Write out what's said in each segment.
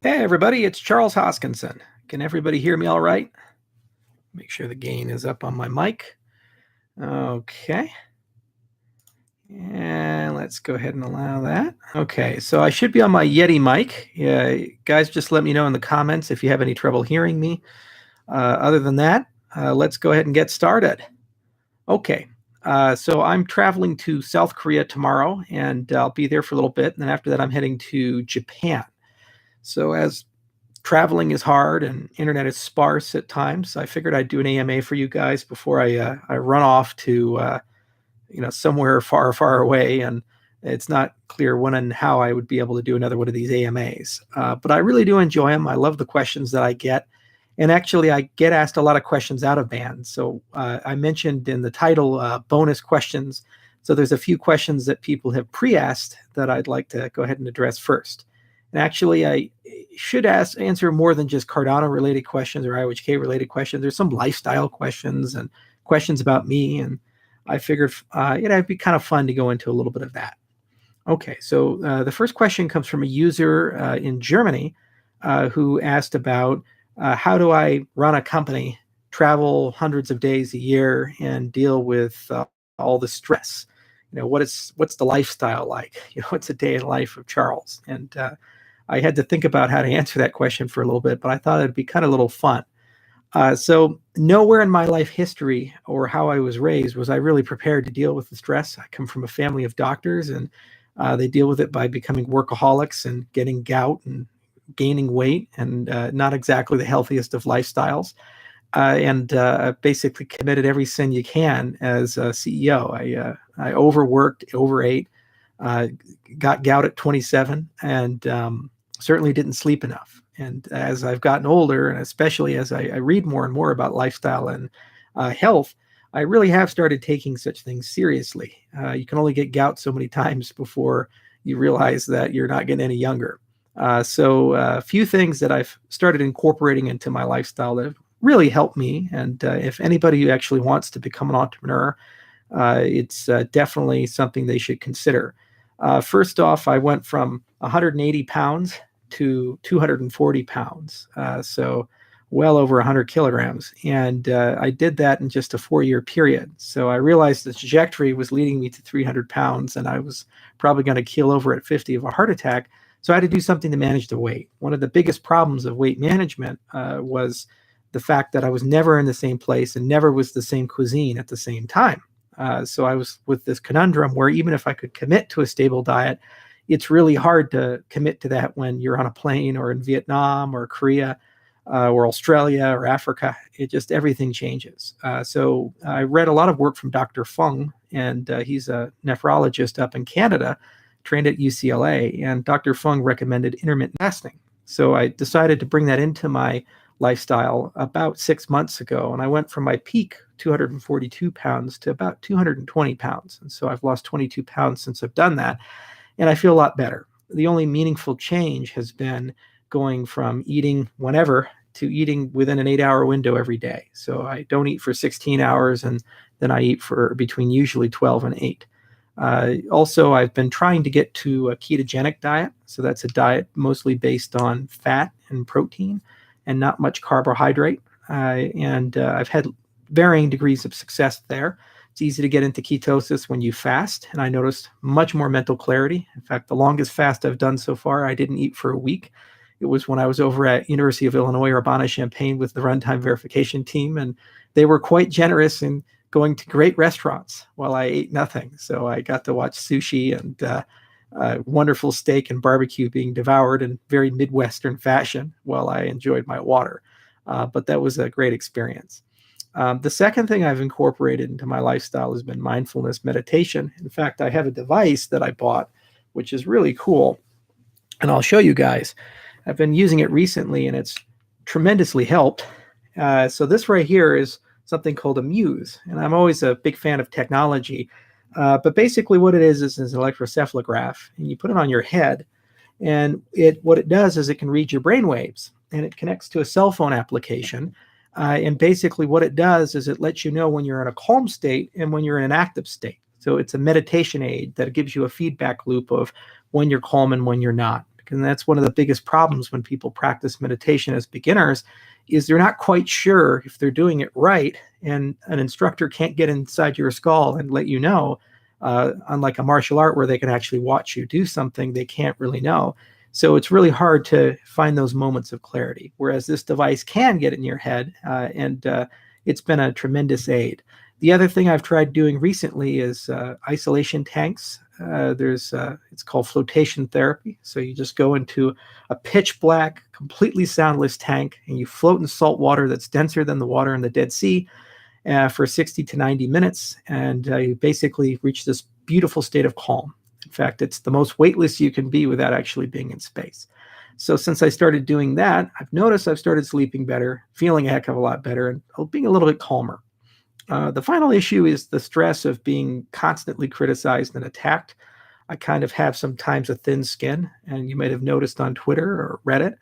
Hey, everybody, it's Charles Hoskinson. Can everybody hear me all right? Make sure the gain is up on my mic. Okay. And let's go ahead and allow that. Okay, so I should be on my Yeti mic. Yeah, guys, just let me know in the comments if you have any trouble hearing me. Other than that, let's go ahead and get started. Okay, so I'm traveling to South Korea tomorrow, and I'll be there for a little bit. And then after that, I'm heading to Japan. So as traveling is hard and internet is sparse at times, I figured I'd do an AMA for you guys before I run off to somewhere far, far away. And it's not clear when and how I would be able to do another one of these AMAs. But I really do enjoy them. I love the questions that I get. And actually, I get asked a lot of questions out of band. So I mentioned in the title bonus questions. So there's a few questions that people have pre-asked that I'd like to go ahead and address first. And actually, I should answer more than just Cardano-related questions or IOHK-related questions. There's some lifestyle questions and questions about me. And I figured it'd be kind of fun to go into a little bit of that. Okay, so the first question comes from a user in Germany who asked about how do I run a company, travel hundreds of days a year, and deal with all the stress? What's the lifestyle like? What's a day in the life of Charles? And I had to think about how to answer that question for a little bit, but I thought it'd be kind of a little fun. So nowhere in my life history or how I was raised was I really prepared to deal with the stress. I come from a family of doctors, and they deal with it by becoming workaholics and getting gout and gaining weight, and not exactly the healthiest of lifestyles. And basically committed every sin you can as a CEO. I overworked, overate, got gout at 27, and certainly didn't sleep enough. And as I've gotten older, and especially as I read more and more about lifestyle and health, I really have started taking such things seriously. You can only get gout so many times before you realize that you're not getting any younger. So a few things that I've started incorporating into my lifestyle that have really helped me. And if anybody who actually wants to become an entrepreneur, it's definitely something they should consider. First off, I went from 180 pounds to 240 pounds. So well over 100 kilograms. And I did that in just a 4-year period. So I realized the trajectory was leading me to 300 pounds, and I was probably going to keel over at 50 of a heart attack. So I had to do something to manage the weight. One of the biggest problems of weight management was the fact that I was never in the same place and never was the same cuisine at the same time. So I was with this conundrum where even if I could commit to a stable diet, it's really hard to commit to that when you're on a plane or in Vietnam or Korea or Australia or Africa. Everything changes. So I read a lot of work from Dr. Fung, and he's a nephrologist up in Canada, trained at UCLA, and Dr. Fung recommended intermittent fasting. So I decided to bring that into my lifestyle about 6 months ago, and I went from my peak 242 pounds to about 220 pounds. And so I've lost 22 pounds since I've done that, and I feel a lot better. The only meaningful change has been going from eating whenever to eating within an 8-hour window every day. So I don't eat for 16 hours, and then I eat for between usually 12 and 8. Also, I've been trying to get to a ketogenic diet. So that's a diet mostly based on fat and protein and not much carbohydrate. And I've had varying degrees of success there. It's easy to get into ketosis when you fast, and I noticed much more mental clarity. In fact, the longest fast I've done so far, I didn't eat for a week. It was when I was over at University of Illinois Urbana-Champaign with the runtime verification team, and they were quite generous in going to great restaurants while I ate nothing. So I got to watch sushi and wonderful steak and barbecue being devoured in very Midwestern fashion while I enjoyed my water. But that was a great experience. The second thing I've incorporated into my lifestyle has been mindfulness meditation. In fact, I have a device that I bought, which is really cool, and I'll show you guys. I've been using it recently, and it's tremendously helped. So this right here is something called a Muse, and I'm always a big fan of technology. But basically what it is an electrocephalograph, and you put it on your head, and what it does is it can read your brain waves, and it connects to a cell phone application. And basically what it does is it lets you know when you're in a calm state and when you're in an active state. So it's a meditation aid that gives you a feedback loop of when you're calm and when you're not. And that's one of the biggest problems when people practice meditation as beginners, is they're not quite sure if they're doing it right, and an instructor can't get inside your skull and let you know. Unlike a martial art where they can actually watch you do something, they can't really know. So it's really hard to find those moments of clarity, whereas this device can get in your head, and it's been a tremendous aid. The other thing I've tried doing recently is isolation tanks. It's called flotation therapy. So you just go into a pitch black, completely soundless tank, and you float in salt water that's denser than the water in the Dead Sea for 60 to 90 minutes. And you basically reach this beautiful state of calm. In fact, it's the most weightless you can be without actually being in space. So since I started doing that, I've noticed I've started sleeping better, feeling a heck of a lot better, and being a little bit calmer. The final issue is the stress of being constantly criticized and attacked. I kind of have sometimes a thin skin, and you might have noticed on Twitter or Reddit,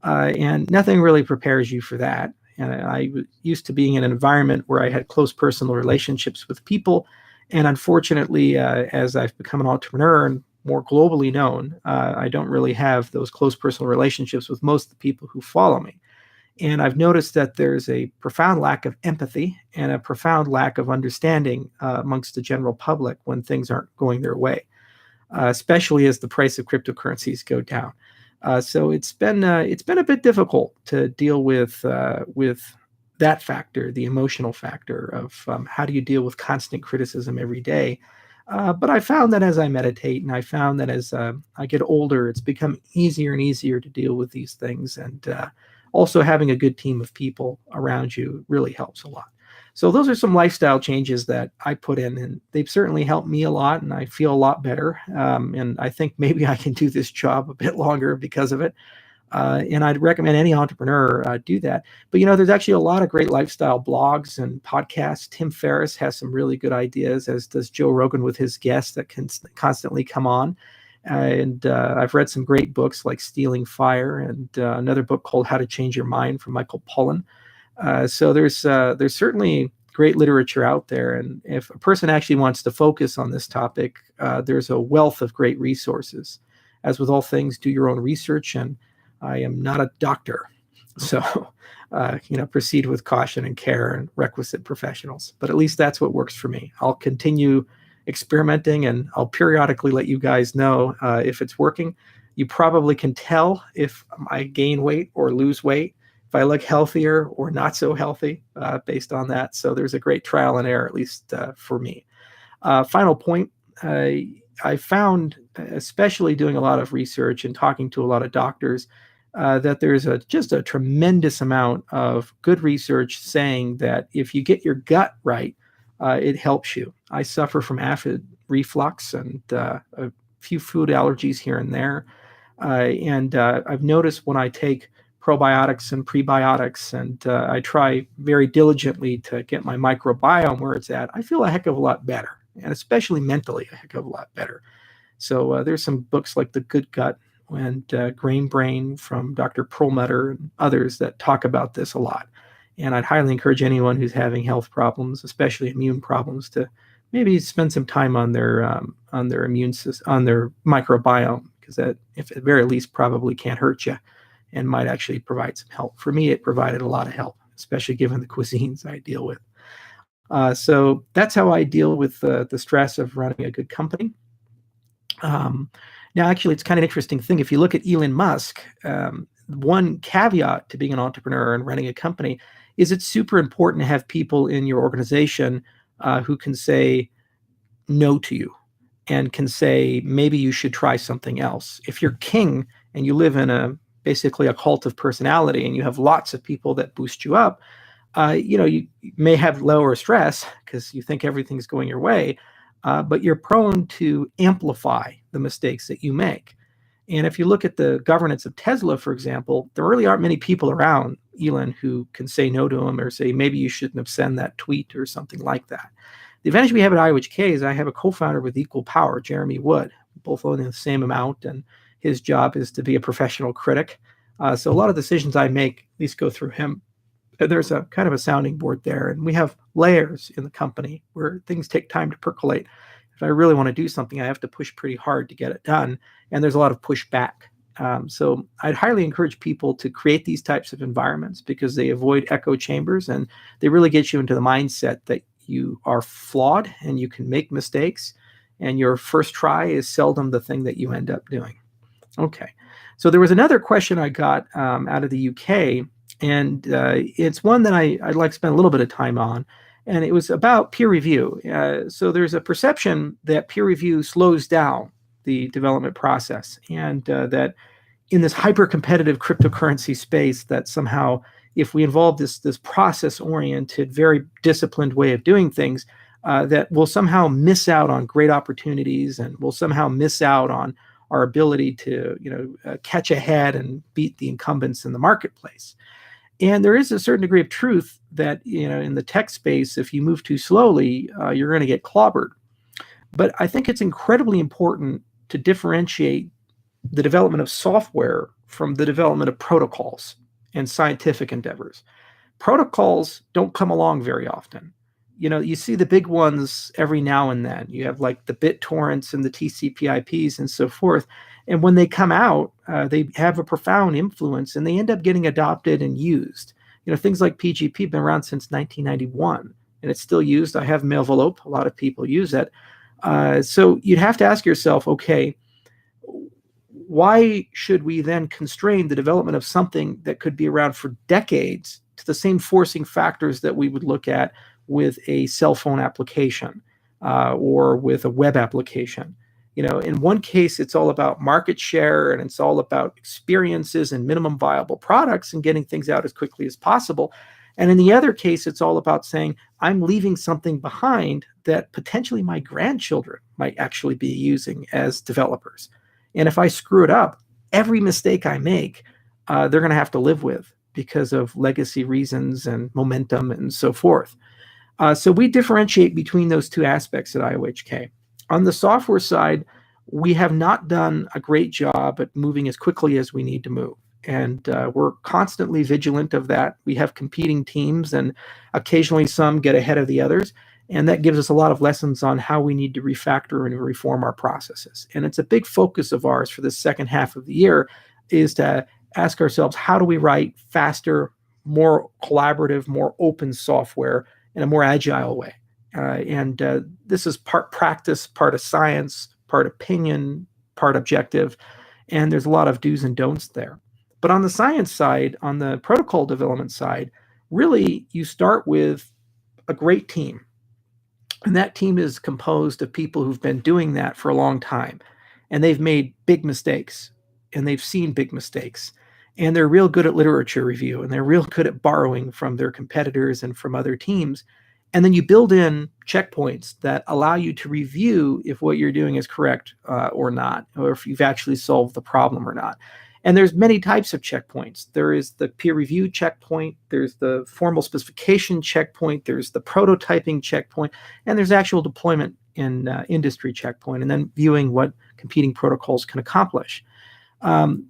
and nothing really prepares you for that. And I used to being in an environment where I had close personal relationships with people, and unfortunately, as I've become an entrepreneur and more globally known, I don't really have those close personal relationships with most of the people who follow me. And I've noticed that there's a profound lack of empathy and a profound lack of understanding amongst the general public when things aren't going their way, especially as the price of cryptocurrencies go down. So it's been a bit difficult to deal with that factor, the emotional factor of how do you deal with constant criticism every day. But I found that as I meditate, and I found that as I get older, it's become easier and easier to deal with these things. And also having a good team of people around you really helps a lot. So those are some lifestyle changes that I put in, and they've certainly helped me a lot, and I feel a lot better. And I think maybe I can do this job a bit longer because of it. And I'd recommend any entrepreneur do that. But, there's actually a lot of great lifestyle blogs and podcasts. Tim Ferriss has some really good ideas, as does Joe Rogan with his guests that can constantly come on. And I've read some great books like Stealing Fire, and another book called How to Change Your Mind from Michael Pollan. So there's certainly great literature out there. And if a person actually wants to focus on this topic, there's a wealth of great resources. As with all things, do your own research. And I am not a doctor. So, proceed with caution and care and requisite professionals. But at least that's what works for me. I'll continue experimenting, and I'll periodically let you guys know if it's working. You probably can tell if I gain weight or lose weight, if I look healthier or not so healthy based on that. So there's a great trial and error, at least for me. Final point, I found, especially doing a lot of research and talking to a lot of doctors, that there's just a tremendous amount of good research saying that if you get your gut right, it helps you. I suffer from acid reflux and a few food allergies here and there. And I've noticed when I take probiotics and prebiotics, and I try very diligently to get my microbiome where it's at, I feel a heck of a lot better, and especially mentally a heck of a lot better. So there's some books like The Good Gut and Grain Brain from Dr. Perlmutter and others that talk about this a lot. And I'd highly encourage anyone who's having health problems, especially immune problems, to maybe spend some time on their immune system, on their microbiome, because that, if at the very least, probably can't hurt you and might actually provide some help. For me, it provided a lot of help, especially given the cuisines I deal with. So that's how I deal with the stress of running a good company. Now, actually, it's kind of an interesting thing. If you look at Elon Musk, one caveat to being an entrepreneur and running a company is it's super important to have people in your organization who can say no to you and can say, maybe you should try something else. If you're king and you live in basically a cult of personality and you have lots of people that boost you up, you may have lower stress because you think everything's going your way, but you're prone to amplify the mistakes that you make. And if you look at the governance of Tesla, for example, there really aren't many people around Elon who can say no to him or say, maybe you shouldn't have sent that tweet or something like that. The advantage we have at IOHK is I have a co-founder with equal power, Jeremy Wood, both owning the same amount, and his job is to be a professional critic. So a lot of decisions I make at least go through him. There's a kind of a sounding board there, and we have layers in the company where things take time to percolate. If I really want to do something, I have to push pretty hard to get it done, and there's a lot of pushback. So I'd highly encourage people to create these types of environments because they avoid echo chambers and they really get you into the mindset that you are flawed and you can make mistakes, and your first try is seldom the thing that you end up doing. Okay. So there was another question I got out of the UK, and it's one that I'd like to spend a little bit of time on, and it was about peer review. So there's a perception that peer review slows down the development process, and that in this hyper-competitive cryptocurrency space, that somehow if we involve this process-oriented, very disciplined way of doing things, that we'll somehow miss out on great opportunities, and we'll somehow miss out on our ability to catch ahead and beat the incumbents in the marketplace. And there is a certain degree of truth that in the tech space, if you move too slowly, you're going to get clobbered. But I think it's incredibly important to differentiate the development of software from the development of protocols and scientific endeavors. Protocols don't come along very often. You see the big ones every now and then. You have like the BitTorrents and the TCP/IPs and so forth. And when they come out, they have a profound influence and they end up getting adopted and used. Things like PGP have been around since 1991 and it's still used. I have Mailvelope. A lot of people use it. So you'd have to ask yourself, okay, why should we then constrain the development of something that could be around for decades to the same forcing factors that we would look at with a cell phone application or with a web application? In one case, it's all about market share and it's all about experiences and minimum viable products and getting things out as quickly as possible. And in the other case, it's all about saying, I'm leaving something behind that potentially my grandchildren might actually be using as developers. And if I screw it up, every mistake I make, they're going to have to live with because of legacy reasons and momentum and so forth. So we differentiate between those two aspects at IOHK. On the software side, we have not done a great job at moving as quickly as we need to move. And we're constantly vigilant of that. We have competing teams and occasionally some get ahead of the others. And that gives us a lot of lessons on how we need to refactor and reform our processes. And it's a big focus of ours for the second half of the year is to ask ourselves, how do we write faster, more collaborative, more open software in a more agile way? And this is part practice, part of science, part opinion, part objective. And there's a lot of do's and don'ts there. But on the science side, on the protocol development side, really you start with a great team. And that team is composed of people who've been doing that for a long time. And they've made big mistakes. And they've seen big mistakes. And they're real good at literature review. And they're real good at borrowing from their competitors and from other teams. And then you build in checkpoints that allow you to review if what you're doing is correct or not, or if you've actually solved the problem or not. And there's many types of checkpoints. There is the peer review checkpoint, there's the formal specification checkpoint, there's the prototyping checkpoint, and there's actual deployment in industry checkpoint, and then viewing what competing protocols can accomplish.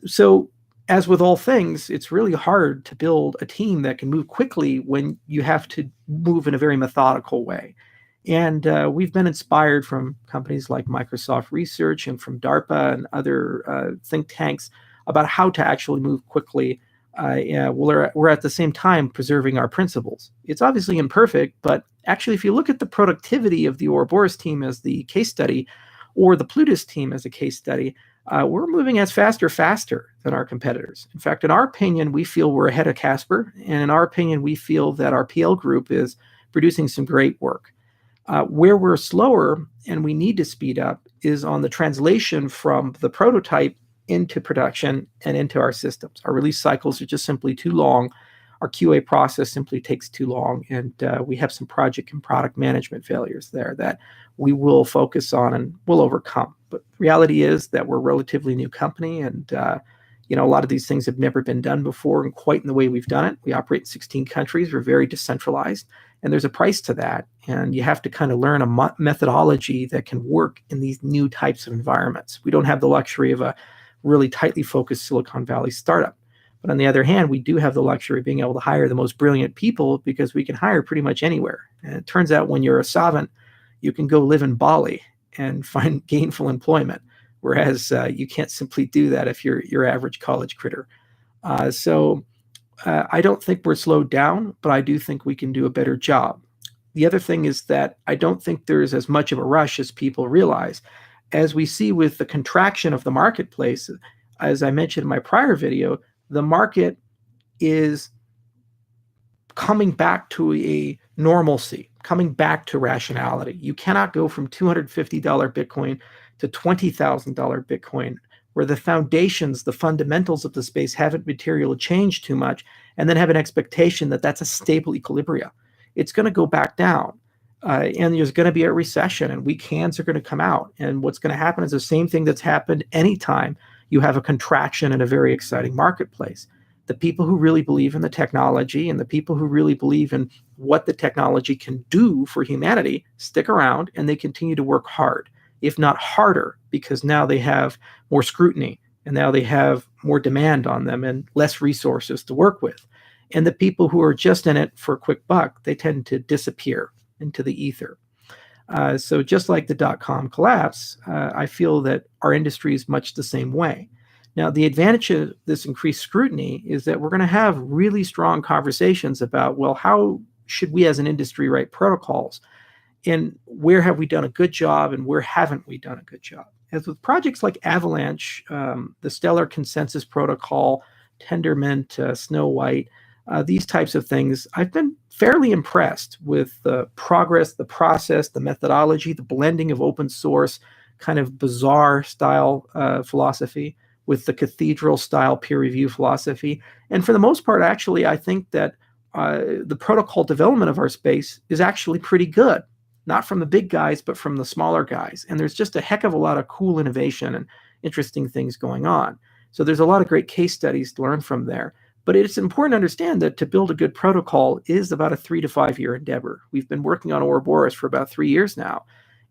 So as with all things, it's really hard to build a team that can move quickly when you have to move in a very methodical way. And we've been inspired from companies like Microsoft Research and from DARPA and other think tanks about how to actually move quickly. We're at the same time preserving our principles. It's obviously imperfect, but actually, if you look at the productivity of the Ouroboros team as the case study, or the Plutus team as a case study, we're moving as faster than our competitors. In fact, in our opinion, we feel we're ahead of Casper, and in our opinion, we feel that our PL group is producing some great work. Where we're slower and we need to speed up is on the translation from the prototype into production and into our systems. Our release cycles are just simply too long. Our QA process simply takes too long, and we have some project and product management failures there that we will focus on and will overcome. But reality is that we're a relatively new company, and a lot of these things have never been done before and quite in the way we've done it. We operate in 16 countries. We're very decentralized, and there's a price to that. And you have to kind of learn a methodology that can work in these new types of environments. We don't have the luxury of a really tightly focused Silicon Valley startup. But on the other hand, we do have the luxury of being able to hire the most brilliant people because we can hire pretty much anywhere. And it turns out when you're a savant, you can go live in Bali and find gainful employment. whereas you can't simply do that if you're your average college critter. So I don't think we're slowed down, but I do think we can do a better job. The other thing is that I don't think there's as much of a rush as people realize. As we see with the contraction of the marketplace, as I mentioned in my prior video, the market is coming back to a normalcy, coming back to rationality. You cannot go from $250 Bitcoin to $20,000 Bitcoin, where the foundations, the fundamentals of the space haven't materially changed too much, and then have an expectation that that's a stable equilibrium. It's going to go back down, and there's going to be a recession, and weak hands are going to come out. And what's going to happen is the same thing that's happened anytime you have a contraction in a very exciting marketplace. The people who really believe in the technology and the people who really believe in what the technology can do for humanity stick around, and they continue to work hard, if not harder, because now they have more scrutiny and now they have more demand on them and less resources to work with. And the people who are just in it for a quick buck, they tend to disappear into the ether. So just like the dot-com collapse, I feel that our industry is much the same way. Now, the advantage of this increased scrutiny is that we're going to have really strong conversations about, well, how should we as an industry write protocols? And where have we done a good job and where haven't we done a good job? As with projects like Avalanche, the Stellar Consensus Protocol, Tendermint, Snow White, these types of things, I've been fairly impressed with the progress, the process, the methodology, the blending of open source, kind of bizarre style philosophy with the cathedral style peer review philosophy. And for the most part, actually, I think that the protocol development of our space is actually pretty good. Not from the big guys, but from the smaller guys. And there's just a heck of a lot of cool innovation and interesting things going on. So there's a lot of great case studies to learn from there. But it's important to understand that to build a good protocol is about a 3 to 5 year endeavor. We've been working on Ouroboros for about 3 years now.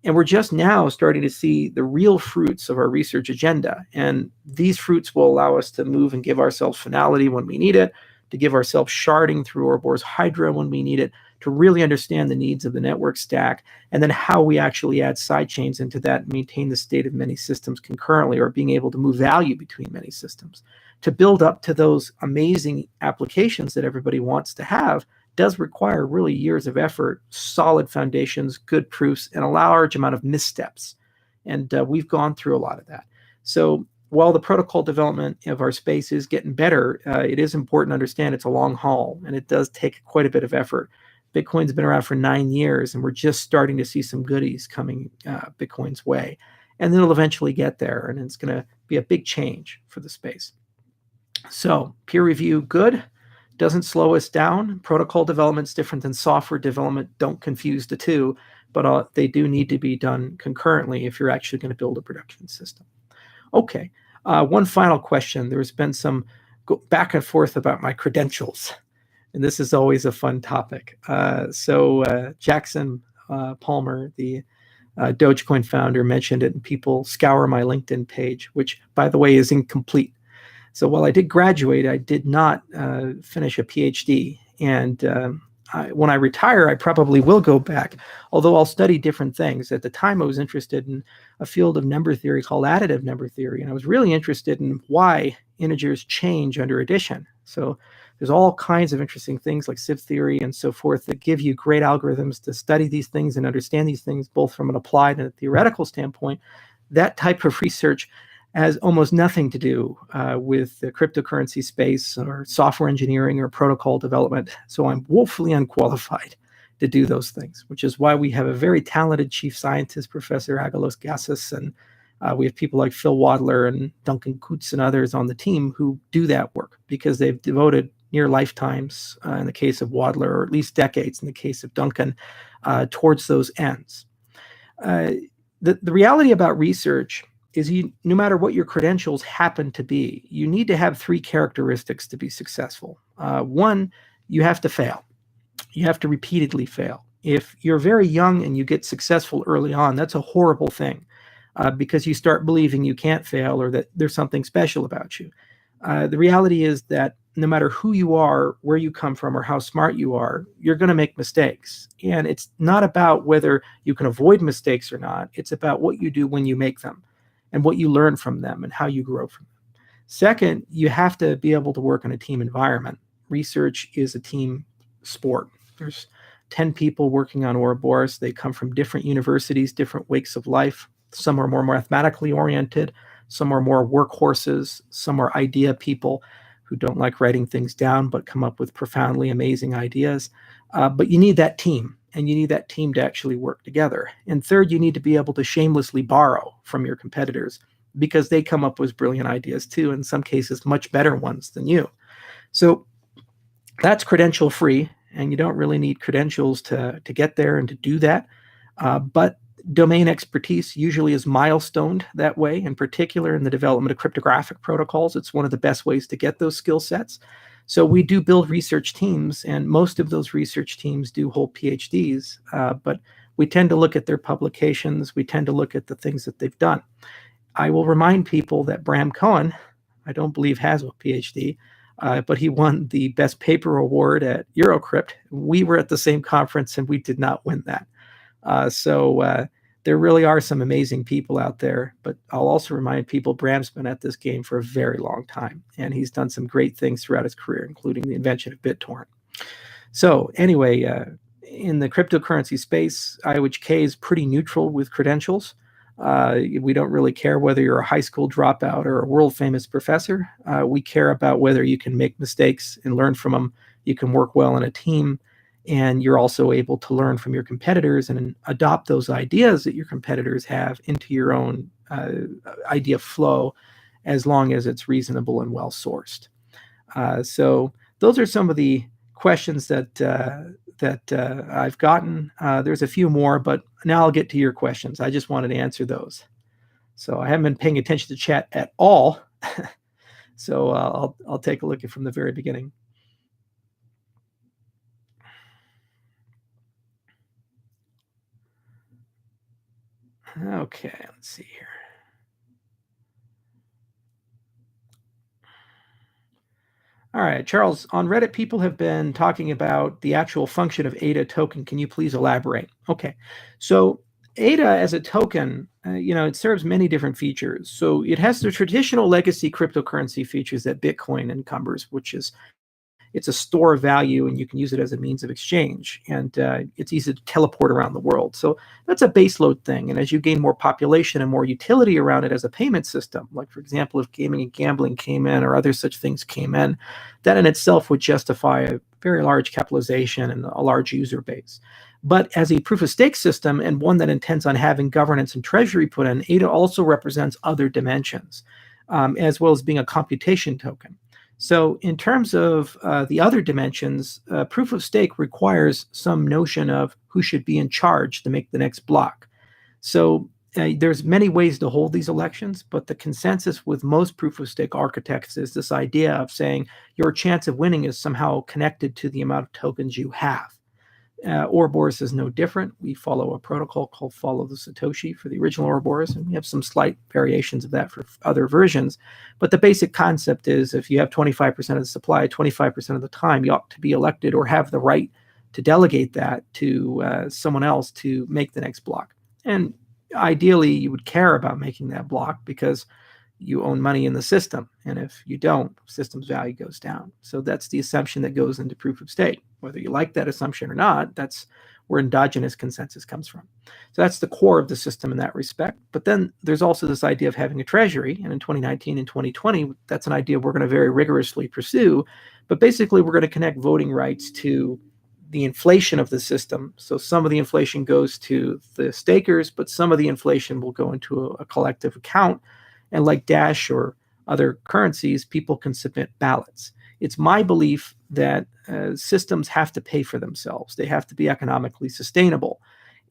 And we're just now starting to see the real fruits of our research agenda. And these fruits will allow us to move and give ourselves finality when we need it, to give ourselves sharding through Ouroboros Hydra when we need it, to really understand the needs of the network stack, and then how we actually add sidechains into that and maintain the state of many systems concurrently, or being able to move value between many systems. To build up to those amazing applications that everybody wants to have does require really years of effort, solid foundations, good proofs, and a large amount of missteps. And we've gone through a lot of that. So while the protocol development of our space is getting better, it is important to understand it's a long haul, and it does take quite a bit of effort. Bitcoin's been around for 9 years, and we're just starting to see some goodies coming Bitcoin's way. And then it'll eventually get there, and it's going to be a big change for the space. So peer review, good. Doesn't slow us down. Protocol development's different than software development. Don't confuse the two, but they do need to be done concurrently if you're actually going to build a production system. Okay, one final question. There's been some back and forth about my credentials, and this is always a fun topic. So Jackson Palmer, the Dogecoin founder, mentioned it, and people scour my LinkedIn page, which, by the way, is incomplete. So while I did graduate, I did not finish a PhD. And when I retire, I probably will go back, although I'll study different things. At the time, I was interested in a field of number theory called additive number theory. And I was really interested in why integers change under addition. So there's all kinds of interesting things like sieve theory and so forth that give you great algorithms to study these things and understand these things, both from an applied and a theoretical standpoint. That type of research has almost nothing to do with the cryptocurrency space or software engineering or protocol development. So I'm woefully unqualified to do those things, which is why we have a very talented chief scientist, Professor Agalos Gassis, and we have people like Phil Wadler and Duncan Coutts and others on the team who do that work because they've devoted near lifetimes, in the case of Wadler, or at least decades in the case of Duncan, towards those ends. The reality about research is no matter what your credentials happen to be, you need to have 3 characteristics to be successful. One, you have to fail. You have to repeatedly fail. If you're very young and you get successful early on, that's a horrible thing because you start believing you can't fail or that there's something special about you. The reality is that no matter who you are, where you come from, or how smart you are, you're going to make mistakes. And it's not about whether you can avoid mistakes or not. It's about what you do when you make them. and what you learn from them and how you grow from them. Second, you have to be able to work in a team environment. Research is a team sport. There's 10 people working on Ouroboros. They come from different universities, different wakes of life. Some are more mathematically oriented. Some are more workhorses. Some are idea people who don't like writing things down but come up with profoundly amazing ideas. But you need that team, and you need that team to actually work together. And third, you need to be able to shamelessly borrow from your competitors because they come up with brilliant ideas too, in some cases much better ones than you. So that's credential free, and you don't really need credentials to get there and to do that. But domain expertise usually is milestoned that way, in particular in the development of cryptographic protocols. It's one of the best ways to get those skill sets. So we do build research teams, and most of those research teams do hold PhDs, but we tend to look at their publications. We tend to look at the things that they've done. I will remind people that Bram Cohen, I don't believe has a PhD, but he won the Best Paper Award at Eurocrypt. We were at the same conference, and we did not win that. So there really are some amazing people out there, but I'll also remind people Bram's been at this game for a very long time, and he's done some great things throughout his career, including the invention of BitTorrent. So anyway, in the cryptocurrency space, IOHK is pretty neutral with credentials. We don't really care whether you're a high school dropout or a world-famous professor. We care about whether you can make mistakes and learn from them, you can work well in a team, and you're also able to learn from your competitors and adopt those ideas that your competitors have into your own idea flow, as long as it's reasonable and well sourced. So those are some of the questions that I've gotten. There's a few more, but now I'll get to your questions. I just wanted to answer those. So I haven't been paying attention to chat at all. So I'll take a look at from the very beginning. Okay, let's see here. All right, Charles, on Reddit, people have been talking about the actual function of ADA token. Can you please elaborate? Okay, so ADA as a token, it serves many different features. So it has the traditional legacy cryptocurrency features that Bitcoin encumbers, which is it's a store of value, and you can use it as a means of exchange, and it's easy to teleport around the world. So that's a baseload thing, and as you gain more population and more utility around it as a payment system, like for example, if gaming and gambling came in or other such things came in, that in itself would justify a very large capitalization and a large user base. But as a proof of stake system, and one that intends on having governance and treasury put in, ADA also represents other dimensions, as well as being a computation token. So in terms of the other dimensions, proof of stake requires some notion of who should be in charge to make the next block. So there's many ways to hold these elections, but the consensus with most proof of stake architects is this idea of saying your chance of winning is somehow connected to the amount of tokens you have. Ouroboros is no different. We follow a protocol called Follow the Satoshi for the original Ouroboros, and we have some slight variations of that for other versions. But the basic concept is if you have 25% of the supply, 25% of the time, you ought to be elected or have the right to delegate that to someone else to make the next block. And ideally, you would care about making that block because you own money in the system. And if you don't, system's value goes down. So that's the assumption that goes into proof of stake. Whether you like that assumption or not, that's where endogenous consensus comes from. So that's the core of the system in that respect. But then there's also this idea of having a treasury. And in 2019 and 2020, that's an idea we're going to very rigorously pursue. But basically, we're going to connect voting rights to the inflation of the system. So some of the inflation goes to the stakers, but some of the inflation will go into a collective account. And like Dash or other currencies, people can submit ballots. It's my belief that systems have to pay for themselves. They have to be economically sustainable.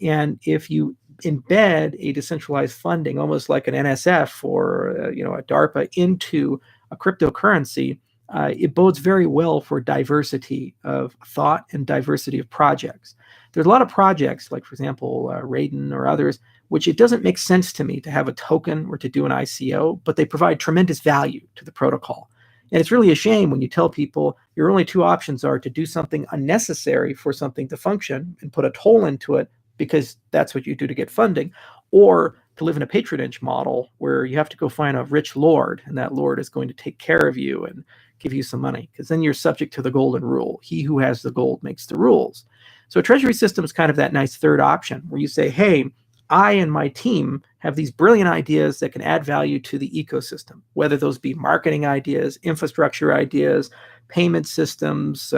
And if you embed a decentralized funding, almost like an NSF or a DARPA, into a cryptocurrency, it bodes very well for diversity of thought and diversity of projects. There's a lot of projects, like, for example, Raiden or others, which it doesn't make sense to me to have a token or to do an ICO, but they provide tremendous value to the protocol. And it's really a shame when you tell people your only two options are to do something unnecessary for something to function and put a toll into it because that's what you do to get funding, or to live in a patronage model where you have to go find a rich lord, and that lord is going to take care of you and give you some money, because then you're subject to the golden rule. He who has the gold makes the rules. So a treasury system is kind of that nice third option where you say, hey, I and my team have these brilliant ideas that can add value to the ecosystem, whether those be marketing ideas, infrastructure ideas, payment systems,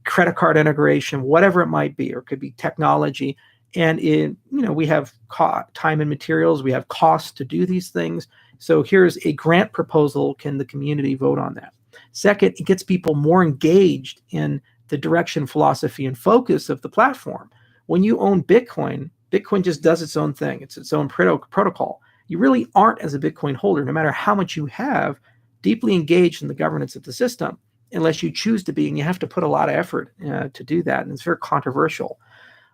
credit card integration, whatever it might be, or it could be technology. And we have time and materials, we have costs to do these things. So here's a grant proposal. Can the community vote on that? Second, it gets people more engaged in the direction, philosophy, and focus of the platform. When you own Bitcoin, Bitcoin just does its own thing. It's its own protocol. You really aren't, as a Bitcoin holder, no matter how much you have, deeply engaged in the governance of the system, unless you choose to be, and you have to put a lot of effort to do that, and it's very controversial.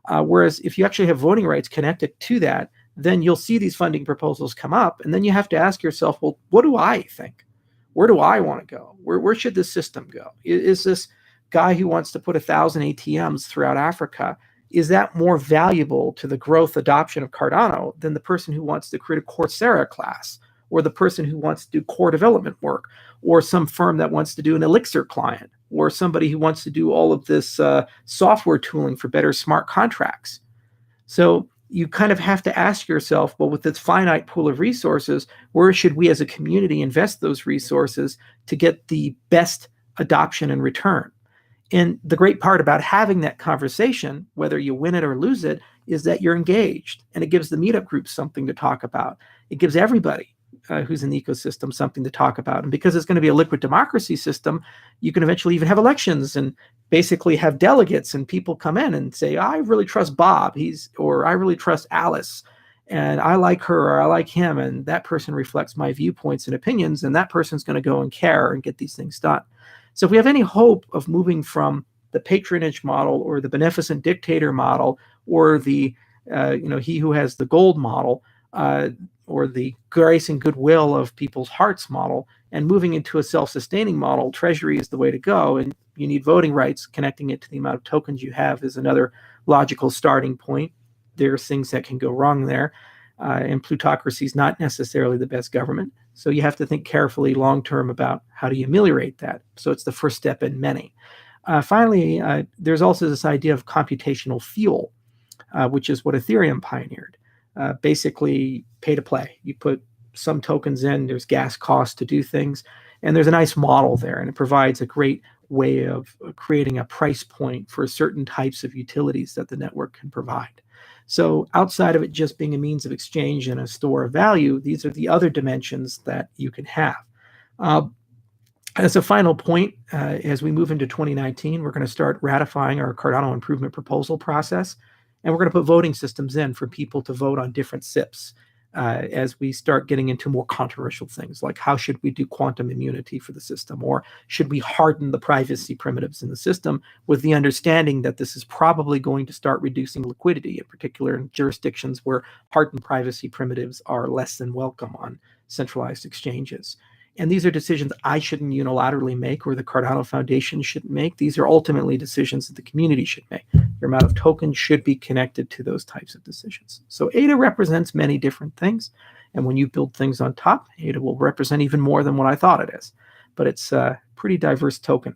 Whereas if you actually have voting rights connected to that, then you'll see these funding proposals come up, and then you have to ask yourself, well, what do I think? Where do I want to go? Where should this system go? Is this guy who wants to put 1,000 ATMs throughout Africa, is that more valuable to the growth adoption of Cardano than the person who wants to create a Coursera class, or the person who wants to do core development work, or some firm that wants to do an Elixir client, or somebody who wants to do all of this software tooling for better smart contracts? So you kind of have to ask yourself, well, with this finite pool of resources, where should we as a community invest those resources to get the best adoption and return? And the great part about having that conversation, whether you win it or lose it, is that you're engaged, and it gives the meetup groups something to talk about. It gives everybody who's in the ecosystem something to talk about. And because it's going to be a liquid democracy system, you can eventually even have elections and basically have delegates, and people come in and say, I really trust Bob, or I really trust Alice, and I like her, or I like him, and that person reflects my viewpoints and opinions, and that person's going to go and care and get these things done. So if we have any hope of moving from the patronage model, or the beneficent dictator model, or the he who has the gold model, or the grace and goodwill of people's hearts model, and moving into a self-sustaining model, treasury is the way to go. And you need voting rights. Connecting it to the amount of tokens you have is another logical starting point. There are things that can go wrong there. And plutocracy is not necessarily the best government. So you have to think carefully long-term about how do you ameliorate that. So it's the first step in many. Finally, there's also this idea of computational fuel, which is what Ethereum pioneered. Basically, pay to play. You put some tokens in, there's gas costs to do things, and there's a nice model there, and it provides a great way of creating a price point for certain types of utilities that the network can provide. So outside of it just being a means of exchange and a store of value, these are the other dimensions that you can have. As a final point, as we move into 2019, we're going to start ratifying our Cardano improvement proposal process, and we're going to put voting systems in for people to vote on different SIPs as we start getting into more controversial things, like how should we do quantum immunity for the system, or should we harden the privacy primitives in the system, with the understanding that this is probably going to start reducing liquidity, in particular in jurisdictions where hardened privacy primitives are less than welcome on centralized exchanges. And these are decisions I shouldn't unilaterally make, or the Cardano Foundation shouldn't make. These are ultimately decisions that the community should make. Your amount of tokens should be connected to those types of decisions. So ADA represents many different things. And when you build things on top, ADA will represent even more than what I thought it is. But it's a pretty diverse token.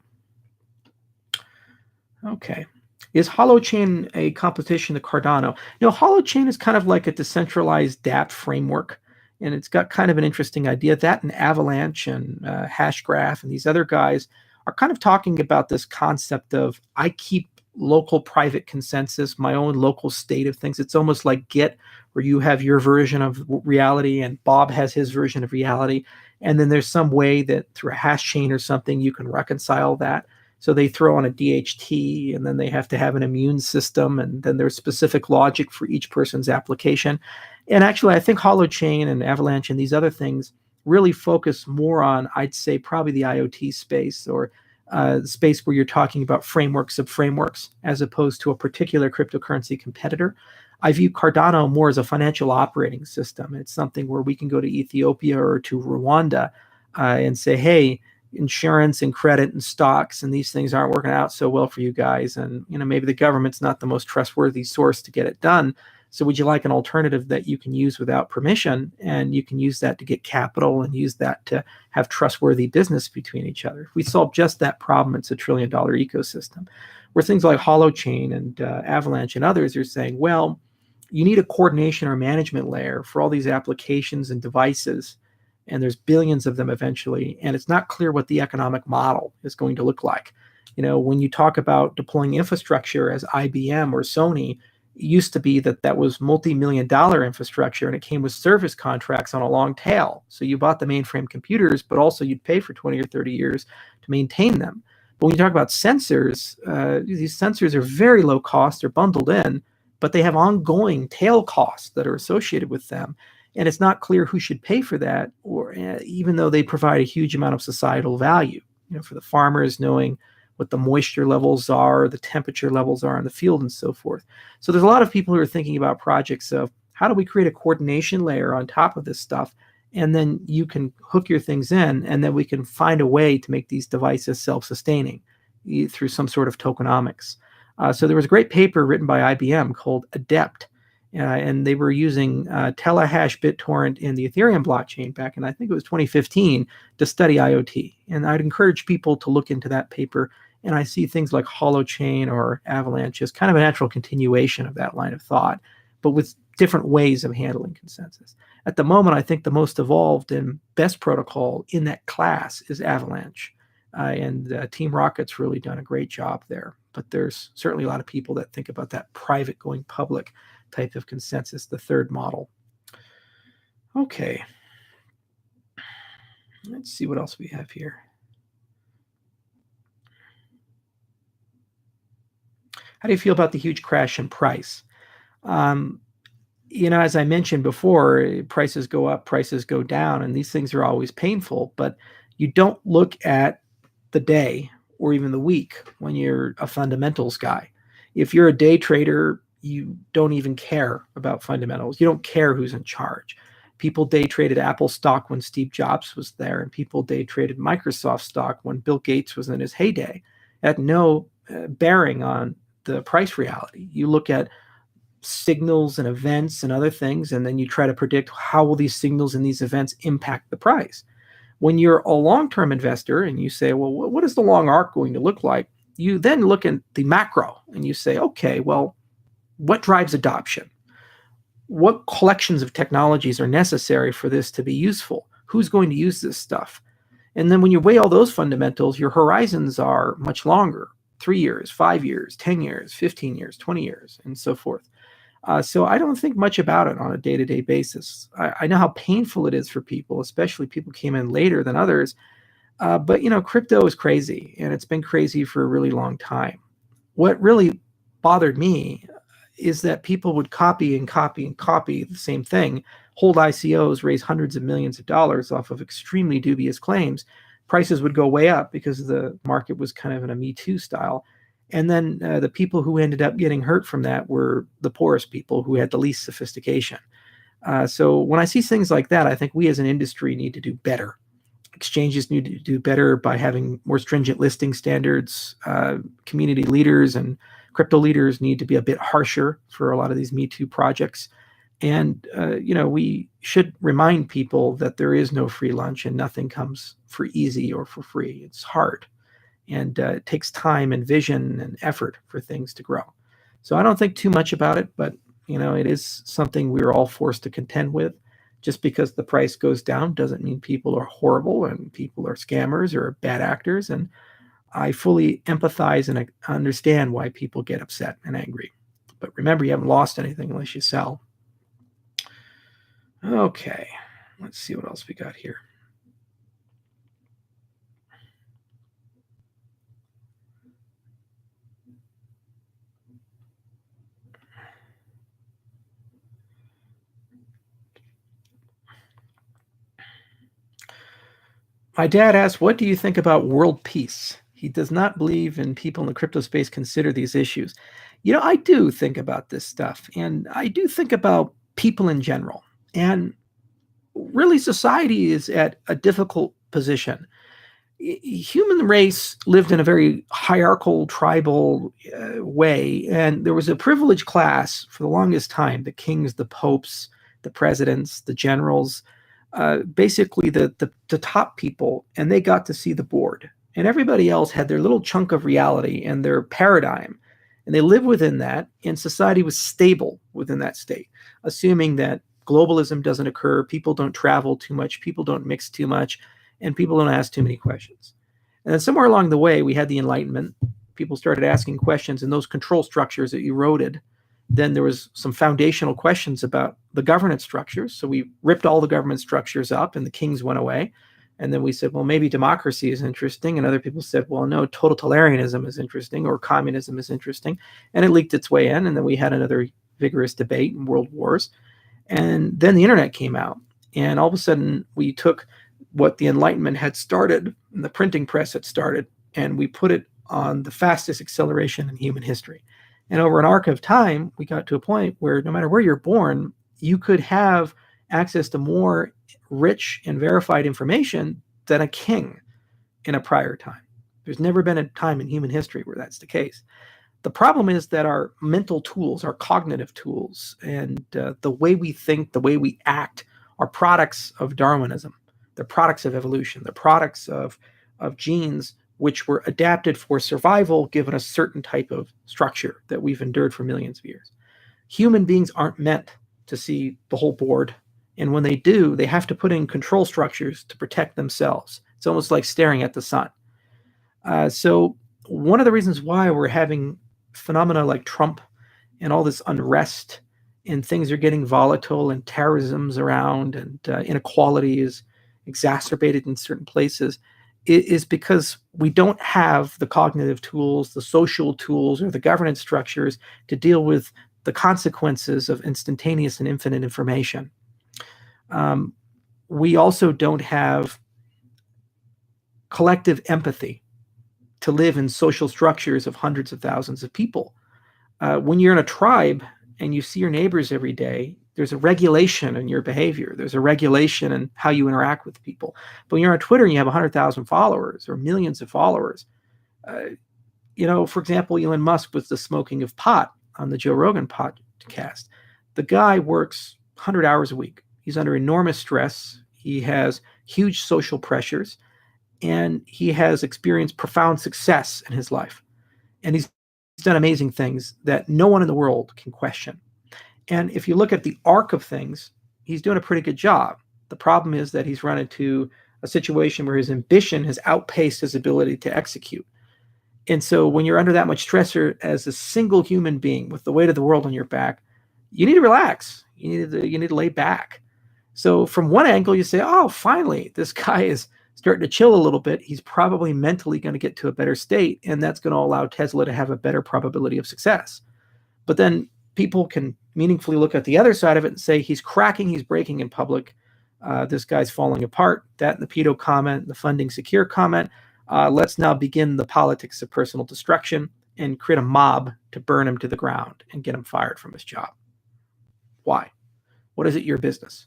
Okay. Is Holochain a competition to Cardano? Holochain is kind of like a decentralized dApp framework. And it's got kind of an interesting idea. That and Avalanche and Hashgraph and these other guys are kind of talking about this concept of, I keep local private consensus, my own local state of things. It's almost like Git, where you have your version of reality and Bob has his version of reality. And then there's some way that through a hash chain or something, you can reconcile that. So they throw on a DHT, and then they have to have an immune system, and then there's specific logic for each person's application. And actually, I think Holochain and Avalanche and these other things really focus more on, I'd say, probably the IoT space, or the space where you're talking about frameworks of frameworks, as opposed to a particular cryptocurrency competitor. I view Cardano more as a financial operating system. It's something where we can go to Ethiopia or to Rwanda and say, hey, insurance and credit and stocks and these things aren't working out so well for you guys, and maybe the government's not the most trustworthy source to get it done, So would you like an alternative that you can use without permission, and you can use that to get capital and use that to have trustworthy business between each other? If we solve just that problem, it's a $1 trillion ecosystem. Where things like Holochain and Avalanche and others are saying, well, you need a coordination or management layer for all these applications and devices, and there's billions of them eventually, and it's not clear what the economic model is going to look like. When you talk about deploying infrastructure as IBM or Sony, it used to be that was multi-million-dollar infrastructure, and it came with service contracts on a long tail. So you bought the mainframe computers, but also you'd pay for 20 or 30 years to maintain them. But when you talk about sensors, these sensors are very low cost, they're bundled in, but they have ongoing tail costs that are associated with them. And it's not clear who should pay for that, or even though they provide a huge amount of societal value, for the farmers knowing what the moisture levels are, the temperature levels are in the field, and so forth. So there's a lot of people who are thinking about projects of how do we create a coordination layer on top of this stuff, and then you can hook your things in, and then we can find a way to make these devices self-sustaining through some sort of tokenomics. So there was a great paper written by IBM called Adept, and they were using Telehash BitTorrent in the Ethereum blockchain back in, I think it was 2015, to study IoT. And I'd encourage people to look into that paper. And I see things like Holochain or Avalanche as kind of a natural continuation of that line of thought, but with different ways of handling consensus. At the moment, I think the most evolved and best protocol in that class is Avalanche. And Team Rocket's really done a great job there. But there's certainly a lot of people that think about that private going public type of consensus, the third model. Okay. Let's see what else we have here. How do you feel about the huge crash in price? As I mentioned before, prices go up, prices go down, and these things are always painful, but you don't look at the day or even the week when you're a fundamentals guy. If you're a day trader, you don't even care about fundamentals. You don't care who's in charge. People day traded Apple stock when Steve Jobs was there, and people day traded Microsoft stock when Bill Gates was in his heyday. It had no bearing on the price reality. You look at signals and events and other things, and then you try to predict how will these signals and these events impact the price. When you're a long-term investor and you say, well, what is the long arc going to look like? You then look at the macro and you say, okay, well, what drives adoption? What collections of technologies are necessary for this to be useful? Who's going to use this stuff? And then when you weigh all those fundamentals, your horizons are much longer, 3 years, 5 years, 10 years, 15 years, 20 years, and so forth. So I don't think much about it on a day-to-day basis. I know how painful it is for people, especially people who came in later than others. But crypto is crazy, and it's been crazy for a really long time. What really bothered me is that people would copy and copy and copy the same thing, hold ICOs, raise hundreds of millions of dollars off of extremely dubious claims. Prices would go way up because the market was kind of in a Me Too style. And then the people who ended up getting hurt from that were the poorest people who had the least sophistication. So when I see things like that, I think we as an industry need to do better. Exchanges need to do better by having more stringent listing standards. Community leaders and crypto leaders need to be a bit harsher for a lot of these Me Too projects. And, we should remind people that there is no free lunch and nothing comes for easy or for free. It's hard. And it takes time and vision and effort for things to grow. So I don't think too much about it, but, it is something we're all forced to contend with. Just because the price goes down doesn't mean people are horrible and people are scammers or bad actors. And I fully empathize and understand why people get upset and angry. But remember, you haven't lost anything unless you sell. Okay, let's see what else we got here. My dad asked, what do you think about world peace? He does not believe in people in the crypto space consider these issues. I do think about this stuff, and I do think about people in general. And really, society is at a difficult position. human race lived in a very hierarchical, tribal way, and there was a privileged class for the longest time: the kings, the popes, the presidents, the generals, basically the top people, and they got to see the board. And everybody else had their little chunk of reality and their paradigm, and they lived within that, and society was stable within that state, assuming that globalism doesn't occur, people don't travel too much, people don't mix too much, and people don't ask too many questions. And then somewhere along the way, we had the Enlightenment. People started asking questions, and those control structures that eroded. Then there was some foundational questions about the governance structures. So we ripped all the government structures up, and the kings went away. And then we said, well, maybe democracy is interesting. And other people said, well, no, totalitarianism is interesting, or communism is interesting. And it leaked its way in. And then we had another vigorous debate and world wars. And then the internet came out. And all of a sudden, we took what the Enlightenment had started, and the printing press had started, and we put it on the fastest acceleration in human history. And over an arc of time, we got to a point where no matter where you're born, you could have access to more rich and verified information than a king in a prior time. There's never been a time in human history where that's the case. The problem is that our mental tools, our cognitive tools, and the way we think, the way we act are products of Darwinism. They're products of evolution. They're products of genes which were adapted for survival given a certain type of structure that we've endured for millions of years. Human beings aren't meant to see the whole board. And when they do, they have to put in control structures to protect themselves. It's almost like staring at the sun. So one of the reasons why we're having phenomena like Trump and all this unrest, and things are getting volatile, and terrorism's around, and inequality is exacerbated in certain places, is because we don't have the cognitive tools, the social tools, or the governance structures to deal with the consequences of instantaneous and infinite information. We also don't have collective empathy to live in social structures of hundreds of thousands of people. When you're in a tribe and you see your neighbors every day, there's a regulation in your behavior. There's a regulation in how you interact with people. But when you're on Twitter and you have 100,000 followers or millions of followers, for example, Elon Musk with the smoking of pot on the Joe Rogan podcast. The guy works 100 hours a week. He's under enormous stress. He has huge social pressures, and he has experienced profound success in his life. And he's done amazing things that no one in the world can question. And if you look at the arc of things, he's doing a pretty good job. The problem is that he's run into a situation where his ambition has outpaced his ability to execute. And so when you're under that much stressor as a single human being with the weight of the world on your back, you need to relax. You need to lay back. So from one angle, you say, oh, finally, this guy is starting to chill a little bit. He's probably mentally going to get to a better state, and that's going to allow Tesla to have a better probability of success. But then people can meaningfully look at the other side of it and say he's cracking, he's breaking in public. This guy's falling apart. That and the pedo comment, the funding secure comment. Let's now begin the politics of personal destruction and create a mob to burn him to the ground and get him fired from his job. Why? What is it your business?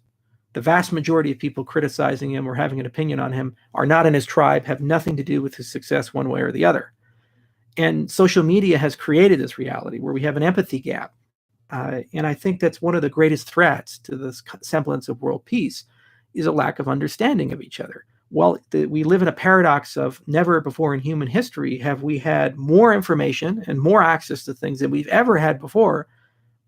The vast majority of people criticizing him or having an opinion on him are not in his tribe, have nothing to do with his success one way or the other. And social media has created this reality where we have an empathy gap. And I think that's one of the greatest threats to this semblance of world peace is a lack of understanding of each other. Well, we live in a paradox of never before in human history have we had more information and more access to things than we've ever had before.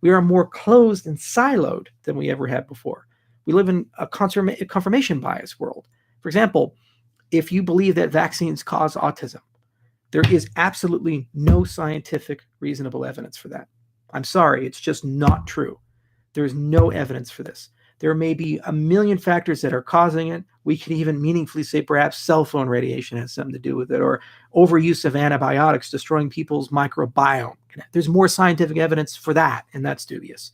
We are more closed and siloed than we ever had before. We live in a confirmation bias world. For example, if you believe that vaccines cause autism, there is absolutely no scientific reasonable evidence for that. I'm sorry, it's just not true. There's no evidence for this. There may be a million factors that are causing it. We could even meaningfully say perhaps cell phone radiation has something to do with it, or overuse of antibiotics destroying people's microbiome. There's more scientific evidence for that, and that's dubious.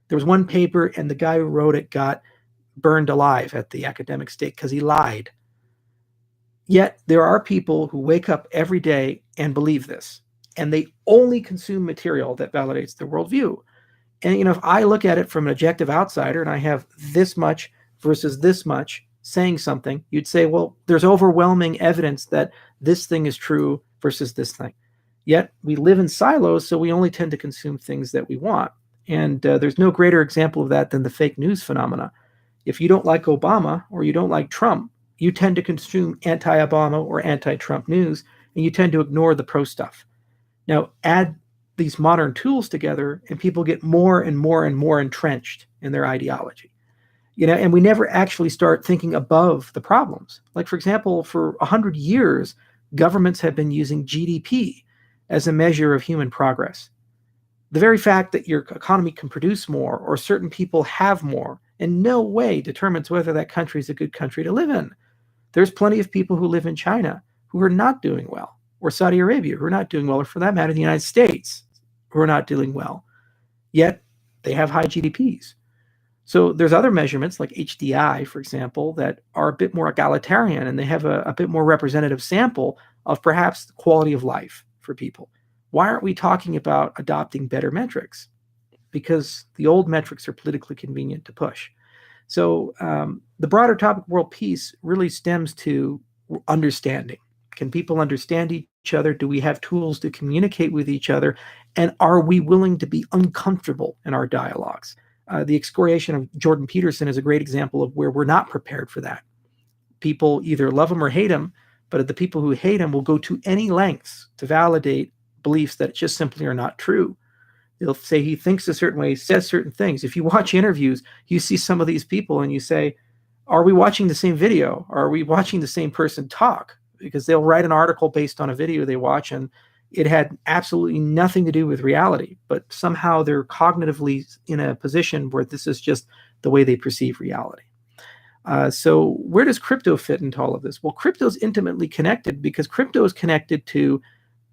There was one paper, and the guy who wrote it got burned alive at the academic stake because he lied. Yet there are people who wake up every day and believe this, and they only consume material that validates their worldview. And if I look at it from an objective outsider and I have this much versus this much saying something, you'd say, well, there's overwhelming evidence that this thing is true versus this thing. Yet we live in silos, so we only tend to consume things that we want. And there's no greater example of that than the fake news phenomena. If you don't like Obama or you don't like Trump, you tend to consume anti-Obama or anti-Trump news, and you tend to ignore the pro stuff. Now, add these modern tools together, and people get more and more and more entrenched in their ideology. And we never actually start thinking above the problems. Like, for example, for 100 years, governments have been using GDP as a measure of human progress. The very fact that your economy can produce more or certain people have more in no way determines whether that country is a good country to live in. There's plenty of people who live in China who are not doing well, or Saudi Arabia who are not doing well, or for that matter, the United States who are not doing well. Yet they have high GDPs. So there's other measurements like HDI, for example, that are a bit more egalitarian, and they have a bit more representative sample of perhaps the quality of life for people. Why aren't we talking about adopting better metrics? Because the old metrics are politically convenient to push. So the broader topic of world peace really stems to understanding. Can people understand each other? Do we have tools to communicate with each other? And are we willing to be uncomfortable in our dialogues? The excoriation of Jordan Peterson is a great example of where we're not prepared for that. People either love him or hate him, but the people who hate him will go to any lengths to validate beliefs that just simply are not true. They'll say he thinks a certain way, says certain things. If you watch interviews, you see some of these people and you say, are we watching the same video? Are we watching the same person talk? Because they'll write an article based on a video they watch, and it had absolutely nothing to do with reality, but somehow they're cognitively in a position where this is just the way they perceive reality. So where does crypto fit into all of this? Well, crypto is intimately connected because crypto is connected to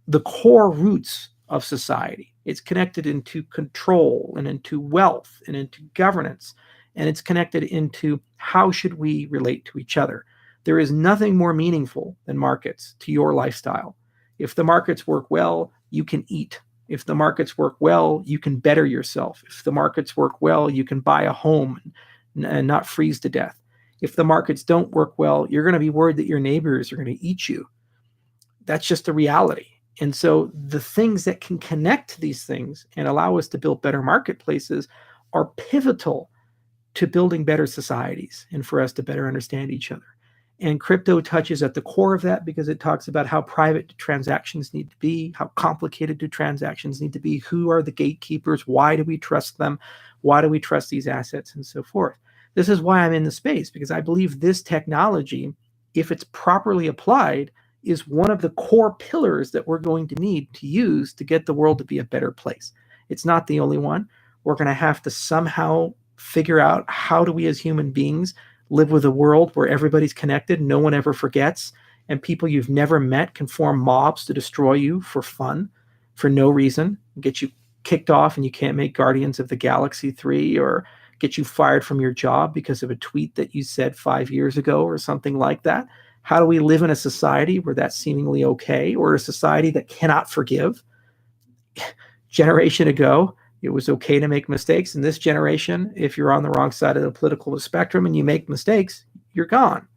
the core roots of society. It's connected into control and into wealth and into governance, and it's connected into how should we relate to each other. There is nothing more meaningful than markets to your lifestyle. If the markets work well, you can eat. If the markets work well, you can better yourself. If the markets work well, you can buy a home and not freeze to death. If the markets don't work well, you're going to be worried that your neighbors are going to eat you. That's just the reality. And so the things that can connect to these things and allow us to build better marketplaces are pivotal to building better societies and for us to better understand each other. And crypto touches at the core of that because it talks about how private transactions need to be, how complicated do transactions need to be, who are the gatekeepers, why do we trust them, why do we trust these assets, and so forth. This is why I'm in the space, because I believe this technology, if it's properly applied, is one of the core pillars that we're going to need to use to get the world to be a better place. It's not the only one. We're going to have to somehow figure out how do we as human beings live with a world where everybody's connected, no one ever forgets, and people you've never met can form mobs to destroy you for fun, for no reason, get you kicked off and you can't make Guardians of the Galaxy 3, or get you fired from your job because of a tweet that you said 5 years ago or something like that. How do we live in a society where that's seemingly okay, or a society that cannot forgive? Generation ago, it was okay to make mistakes. In this generation, if you're on the wrong side of the political spectrum and you make mistakes, you're gone.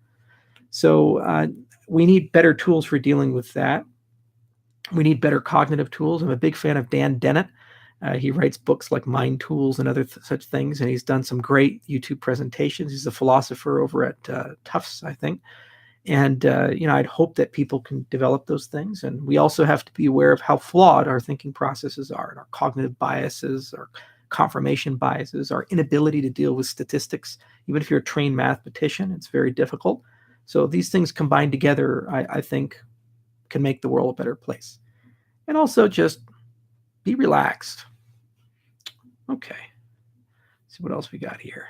So we need better tools for dealing with that. We need better cognitive tools. I'm a big fan of Dan Dennett. He writes books like Mind Tools and other such things, and he's done some great YouTube presentations. He's a philosopher over at Tufts, I think. And, I'd hope that people can develop those things. And we also have to be aware of how flawed our thinking processes are, and our cognitive biases, our confirmation biases, our inability to deal with statistics. Even if you're a trained mathematician, it's very difficult. So these things combined together, I think, can make the world a better place. And also just be relaxed. Okay. Let's see what else we got here.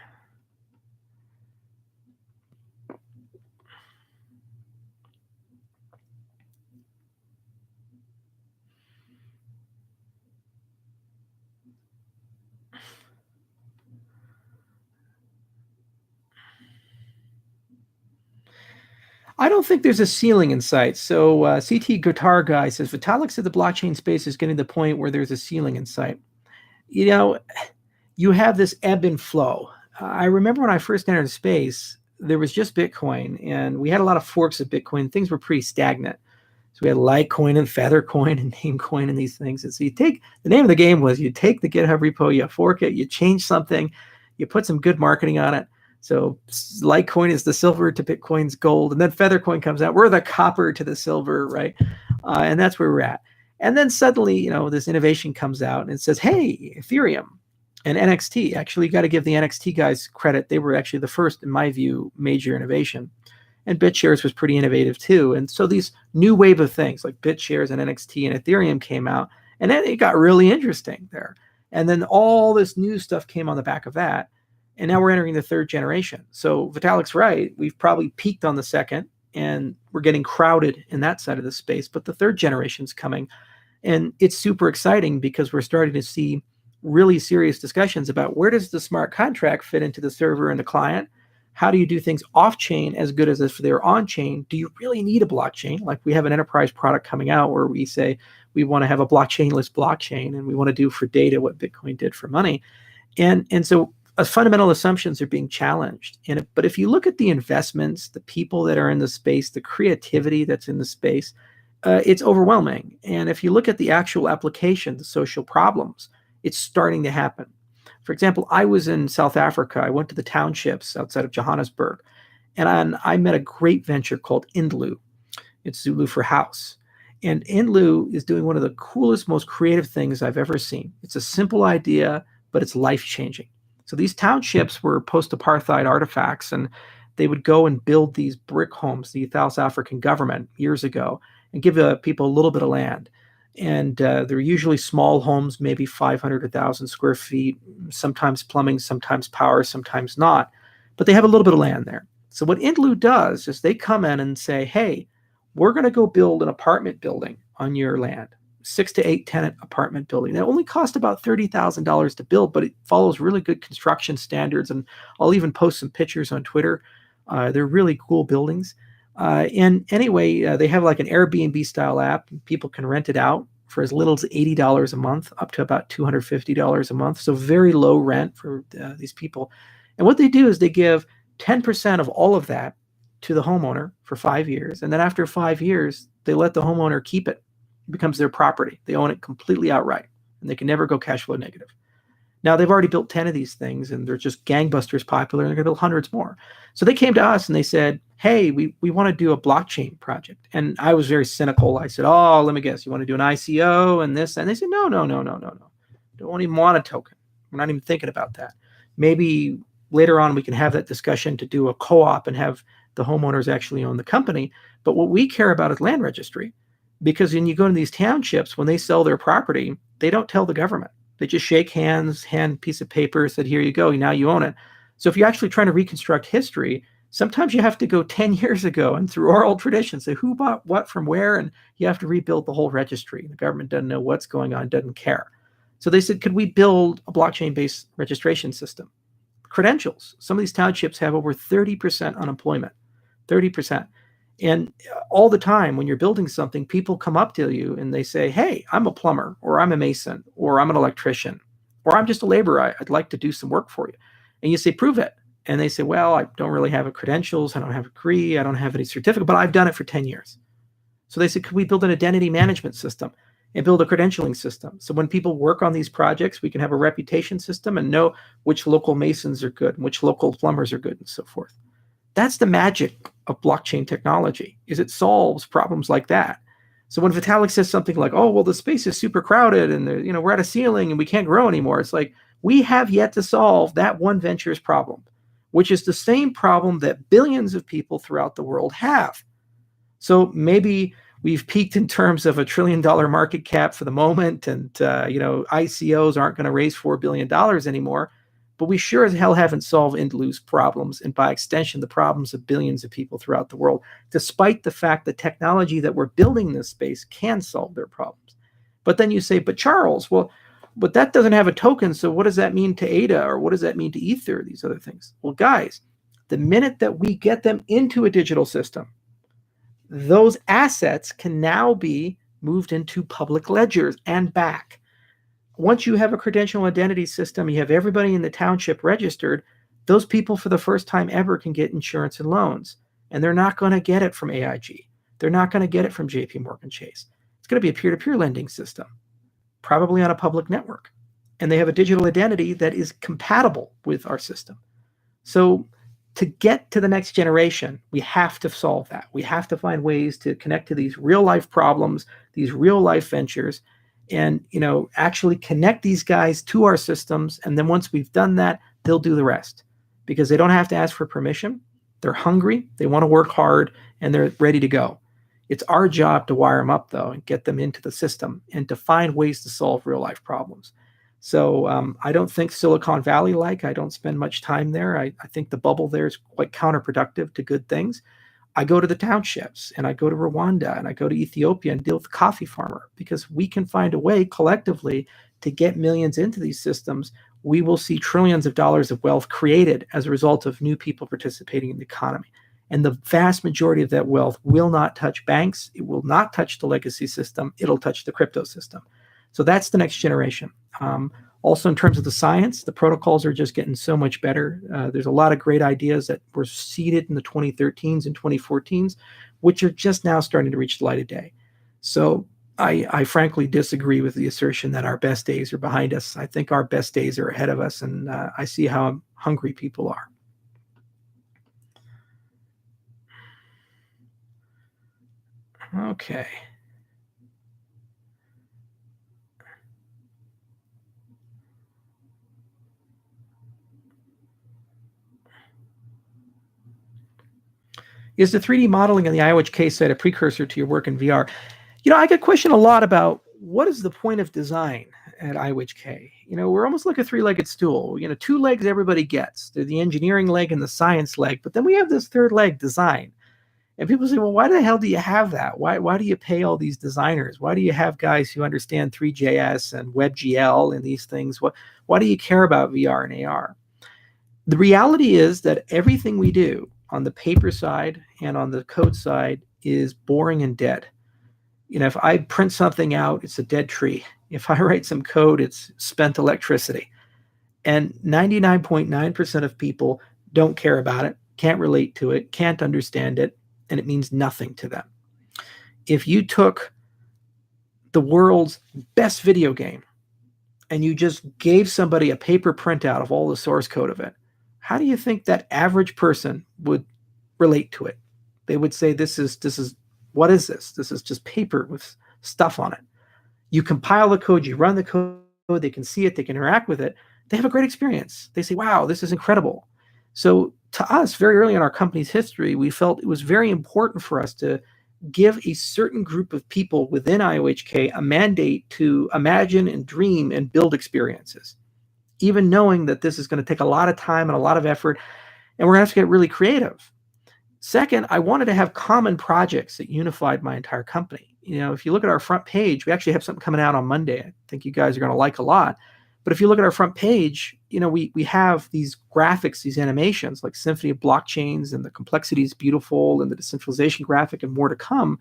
I don't think there's a ceiling in sight. So CT Guitar Guy says, Vitalik said the blockchain space is getting to the point where there's a ceiling in sight. You have this ebb and flow. I remember when I first entered space, there was just Bitcoin, and we had a lot of forks of Bitcoin. Things were pretty stagnant. So we had Litecoin and Feathercoin and Namecoin and these things. And so the name of the game was you take the GitHub repo, you fork it, you change something, you put some good marketing on it. So Litecoin is the silver to Bitcoin's gold, and then Feathercoin comes out. We're the copper to the silver, right? And that's where we're at. And then suddenly, this innovation comes out and it says, hey, Ethereum and NXT. Actually, you got to give the NXT guys credit. They were actually the first, in my view, major innovation. And BitShares was pretty innovative too. And so these new wave of things like BitShares and NXT and Ethereum came out, and then it got really interesting there. And then all this new stuff came on the back of that. And now we're entering the third generation. So Vitalik's right. We've probably peaked on the second, and we're getting crowded in that side of the space. But the third generation's coming. And it's super exciting because we're starting to see really serious discussions about where does the smart contract fit into the server and the client? How do you do things off-chain as good as if they're on-chain? Do you really need a blockchain? Like we have an enterprise product coming out where we say we want to have a blockchainless blockchain, and we want to do for data what Bitcoin did for money. And so fundamental assumptions are being challenged. But if you look at the investments, the people that are in the space, the creativity that's in the space, it's overwhelming. And if you look at the actual application, the social problems, it's starting to happen. For example, I was in South Africa. I went to the townships outside of Johannesburg, and I met a great venture called Indlu. It's Zulu for house. And Indlu is doing one of the coolest, most creative things I've ever seen. It's a simple idea, but it's life-changing. So these townships were post-apartheid artifacts, and they would go and build these brick homes, the South African government years ago, and give people a little bit of land. And they're usually small homes, maybe 500 or 1,000 square feet, sometimes plumbing, sometimes power, sometimes not. But they have a little bit of land there. So what Indlu does is they come in and say, hey, we're going to go build an apartment building on your land, 6 to 8 tenant apartment building. That only cost about $30,000 to build, but it follows really good construction standards. And I'll even post some pictures on Twitter. They're really cool buildings. And anyway, they have like an Airbnb style app. People can rent it out for as little as $80 a month, up to about $250 a month. So very low rent for these people. And what they do is they give 10% of all of that to the homeowner for 5 years. And then after 5 years, they let the homeowner keep it. It becomes their property. They own it completely outright, and they can never go cash flow negative. Now, they've already built 10 of these things, and they're just gangbusters popular, and they're going to build hundreds more. So they came to us, and they said, hey, we want to do a blockchain project. And I was very cynical. I said, oh, let me guess, you want to do an ICO and this? And they said, no. Don't even want a token. We're not even thinking about that. Maybe later on we can have that discussion to do a co-op and have the homeowners actually own the company. But what we care about is land registry, because when you go to these townships, when they sell their property, they don't tell the government. They just shake hands, hand a piece of paper, said, here you go, now you own it. So if you're actually trying to reconstruct history, sometimes you have to go 10 years ago and through oral tradition, say who bought what from where, and you have to rebuild the whole registry. The government doesn't know what's going on, doesn't care. So they said, could we build a blockchain-based registration system? Credentials. Some of these townships have over 30% unemployment, 30%. And all the time when you're building something, people come up to you and they say, hey, I'm a plumber, or I'm a mason, or I'm an electrician, or I'm just a laborer. I'd like to do some work for you. And you say, prove it. And they say, well, I don't really have credentials. I don't have a degree. I don't have any certificate, but I've done it for 10 years. So they said, could we build an identity management system and build a credentialing system? So when people work on these projects, we can have a reputation system and know which local masons are good and which local plumbers are good and so forth. That's the magic of blockchain technology, is it solves problems like that. So when Vitalik says something like, oh, well, the space is super crowded and we're at a ceiling and we can't grow anymore, it's like, we have yet to solve that one venture's problem, which is the same problem that billions of people throughout the world have. So maybe we've peaked in terms of $1 trillion market cap for the moment, and ICOs aren't going to raise $4 billion anymore, but we sure as hell haven't solved Indlu's problems, and by extension, the problems of billions of people throughout the world, despite the fact that technology that we're building in this space can solve their problems. But then you say, but Charles, well, but that doesn't have a token, so what does that mean to ADA, or what does that mean to Ether, these other things? Well, guys, the minute that we get them into a digital system, those assets can now be moved into public ledgers and back. Once you have a credential identity system, you have everybody in the township registered, those people for the first time ever can get insurance and loans, and they're not going to get it from AIG. They're not going to get it from JP Morgan Chase. It's going to be a peer-to-peer lending system, probably on a public network. And they have a digital identity that is compatible with our system. So to get to the next generation, we have to solve that. We have to find ways to connect to these real life problems, these real life ventures, and actually connect these guys to our systems. And then once we've done that, they'll do the rest, because they don't have to ask for permission. They're hungry, they want to work hard, and they're ready to go. It's our job to wire them up, though, and get them into the system and to find ways to solve real life problems. So I don't think Silicon Valley-like. I don't spend much time there. I think the bubble there is quite counterproductive to good things. I go to the townships, and I go to Rwanda, and I go to Ethiopia and deal with the coffee farmer, because we can find a way collectively to get millions into these systems. We will see trillions of dollars of wealth created as a result of new people participating in the economy. And the vast majority of that wealth will not touch banks. It will not touch the legacy system. It'll touch the crypto system. So that's the next generation. Also, in terms of the science, the protocols are just getting so much better. There's a lot of great ideas that were seeded in the 2013s and 2014s, which are just now starting to reach the light of day. So I frankly disagree with the assertion that our best days are behind us. I think our best days are ahead of us, and I see how hungry people are. Okay. Is the 3D modeling on the IOH case site a precursor to your work in VR? I get questioned a lot about what is the point of design at IOHK. We're almost like a three-legged stool. 2 legs everybody gets. They're the engineering leg and the science leg, but then we have this third leg, design. And people say, well, why the hell do you have that? Why do you pay all these designers? Why do you have guys who understand 3JS and WebGL and these things? Why do you care about VR and AR? The reality is that everything we do on the paper side and on the code side is boring and dead. If I print something out, it's a dead tree. If I write some code, it's spent electricity. And 99.9% of people don't care about it, can't relate to it, can't understand it, and it means nothing to them. If you took the world's best video game and you just gave somebody a paper printout of all the source code of it, how do you think that average person would relate to it? They would say, what is this? This is just paper with stuff on it. You compile the code, you run the code, they can see it, they can interact with it. They have a great experience. They say, wow, this is incredible. So to us, very early in our company's history, we felt it was very important for us to give a certain group of people within IOHK a mandate to imagine and dream and build experiences, even knowing that this is going to take a lot of time and a lot of effort, and we're going to have to get really creative. Second, I wanted to have common projects that unified my entire company. If you look at our front page, we actually have something coming out on Monday I think you guys are going to like a lot. But if you look at our front page, we have these graphics, these animations like Symphony of Blockchains, and the complexity is beautiful, and the decentralization graphic, and more to come.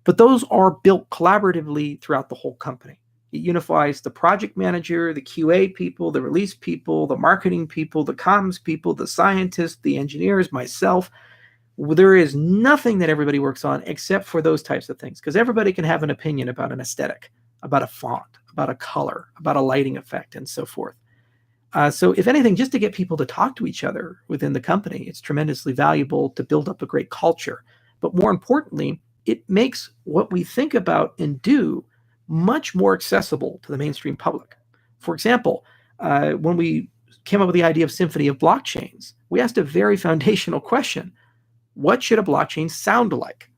But those are built collaboratively throughout the whole company. It unifies the project manager, the QA people, the release people, the marketing people, the comms people, the scientists, the engineers, myself. There is nothing that everybody works on except for those types of things, because everybody can have an opinion about an aesthetic, about a font, about a color, about a lighting effect, and so forth. So if anything, just to get people to talk to each other within the company, it's tremendously valuable to build up a great culture. But more importantly, it makes what we think about and do much more accessible to the mainstream public. For example, when we came up with the idea of Symphony of Blockchains, we asked a very foundational question. What should a blockchain sound like?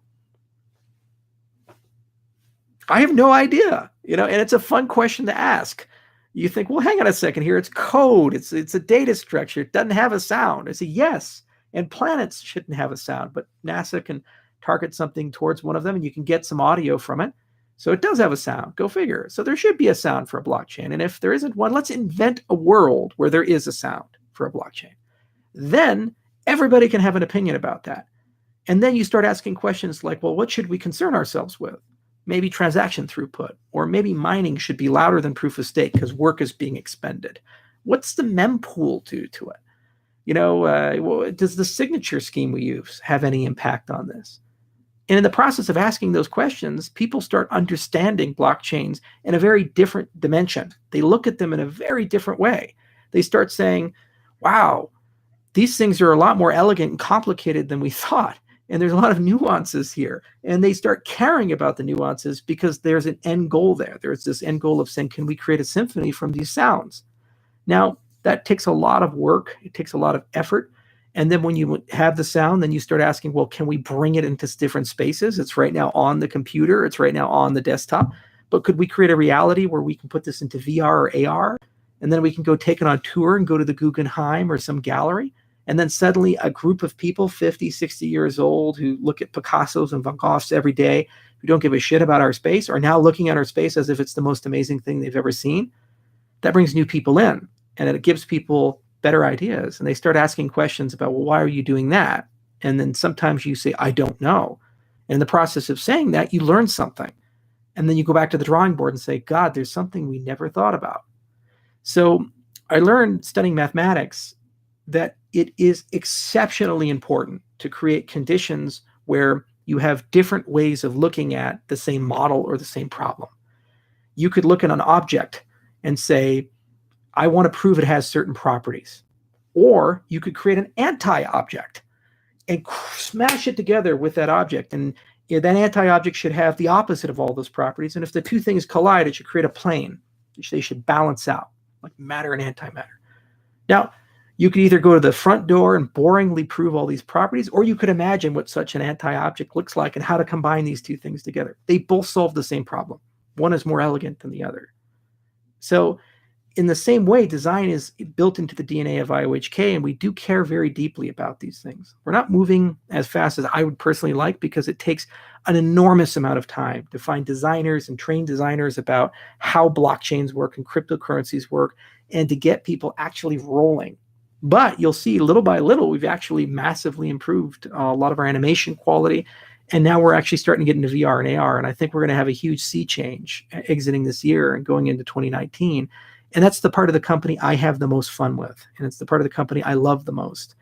I have no idea, and it's a fun question to ask. You think, well, hang on a second here. It's code. It's a data structure. It doesn't have a sound. I say, yes, and planets shouldn't have a sound, but NASA can target something towards one of them and you can get some audio from it. So it does have a sound. Go figure. So there should be a sound for a blockchain. And if there isn't one, let's invent a world where there is a sound for a blockchain. Then everybody can have an opinion about that. And then you start asking questions like, well, what should we concern ourselves with? Maybe transaction throughput, or maybe mining should be louder than proof of stake because work is being expended. What's the mempool do to it? Does the signature scheme we use have any impact on this? And in the process of asking those questions, people start understanding blockchains in a very different dimension. They look at them in a very different way. They start saying, wow, these things are a lot more elegant and complicated than we thought. And there's a lot of nuances here. And they start caring about the nuances because there's an end goal there. There's this end goal of saying, can we create a symphony from these sounds? Now, that takes a lot of work. It takes a lot of effort. And then when you have the sound, then you start asking, well, can we bring it into different spaces? It's right now on the computer. It's right now on the desktop. But could we create a reality where we can put this into VR or AR? And then we can go take it on tour and go to the Guggenheim or some gallery. And then suddenly a group of people, 50, 60 years old, who look at Picassos and Van Goghs every day, who don't give a shit about our space, are now looking at our space as if it's the most amazing thing they've ever seen. That brings new people in, and it gives people better ideas. And they start asking questions about, well, why are you doing that? And then sometimes you say, I don't know. And in the process of saying that, you learn something. And then you go back to the drawing board and say, God, there's something we never thought about. So I learned studying mathematics that it is exceptionally important to create conditions where you have different ways of looking at the same model or the same problem. You could look at an object and say, I want to prove it has certain properties. Or you could create an anti-object and smash it together with that object. And that anti-object should have the opposite of all those properties. And if the two things collide, it should create a plane, which they should balance out, like matter and antimatter. Now, you could either go to the front door and boringly prove all these properties, or you could imagine what such an anti-object looks like and how to combine these two things together. They both solve the same problem. One is more elegant than the other. So in the same way, design is built into the DNA of IOHK, and we do care very deeply about these things. We're not moving as fast as I would personally like because it takes an enormous amount of time to find designers and train designers about how blockchains work and cryptocurrencies work, and to get people actually rolling. But you'll see little by little, we've actually massively improved a lot of our animation quality. And now we're actually starting to get into VR and AR. And I think we're going to have a huge sea change exiting this year and going into 2019. And that's the part of the company I have the most fun with. And it's the part of the company I love the most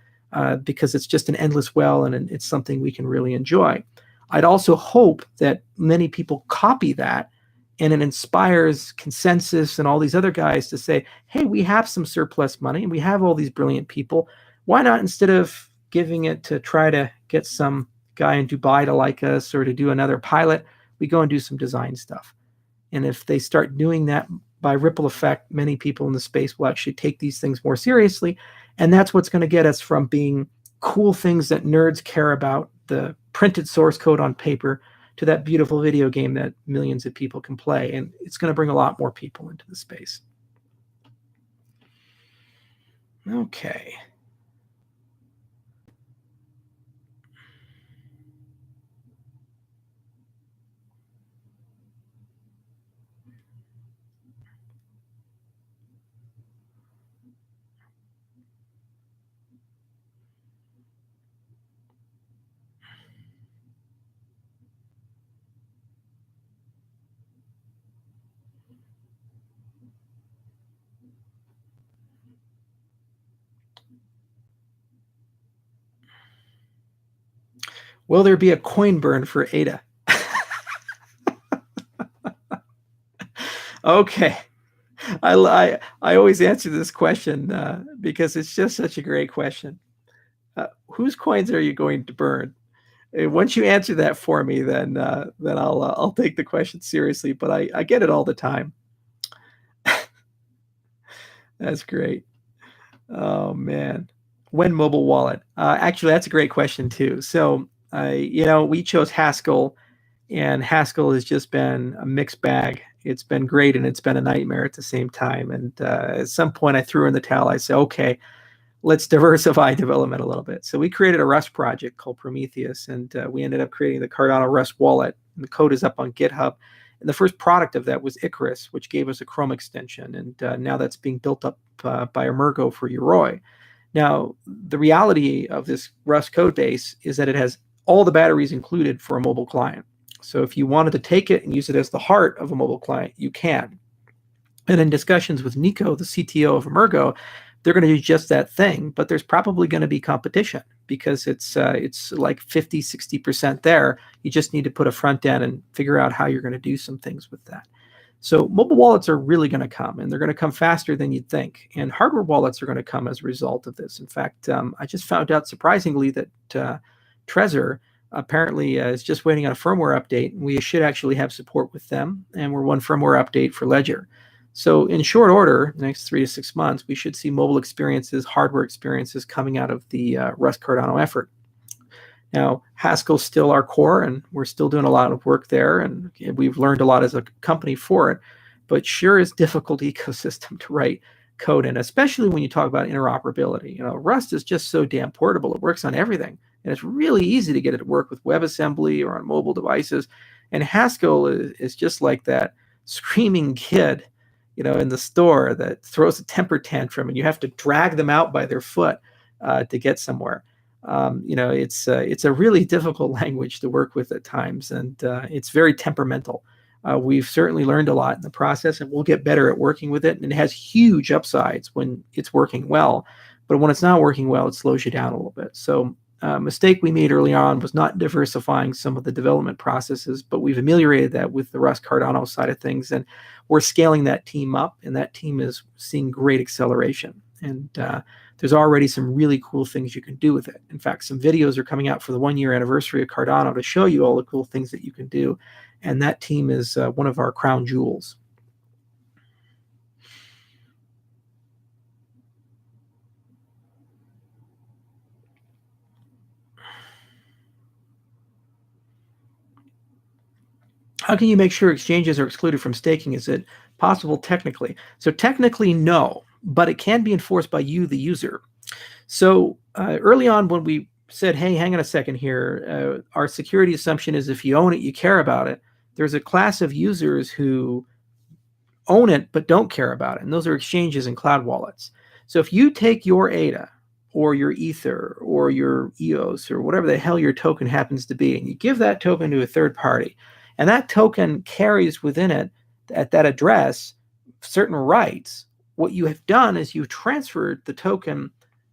because it's just an endless well and it's something we can really enjoy. I'd also hope that many people copy that and it inspires Consensus and all these other guys to say, hey, we have some surplus money and we have all these brilliant people. Why not, instead of giving it to try to get some guy in Dubai to like us or to do another pilot, we go and do some design stuff. And if they start doing that by ripple effect, many people in the space will actually take these things more seriously. And that's what's going to get us from being cool things that nerds care about, the printed source code on paper, to that beautiful video game that millions of people can play. And it's going to bring a lot more people into the space. Okay. Will there be a coin burn for ADA? Okay. I always answer this question because it's just such a great question. Whose coins are you going to burn? Once you answer that for me, then I'll take the question seriously. But I get it all the time. That's great. Oh man, when mobile wallet? Actually, that's a great question too. So we chose Haskell, and Haskell has just been a mixed bag. It's been great and it's been a nightmare at the same time. And at some point, I threw in the towel. I said, okay, let's diversify development a little bit. So we created a Rust project called Prometheus, and we ended up creating the Cardano Rust wallet. And the code is up on GitHub. And the first product of that was Icarus, which gave us a Chrome extension. And now that's being built up by Emergo for Yoroi. Now, the reality of this Rust code base is that it has all the batteries included for a mobile client. So if you wanted to take it and use it as the heart of a mobile client, you can. And in discussions with Nico, the CTO of Emergo, they're going to do just that thing, but there's probably going to be competition because it's like 50, 60% there. You just need to put a front end and figure out how you're going to do some things with that. So mobile wallets are really going to come, and they're going to come faster than you'd think. And hardware wallets are going to come as a result of this. In fact, I just found out surprisingly that Trezor apparently is just waiting on a firmware update. We should actually have support with them, and we're one firmware update for Ledger. So in short order, the next 3 to 6 months, we should see mobile experiences, hardware experiences coming out of the Rust Cardano effort. Now, Haskell's still our core, and we're still doing a lot of work there, and we've learned a lot as a company for it, but sure is difficult ecosystem to write code in, especially when you talk about interoperability. Rust is just so damn portable. It works on everything, and it's really easy to get it to work with WebAssembly or on mobile devices, and Haskell is just like that screaming kid, in the store that throws a temper tantrum, and you have to drag them out by their foot to get somewhere. It's a really difficult language to work with at times, and it's very temperamental. We've certainly learned a lot in the process, and we'll get better at working with it. And it has huge upsides when it's working well, but when it's not working well, it slows you down a little bit. So a mistake we made early on was not diversifying some of the development processes, but we've ameliorated that with the Rust Cardano side of things, and we're scaling that team up, and that team is seeing great acceleration. And there's already some really cool things you can do with it. In fact, some videos are coming out for the 1-year anniversary of Cardano to show you all the cool things that you can do. And that team is one of our crown jewels. How can you make sure exchanges are excluded from staking? Is it possible technically? So technically, no, but it can be enforced by you, the user. So early on when we said, hey, hang on a second here, our security assumption is if you own it, you care about it. There's a class of users who own it but don't care about it, and those are exchanges and cloud wallets. So if you take your ADA or your Ether or your EOS or whatever the hell your token happens to be, and you give that token to a third party, and that token carries within it, at that address, certain rights, what you have done is you've transferred the token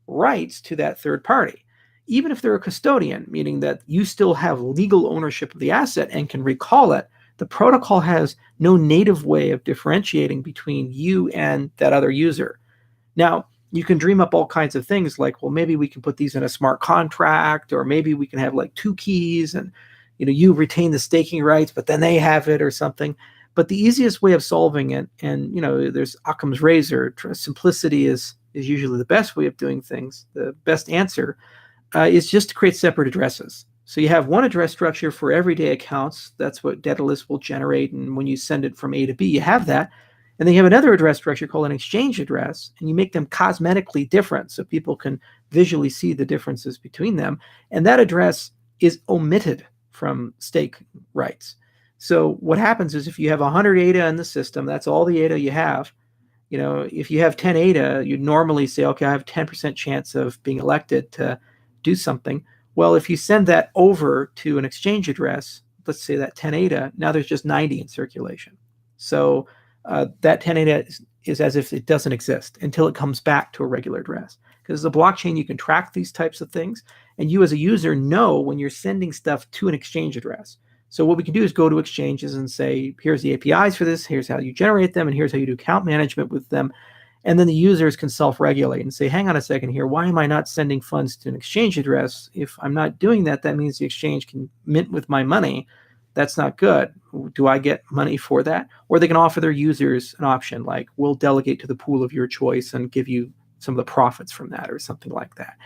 rights to that third party, even if they're a custodian, meaning that you still have legal ownership of the asset and can recall it. The protocol has no native way of differentiating between you and that other user. Now, you can dream up all kinds of things like, well, maybe we can put these in a smart contract, or maybe we can have like 2 keys and you retain the staking rights, but then they have it or something. But the easiest way of solving it, and there's Occam's razor, simplicity is usually the best way of doing things. The best answer is just to create separate addresses. So you have one address structure for everyday accounts. That's what Daedalus will generate, and when you send it from A to B, you have that. And then you have another address structure called an exchange address, and you make them cosmetically different so people can visually see the differences between them. And that address is omitted from stake rights. So what happens is if you have 100 ADA in the system, that's all the ADA you have. If you have 10 ADA, you'd normally say, okay, I have 10% chance of being elected to do something. Well, if you send that over to an exchange address, let's say that 10 ADA, now there's just 90 in circulation. So that 10 ADA is as if it doesn't exist until it comes back to a regular address. Because as a blockchain, you can track these types of things, and you as a user know when you're sending stuff to an exchange address. So what we can do is go to exchanges and say, here's the APIs for this, here's how you generate them, and here's how you do account management with them. And then the users can self-regulate and say, hang on a second here, why am I not sending funds to an exchange address? If I'm not doing that, that means the exchange can mint with my money. That's not good. Do I get money for that? Or they can offer their users an option like, we'll delegate to the pool of your choice and give you some of the profits from that or something like that.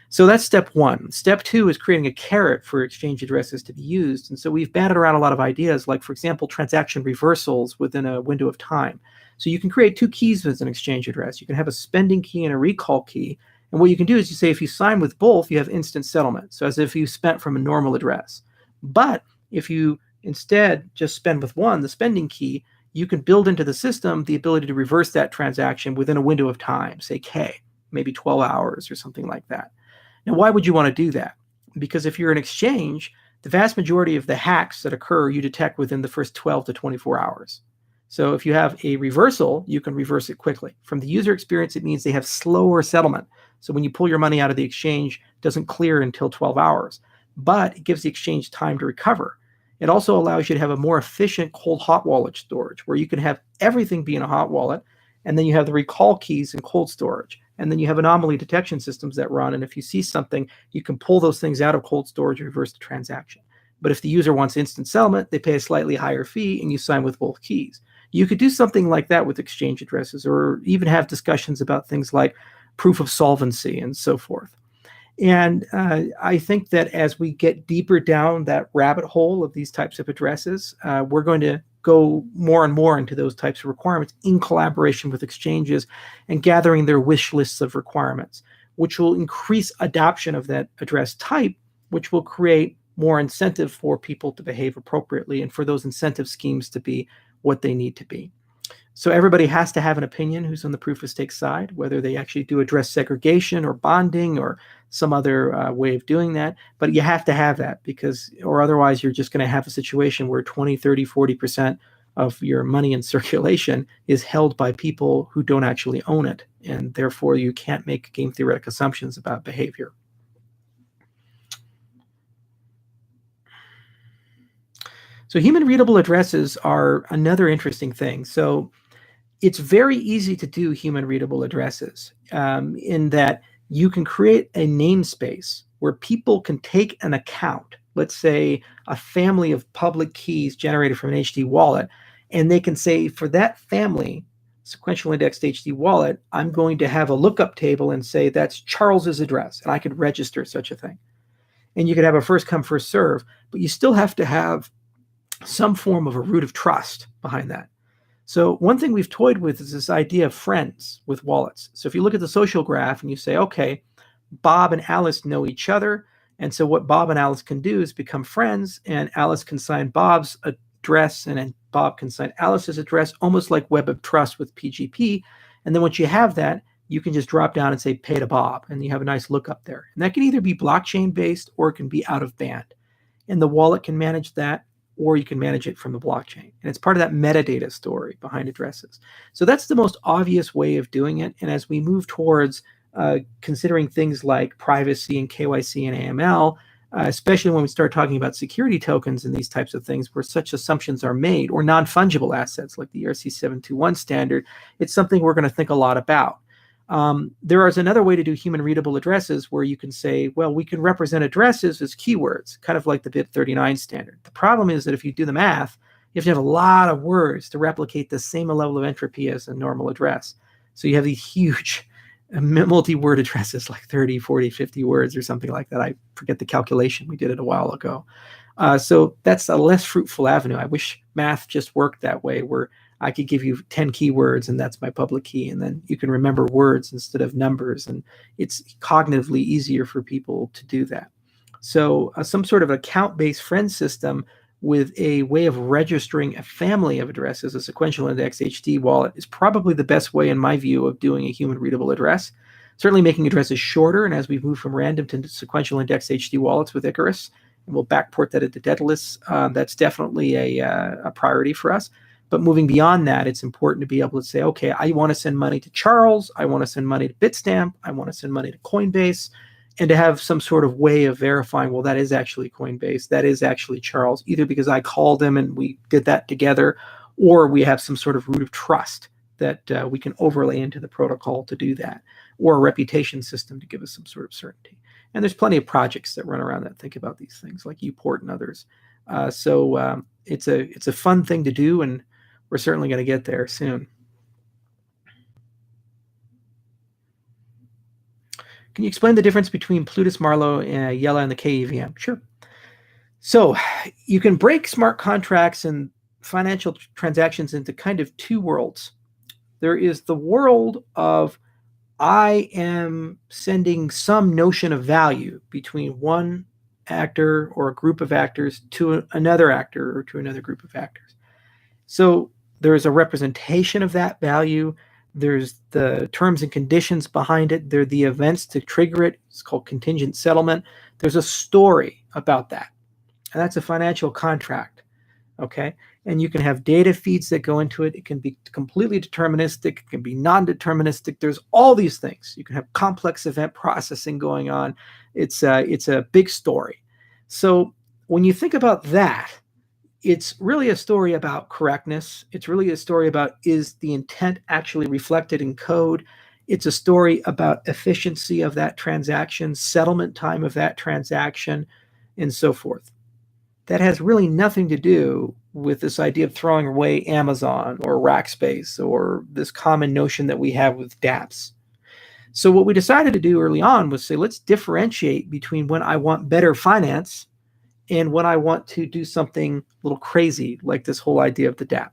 So that's step one. Step two is creating a carrot for exchange addresses to be used. And so we've batted around a lot of ideas, like, for example, transaction reversals within a window of time. So you can create 2 keys as an exchange address. You can have a spending key and a recall key. And what you can do is you say, if you sign with both, you have instant settlement. So as if you spent from a normal address. But if you instead just spend with one, the spending key, you can build into the system the ability to reverse that transaction within a window of time, say K, maybe 12 hours or something like that. Now, why would you want to do that? Because if you're an exchange, the vast majority of the hacks that occur you detect within the first 12 to 24 hours. So if you have a reversal, you can reverse it quickly. From the user experience, it means they have slower settlement. So when you pull your money out of the exchange, it doesn't clear until 12 hours, but it gives the exchange time to recover. It also allows you to have a more efficient cold hot wallet storage where you can have everything be in a hot wallet, and then you have the recall keys in cold storage. And then you have anomaly detection systems that run. And if you see something, you can pull those things out of cold storage and reverse the transaction. But if the user wants instant settlement, they pay a slightly higher fee and you sign with both keys. You could do something like that with exchange addresses, or even have discussions about things like proof of solvency and so forth. And I think that as we get deeper down that rabbit hole of these types of addresses, we're going to go more and more into those types of requirements in collaboration with exchanges and gathering their wish lists of requirements, which will increase adoption of that address type, which will create more incentive for people to behave appropriately and for those incentive schemes to be what they need to be. So everybody has to have an opinion who's on the proof of stake side, whether they actually do address segregation or bonding or some other way of doing that. But you have to have that, because, or otherwise you're just going to have a situation where 20, 30, 40% of your money in circulation is held by people who don't actually own it. And therefore you can't make game theoretic assumptions about behavior. So human readable addresses are another interesting thing. So it's very easy to do human readable addresses in that you can create a namespace where people can take an account, let's say a family of public keys generated from an HD wallet, and they can say, for that family, sequential indexed HD wallet, I'm going to have a lookup table and say that's Charles's address, and I could register such a thing. And you could have a first come, first serve, but you still have to have some form of a root of trust behind that. So one thing we've toyed with is this idea of friends with wallets. So if you look at the social graph and you say, okay, Bob and Alice know each other, and so what Bob and Alice can do is become friends, and Alice can sign Bob's address, and then Bob can sign Alice's address, almost like Web of Trust with PGP. And then once you have that, you can just drop down and say pay to Bob, and you have a nice lookup there. And that can either be blockchain based or it can be out of band. And the wallet can manage that, or you can manage it from the blockchain. And it's part of that metadata story behind addresses. So that's the most obvious way of doing it. And as we move towards considering things like privacy and KYC and AML, especially when we start talking about security tokens and these types of things where such assumptions are made, or non-fungible assets like the ERC 721 standard, it's something we're going to think a lot about. There is another way to do human readable addresses where you can say, well, we can represent addresses as keywords, kind of like the bit 39 standard. The problem is that if you do the math, you have to have a lot of words to replicate the same level of entropy as a normal address. So you have these huge multi-word addresses, like 30, 40, 50 words or something like that. I forget the calculation. We did it a while ago. So that's a less fruitful avenue. I wish math just worked that way, where I could give you 10 keywords and that's my public key, and then you can remember words instead of numbers, and it's cognitively easier for people to do that. So some sort of account-based friend system with a way of registering a family of addresses, a sequential index HD wallet, is probably the best way, in my view, of doing a human readable address. Certainly making addresses shorter, and as we move from random to sequential index HD wallets with Icarus, and we'll backport that into Daedalus, that's definitely a priority for us. But moving beyond that, it's important to be able to say, okay, I want to send money to Charles, I want to send money to Bitstamp, I want to send money to Coinbase, and to have some sort of way of verifying, well, that is actually Coinbase, that is actually Charles, either because I called him and we did that together, or we have some sort of root of trust that we can overlay into the protocol to do that, or a reputation system to give us some sort of certainty. And there's plenty of projects that run around that think about these things, like Uport and others. So it's a fun thing to do, and we're certainly going to get there soon. Can you explain the difference between Plutus, Marlowe, Yella, and the KEVM? Sure. So you can break smart contracts and financial transactions into kind of two worlds. There is the world of I am sending some notion of value between one actor or a group of actors to another actor or to another group of actors. So there's a representation of that value. There's the terms and conditions behind it. There are the events to trigger it. It's called contingent settlement. There's a story about that. And that's a financial contract. Okay. and you can have data feeds that go into it. It can be completely deterministic. It can be non-deterministic. There's all these things. You can have complex event processing going on. It's a big story. So when you think about that, it's really a story about correctness. It's really a story about, is the intent actually reflected in code? It's a story about efficiency of that transaction, settlement time of that transaction, and so forth. That has really nothing to do with this idea of throwing away Amazon or Rackspace or this common notion that we have with dApps. So what we decided to do early on was say, let's differentiate between when I want better finance and when I want to do something a little crazy, like this whole idea of the dApp.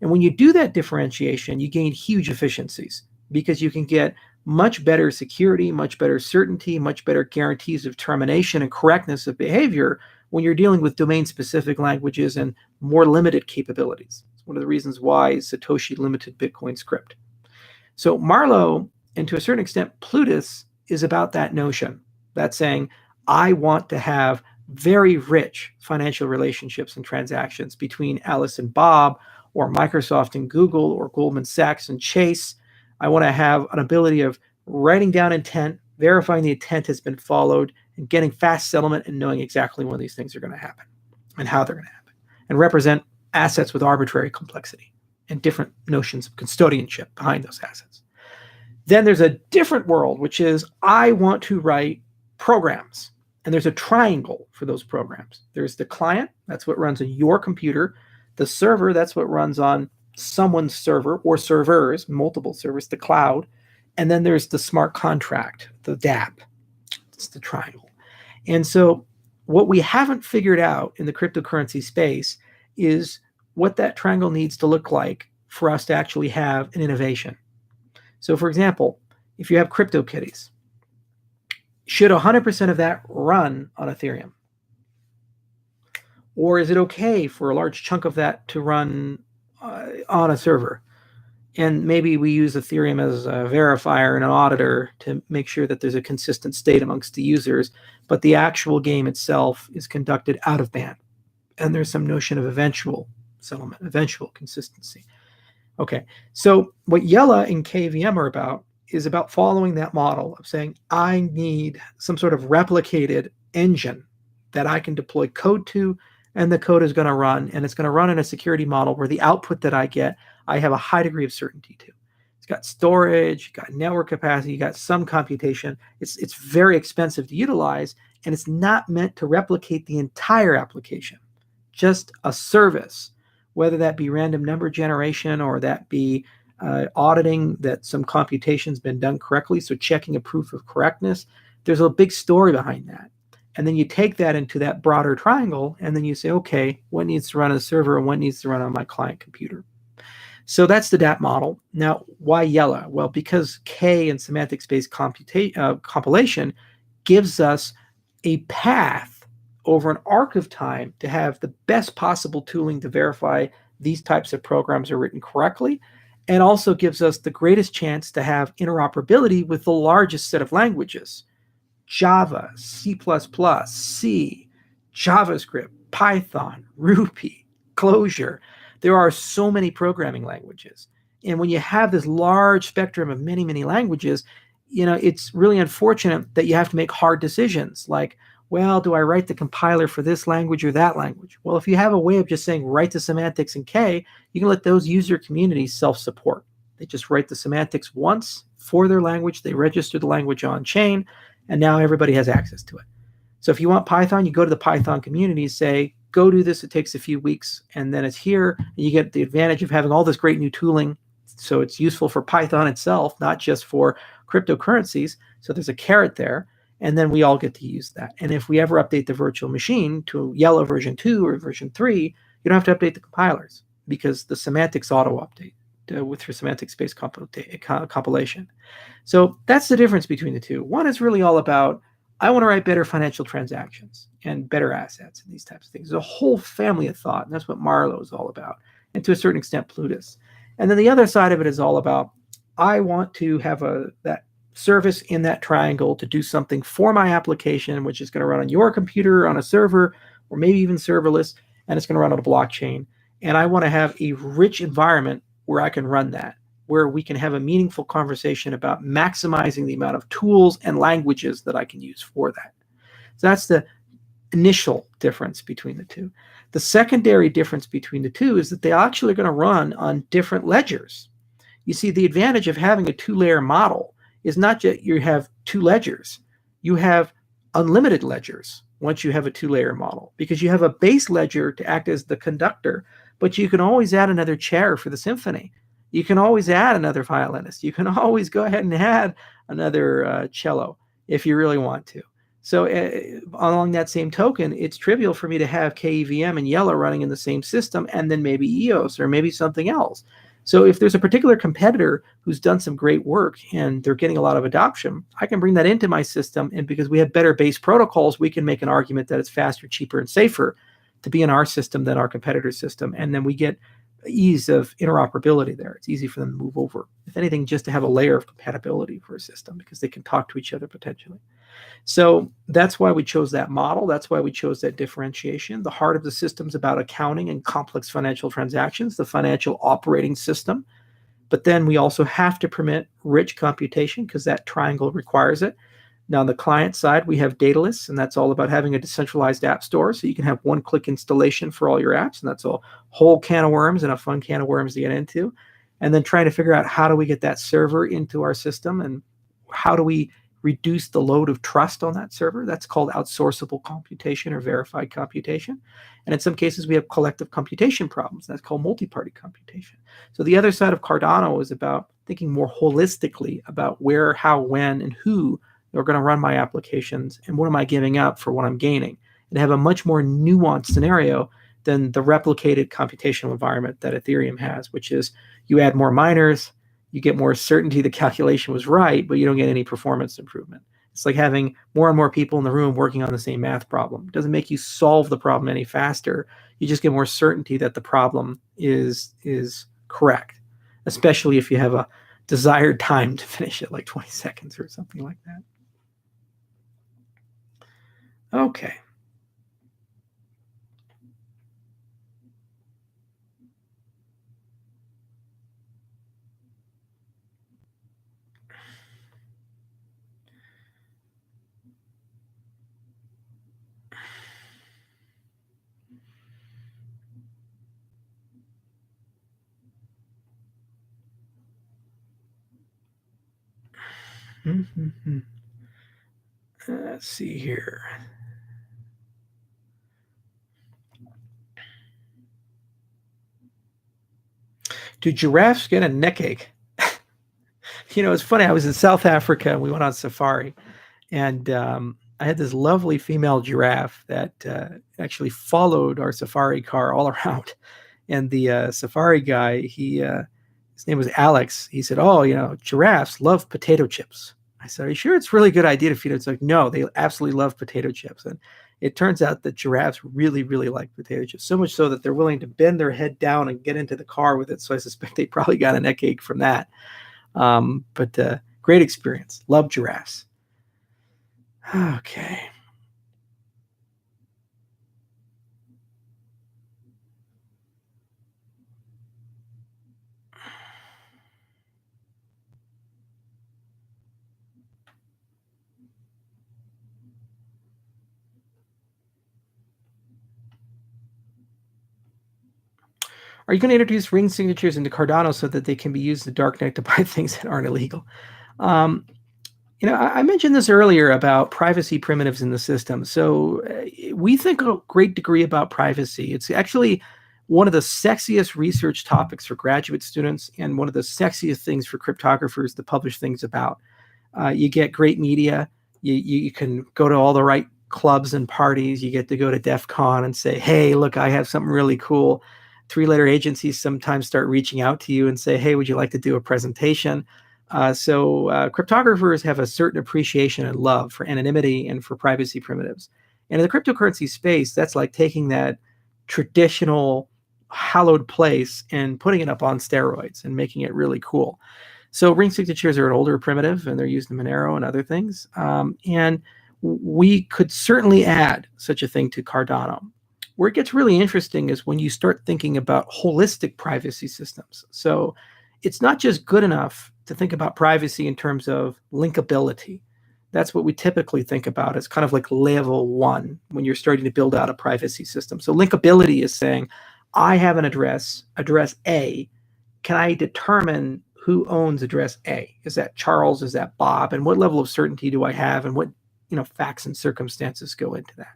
And when you do that differentiation, you gain huge efficiencies because you can get much better security, much better certainty, much better guarantees of termination and correctness of behavior when you're dealing with domain-specific languages and more limited capabilities. It's one of the reasons why Satoshi limited Bitcoin script. So Marlowe, and to a certain extent Plutus, is about that notion. That's saying, I want to have very rich financial relationships and transactions between Alice and Bob, or Microsoft and Google, or Goldman Sachs and Chase. I want to have an ability of writing down intent, verifying the intent has been followed, and getting fast settlement and knowing exactly when these things are going to happen and how they're going to happen, and represent assets with arbitrary complexity and different notions of custodianship behind those assets. Then there's a different world, which is, I want to write programs. And there's a triangle for those programs. There's the client, that's what runs on your computer. The server, that's what runs on someone's server or servers, multiple servers, the cloud. And then there's the smart contract, the dApp. It's the triangle. And so what we haven't figured out in the cryptocurrency space is what that triangle needs to look like for us to actually have an innovation. So for example, if you have CryptoKitties, should 100% of that run on Ethereum? Or is it okay for a large chunk of that to run on a server? And maybe we use Ethereum as a verifier and an auditor to make sure that there's a consistent state amongst the users, but the actual game itself is conducted out of band. And there's some notion of eventual settlement, eventual consistency. Okay, so what Yella and KVM are about is about following that model of saying, I need some sort of replicated engine that I can deploy code to, and the code is going to run, and it's going to run in a security model where the output that I get, I have a high degree of certainty to. It's got storage, got network capacity, got some computation. It's very expensive to utilize, and it's not meant to replicate the entire application, just a service, whether that be random number generation or that be auditing that some computation's been done correctly, so checking a proof of correctness. There's a big story behind that. And then you take that into that broader triangle, and then you say, okay, what needs to run on a server and what needs to run on my client computer? So that's the dApp model. Now, why Yella? Well, because K and semantic space compilation gives us a path over an arc of time to have the best possible tooling to verify these types of programs are written correctly, and also gives us the greatest chance to have interoperability with the largest set of languages: Java, C++, C, JavaScript, Python, Ruby, Clojure. There are so many programming languages. And when you have this large spectrum of many, many languages, it's really unfortunate that you have to make hard decisions like, well, do I write the compiler for this language or that language? Well, if you have a way of just saying write the semantics in K, you can let those user communities self-support. They just write the semantics once for their language, they register the language on chain, and now everybody has access to it. So if you want Python, you go to the Python community, say, go do this, it takes a few weeks, and then it's here, and you get the advantage of having all this great new tooling. So it's useful for Python itself, not just for cryptocurrencies. So there's a carrot there. And then we all get to use that. And if we ever update the virtual machine to Yellow version 2 or version 3, you don't have to update the compilers because the semantics auto-update with your semantic space compilation. So that's the difference between the two. One is really all about, I want to write better financial transactions and better assets and these types of things. There's a whole family of thought, and that's what Marlowe is all about, and to a certain extent, Plutus. And then the other side of it is all about, I want to have that service in that triangle to do something for my application, which is going to run on your computer, on a server, or maybe even serverless, and it's going to run on a blockchain. And I want to have a rich environment where I can run that, where we can have a meaningful conversation about maximizing the amount of tools and languages that I can use for that. So that's the initial difference between the two. The secondary difference between the two is that they actually are going to run on different ledgers. You see, the advantage of having a two-layer model is not just you have two ledgers, you have unlimited ledgers once you have a two-layer model, because you have a base ledger to act as the conductor, but you can always add another chair for the symphony. You can always add another violinist. You can always go ahead and add another cello if you really want to. So along that same token, it's trivial for me to have KEVM and Yellow running in the same system and then maybe EOS or maybe something else. So if there's a particular competitor who's done some great work and they're getting a lot of adoption, I can bring that into my system. And because we have better base protocols, we can make an argument that it's faster, cheaper, and safer to be in our system than our competitor's system. And then we get ease of interoperability there. It's easy for them to move over. If anything, just to have a layer of compatibility for a system because they can talk to each other potentially. So that's why we chose that model. That's why we chose that differentiation. The heart of the system is about accounting and complex financial transactions, the financial operating system. But then we also have to permit rich computation because that triangle requires it. Now, on the client side, we have Dataless, and that's all about having a decentralized app store. So you can have one-click installation for all your apps, and that's a whole can of worms and a fun can of worms to get into. And then trying to figure out how do we get that server into our system and how do we reduce the load of trust on that server. That's called outsourceable computation or verified computation. And in some cases, we have collective computation problems. That's called multi-party computation. So the other side of Cardano is about thinking more holistically about where, how, when, and who are going to run my applications and what am I giving up for what I'm gaining, and have a much more nuanced scenario than the replicated computational environment that Ethereum has, which is you add more miners, you get more certainty the calculation was right, but you don't get any performance improvement. It's like having more and more people in the room working on the same math problem. It doesn't make you solve the problem any faster. You just get more certainty that the problem is correct, especially if you have a desired time to finish it, like 20 seconds or something like that. Okay. Let's see here. Do giraffes get a neck ache? It's funny. I was in South Africa and we went on safari, and I had this lovely female giraffe that actually followed our safari car all around. And the safari guy, his name was Alex. He said, "Oh, giraffes love potato chips." I said, "Are you sure it's a really good idea to feed them?" It's like, "No, they absolutely love potato chips." And it turns out that giraffes really, really like potato chips, so much so that they're willing to bend their head down and get into the car with it. So I suspect they probably got a neck ache from that. But great experience. Love giraffes. Okay. Are you going to introduce ring signatures into Cardano so that they can be used in the darknet to buy things that aren't illegal? I mentioned this earlier about privacy primitives in the system. So we think a great degree about privacy. It's actually one of the sexiest research topics for graduate students and one of the sexiest things for cryptographers to publish things about. You get great media. You can go to all the right clubs and parties. You get to go to DEF CON and say, "Hey, look, I have something really cool." Three-letter agencies sometimes start reaching out to you and say, "Hey, would you like to do a presentation?" So cryptographers have a certain appreciation and love for anonymity and for privacy primitives. And in the cryptocurrency space, that's like taking that traditional hallowed place and putting it up on steroids and making it really cool. So ring signatures are an older primitive, and they're used in Monero and other things. And we could certainly add such a thing to Cardano. Where it gets really interesting is when you start thinking about holistic privacy systems. So it's not just good enough to think about privacy in terms of linkability. That's what we typically think about as kind of like level one when you're starting to build out a privacy system. So linkability is saying, I have an address A. Can I determine who owns address A? Is that Charles? Is that Bob? And what level of certainty do I have? And what facts and circumstances go into that?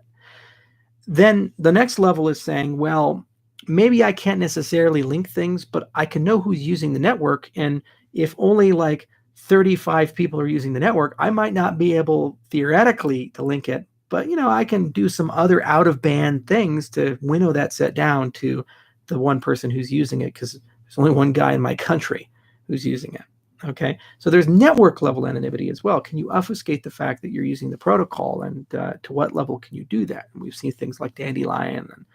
Then the next level is saying, well, maybe I can't necessarily link things, but I can know who's using the network. And if only like 35 people are using the network, I might not be able theoretically to link it, but I can do some other out of band things to winnow that set down to the one person who's using it, because there's only one guy in my country who's using it. Okay, so there's network level anonymity as well. Can you obfuscate the fact that you're using the protocol, and to what level can you do that? And we've seen things like Dandelion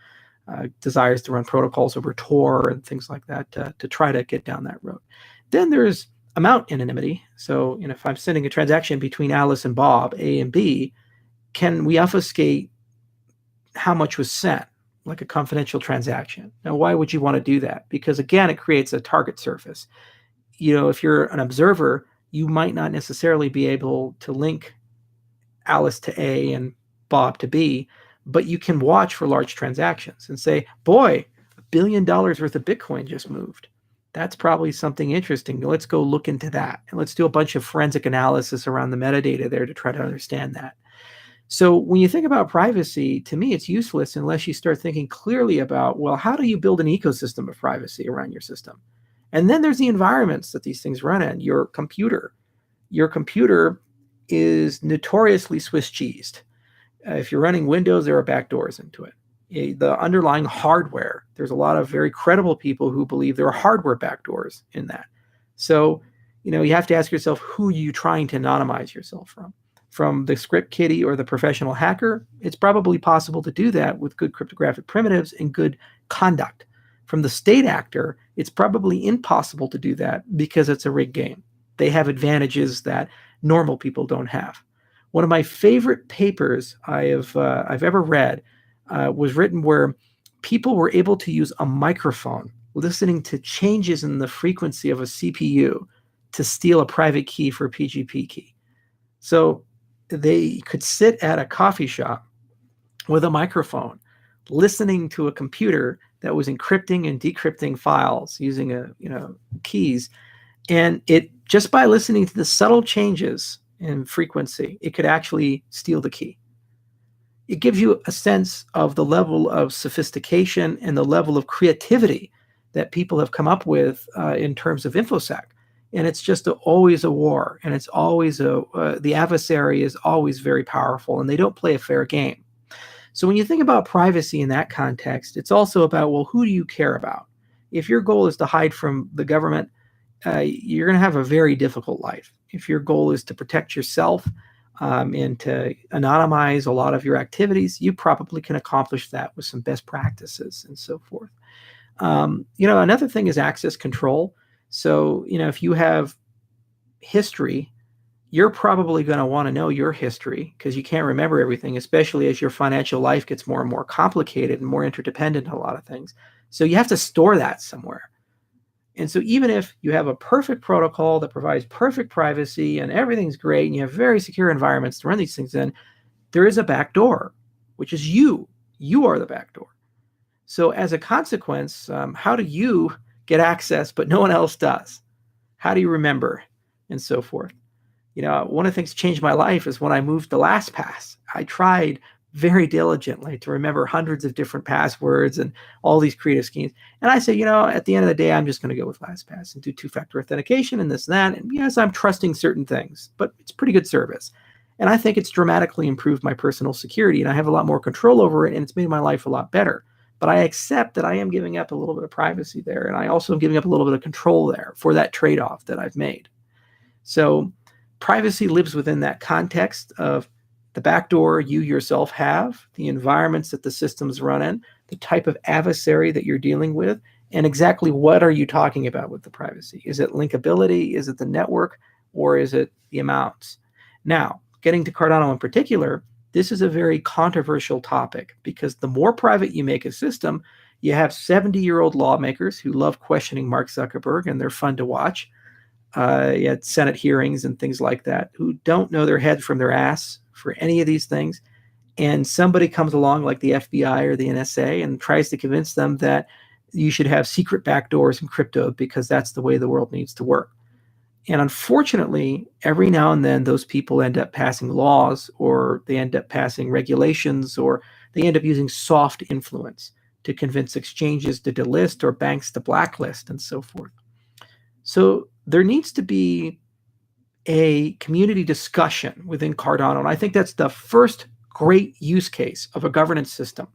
and desires to run protocols over Tor and things like that to try to get down that road. Then there's amount anonymity. So if I'm sending a transaction between Alice and Bob, A and B, can we obfuscate how much was sent, like a confidential transaction? Now, why would you want to do that? Because again, it creates a target surface. If you're an observer, you might not necessarily be able to link Alice to A and Bob to B, but you can watch for large transactions and say, boy, $1 billion worth of Bitcoin just moved. That's probably something interesting. Let's go look into that. And let's do a bunch of forensic analysis around the metadata there to try to understand that. So when you think about privacy, to me, it's useless unless you start thinking clearly about, well, how do you build an ecosystem of privacy around your system? And then there's the environments that these things run in. Your computer is notoriously Swiss cheesed. If you're running Windows, there are backdoors into it. The underlying hardware, there's a lot of very credible people who believe there are hardware backdoors in that. So, you have to ask yourself, who are you trying to anonymize yourself from? From the script kiddie or the professional hacker? It's probably possible to do that with good cryptographic primitives and good conduct. From the state actor, it's probably impossible to do that because it's a rigged game. They have advantages that normal people don't have. One of my favorite papers I've ever read was written where people were able to use a microphone listening to changes in the frequency of a CPU to steal a private key for a PGP key. So they could sit at a coffee shop with a microphone listening to a computer that was encrypting and decrypting files using keys, and it just by listening to the subtle changes in frequency, it could actually steal the key. It gives you a sense of the level of sophistication and the level of creativity that people have come up with in terms of InfoSec. And it's just always a war, and it's always the adversary is always very powerful, and they don't play a fair game. So when you think about privacy in that context, it's also about, well, who do you care about? If your goal is to hide from the government, you're going to have a very difficult life. If your goal is to protect yourself and to anonymize a lot of your activities, you probably can accomplish that with some best practices and so forth. Another thing is access control. So, if you have history, you're probably going to want to know your history because you can't remember everything, especially as your financial life gets more and more complicated and more interdependent on a lot of things. So you have to store that somewhere. And so even if you have a perfect protocol that provides perfect privacy and everything's great and you have very secure environments to run these things in, there is a back door, which is you. You are the back door. So as a consequence, how do you get access but no one else does? How do you remember? And so forth. One of the things that changed my life is when I moved to LastPass. I tried very diligently to remember hundreds of different passwords and all these creative schemes. And I say, at the end of the day, I'm just going to go with LastPass and do two-factor authentication and this and that. And yes, I'm trusting certain things, but it's pretty good service. And I think it's dramatically improved my personal security, and I have a lot more control over it, and it's made my life a lot better. But I accept that I am giving up a little bit of privacy there, and I also am giving up a little bit of control there for that trade-off that I've made. So privacy lives within that context of the backdoor you yourself have, the environments that the systems run in, the type of adversary that you're dealing with, and exactly what are you talking about with the privacy? Is it linkability? Is it the network? Or is it the amounts? Now, getting to Cardano in particular, this is a very controversial topic because the more private you make a system, you have 70-year-old lawmakers who love questioning Mark Zuckerberg, and they're fun to watch at Senate hearings and things like that, who don't know their head from their ass for any of these things. And somebody comes along like the FBI or the NSA and tries to convince them that you should have secret backdoors in crypto because that's the way the world needs to work. And unfortunately, every now and then, those people end up passing laws, or they end up passing regulations, or they end up using soft influence to convince exchanges to delist or banks to blacklist and so forth. So there needs to be a community discussion within Cardano. And I think that's the first great use case of a governance system,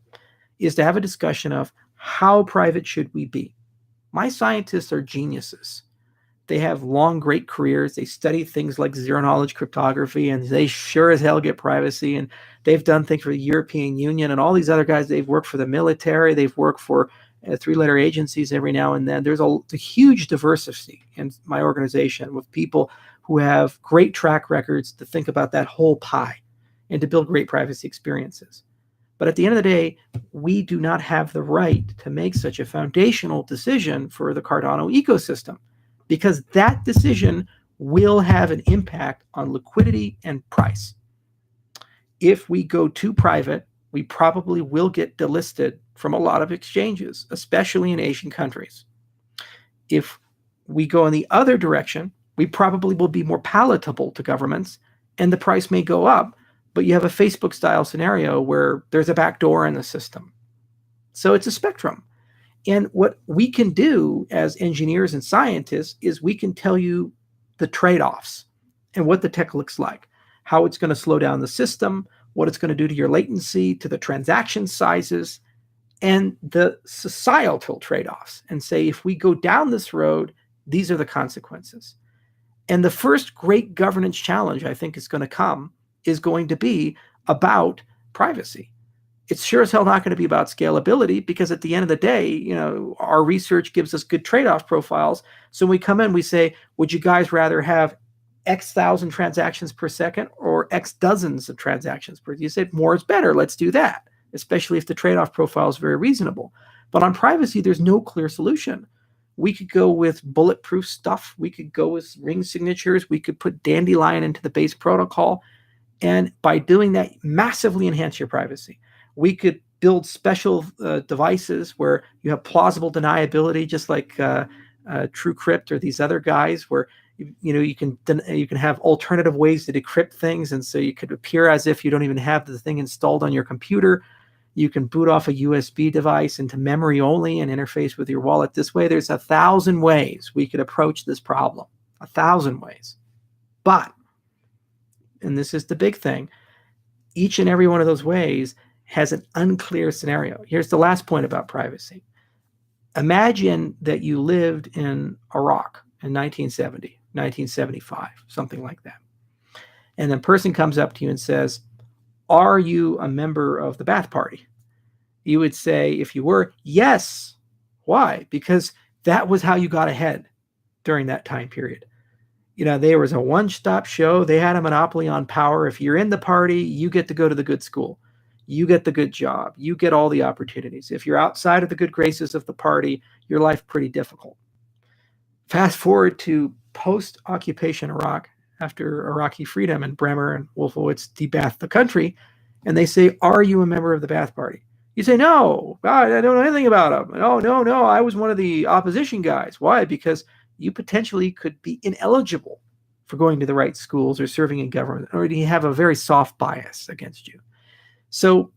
is to have a discussion of how private should we be. My scientists are geniuses. They have long, great careers. They study things like zero-knowledge cryptography, and they sure as hell get privacy. And they've done things for the European Union and all these other guys. They've worked for the military. They've worked for three-letter agencies every now and then. There's a huge diversity in my organization with people who have great track records to think about that whole pie and to build great privacy experiences. But at the end of the day, we do not have the right to make such a foundational decision for the Cardano ecosystem, because that decision will have an impact on liquidity and price. If we go too private, we probably will get delisted from a lot of exchanges, especially in Asian countries. If we go in the other direction, we probably will be more palatable to governments, and the price may go up, but you have a Facebook-style scenario where there's a backdoor in the system. So it's a spectrum. And what we can do as engineers and scientists is we can tell you the trade-offs and what the tech looks like, how it's going to slow down the system, what it's going to do to your latency, to the transaction sizes, and the societal trade-offs, and say, if we go down this road, these are the consequences. And the first great governance challenge I think is going to be about privacy. It's sure as hell not going to be about scalability, because at the end of the day, our research gives us good trade-off profiles. So when we come in, we say, would you guys rather have X thousand transactions per second or X dozens of transactions per? You said more is better. Let's do that, especially if the trade-off profile is very reasonable. But on privacy, there's no clear solution. We could go with bulletproof stuff. We could go with ring signatures. We could put Dandelion into the base protocol. And by doing that, massively enhance your privacy. We could build special devices where you have plausible deniability, just like TrueCrypt or these other guys, where you can have alternative ways to decrypt things, and so you could appear as if you don't even have the thing installed on your computer. You can boot off a USB device into memory only and interface with your wallet this way. There's 1,000 ways we could approach this problem, 1,000 ways. But, and this is the big thing, each and every one of those ways has an unclear scenario. Here's the last point about privacy. Imagine that you lived in Iraq in 1970, 1975, something like that. And a person comes up to you and says, are you a member of the Ba'ath Party? You would say, if you were, yes. Why? Because that was how you got ahead during that time period. There was a one-stop show. They had a monopoly on power. If you're in the party, you get to go to the good school. You get the good job. You get all the opportunities. If you're outside of the good graces of the party, your life pretty difficult. Fast forward to post-occupation Iraq, after Iraqi freedom, and Bremer and Wolfowitz debathed the country, and they say, are you a member of the Ba'ath Party? You say, no, God, I don't know anything about them. No, I was one of the opposition guys. Why? Because you potentially could be ineligible for going to the right schools or serving in government, or you have a very soft bias against you. So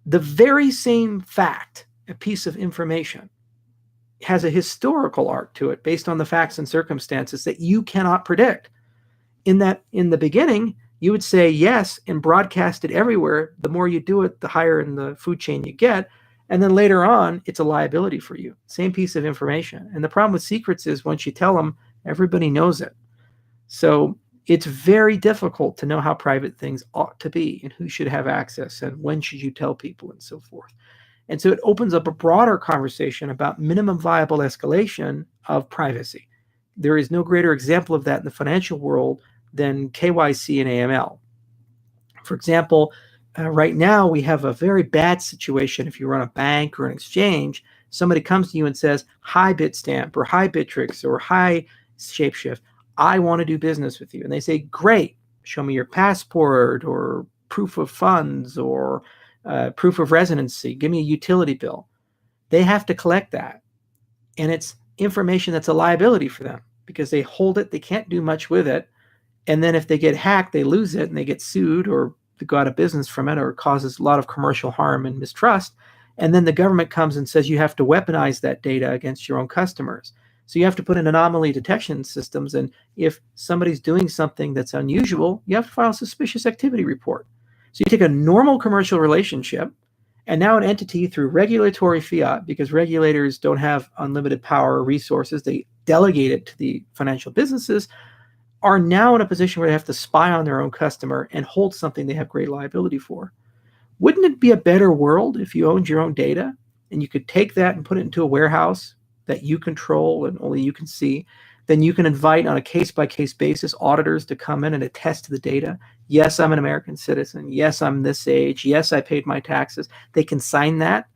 the very same fact, a piece of information, has a historical arc to it based on the facts and circumstances that you cannot predict. In the beginning, you would say yes and broadcast it everywhere. The more you do it, the higher in the food chain you get. And then later on, it's a liability for you. Same piece of information. And the problem with secrets is once you tell them, everybody knows it. So it's very difficult to know how private things ought to be and who should have access and when should you tell people and so forth. And so it opens up a broader conversation about minimum viable escalation of privacy. There is no greater example of that in the financial world than KYC and AML. For example, Right now, we have a very bad situation. If you run a bank or an exchange, somebody comes to you and says, "Hi, Bitstamp," or "Hi, Bittrex," or "Hi, Shapeshift. I want to do business with you." And they say, "Great, show me your passport or proof of funds or proof of residency. Give me a utility bill." They have to collect that. And it's information that's a liability for them because they hold it, they can't do much with it. And then if they get hacked, they lose it and they get sued or they go out of business from it, or it causes a lot of commercial harm and mistrust. And then the government comes and says you have to weaponize that data against your own customers. So you have to put in anomaly detection systems. And if somebody's doing something that's unusual, you have to file a suspicious activity report. So you take a normal commercial relationship, and now an entity through regulatory fiat, because regulators don't have unlimited power or resources, they delegate it to the financial businesses, are now in a position where they have to spy on their own customer and hold something they have great liability for. Wouldn't it be a better world if you owned your own data and you could take that and put it into a warehouse that you control and only you can see? Then you can invite on a case-by-case basis auditors to come in and attest to the data. Yes, I'm an American citizen. Yes, I'm this age. Yes, I paid my taxes. They can sign that.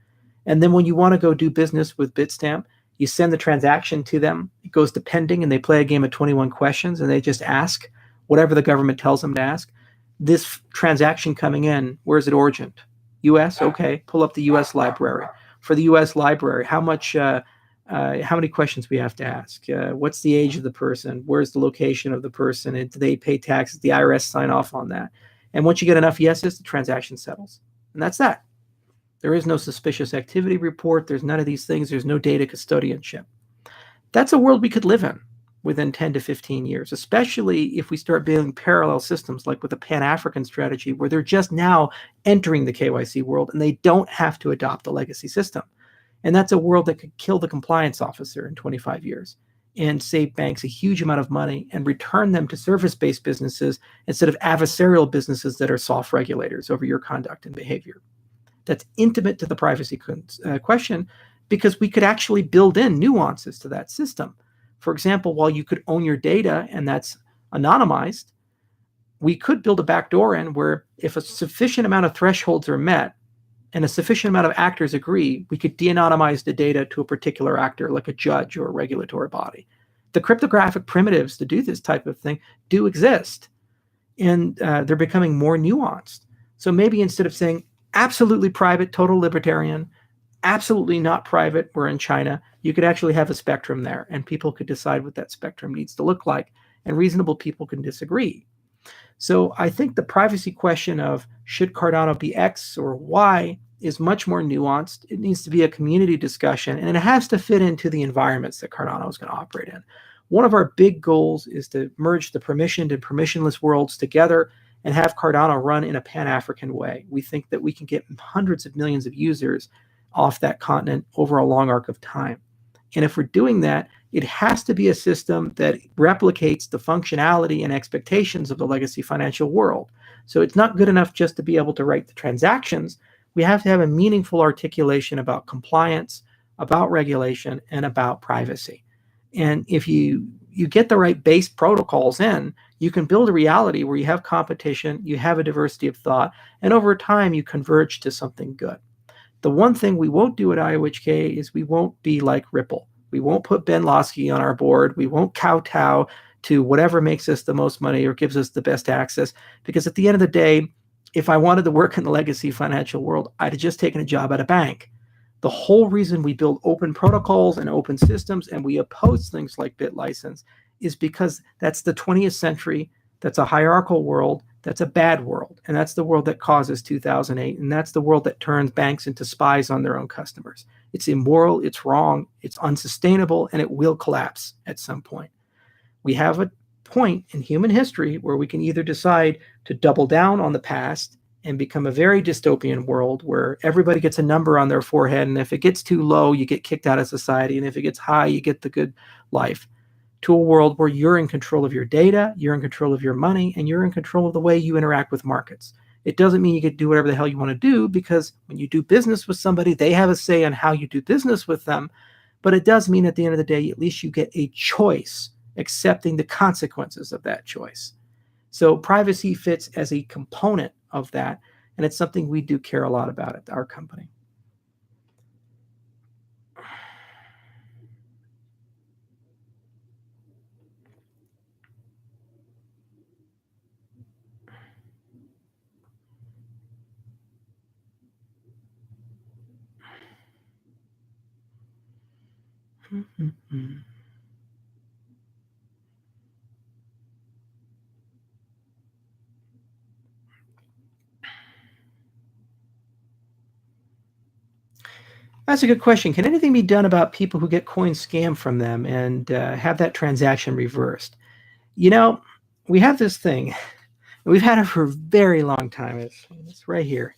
And then when you want to go do business with Bitstamp, you send the transaction to them. It goes to pending, and they play a game of 21 questions, and they just ask whatever the government tells them to ask. This transaction coming in, where's it origined? U.S. Okay, pull up the U.S. library. For the U.S. library, how many questions we have to ask? What's the age of the person? Where's the location of the person? And do they pay taxes? The IRS sign off on that. And once you get enough yeses, the transaction settles. And that's that. There is no suspicious activity report. There's none of these things. There's no data custodianship. That's a world we could live in within 10 to 15 years, especially if we start building parallel systems like with the Pan-African strategy, where they're just now entering the KYC world and they don't have to adopt a legacy system. And that's a world that could kill the compliance officer in 25 years and save banks a huge amount of money and return them to service-based businesses instead of adversarial businesses that are soft regulators over your conduct and behavior. That's intimate to the privacy question, because we could actually build in nuances to that system. For example, while you could own your data and that's anonymized, we could build a backdoor in where if a sufficient amount of thresholds are met and a sufficient amount of actors agree, we could de-anonymize the data to a particular actor, like a judge or a regulatory body. The cryptographic primitives to do this type of thing do exist, and they're becoming more nuanced. So maybe instead of saying absolutely private, total libertarian, absolutely not private, we're in China, you could actually have a spectrum there, and people could decide what that spectrum needs to look like, and reasonable people can disagree. So I think the privacy question of should Cardano be X or Y is much more nuanced. It needs to be a community discussion, and it has to fit into the environments that Cardano is going to operate in. One of our big goals is to merge the permissioned and permissionless worlds together and have Cardano run in a Pan-African way. We think that we can get hundreds of millions of users off that continent over a long arc of time. And if we're doing that, it has to be a system that replicates the functionality and expectations of the legacy financial world. So it's not good enough just to be able to write the transactions. We have to have a meaningful articulation about compliance, about regulation, and about privacy. And if you get the right base protocols in, you can build a reality where you have competition, you have a diversity of thought, and over time you converge to something good. The one thing we won't do at IOHK is we won't be like Ripple. We won't put Ben Losky on our board. We won't kowtow to whatever makes us the most money or gives us the best access. Because at the end of the day, if I wanted to work in the legacy financial world, I'd have just taken a job at a bank. The whole reason we build open protocols and open systems and we oppose things like BitLicense is because that's the 20th century, that's a hierarchical world, that's a bad world. And that's the world that causes 2008. And that's the world that turns banks into spies on their own customers. It's immoral, it's wrong, it's unsustainable, and it will collapse at some point. We have a point in human history where we can either decide to double down on the past and become a very dystopian world where everybody gets a number on their forehead, and if it gets too low, you get kicked out of society, and if it gets high, you get the good life, to a world where you're in control of your data, you're in control of your money, and you're in control of the way you interact with markets. It doesn't mean you get to do whatever the hell you want to do, because when you do business with somebody, they have a say on how you do business with them, but it does mean at the end of the day, at least you get a choice, accepting the consequences of that choice. So privacy fits as a component of that. And it's something we do care a lot about at our company. That's a good question. Can anything be done about people who get coins scammed from them and have that transaction reversed? You know, we have this thing. We've had it for a very long time. It's right here.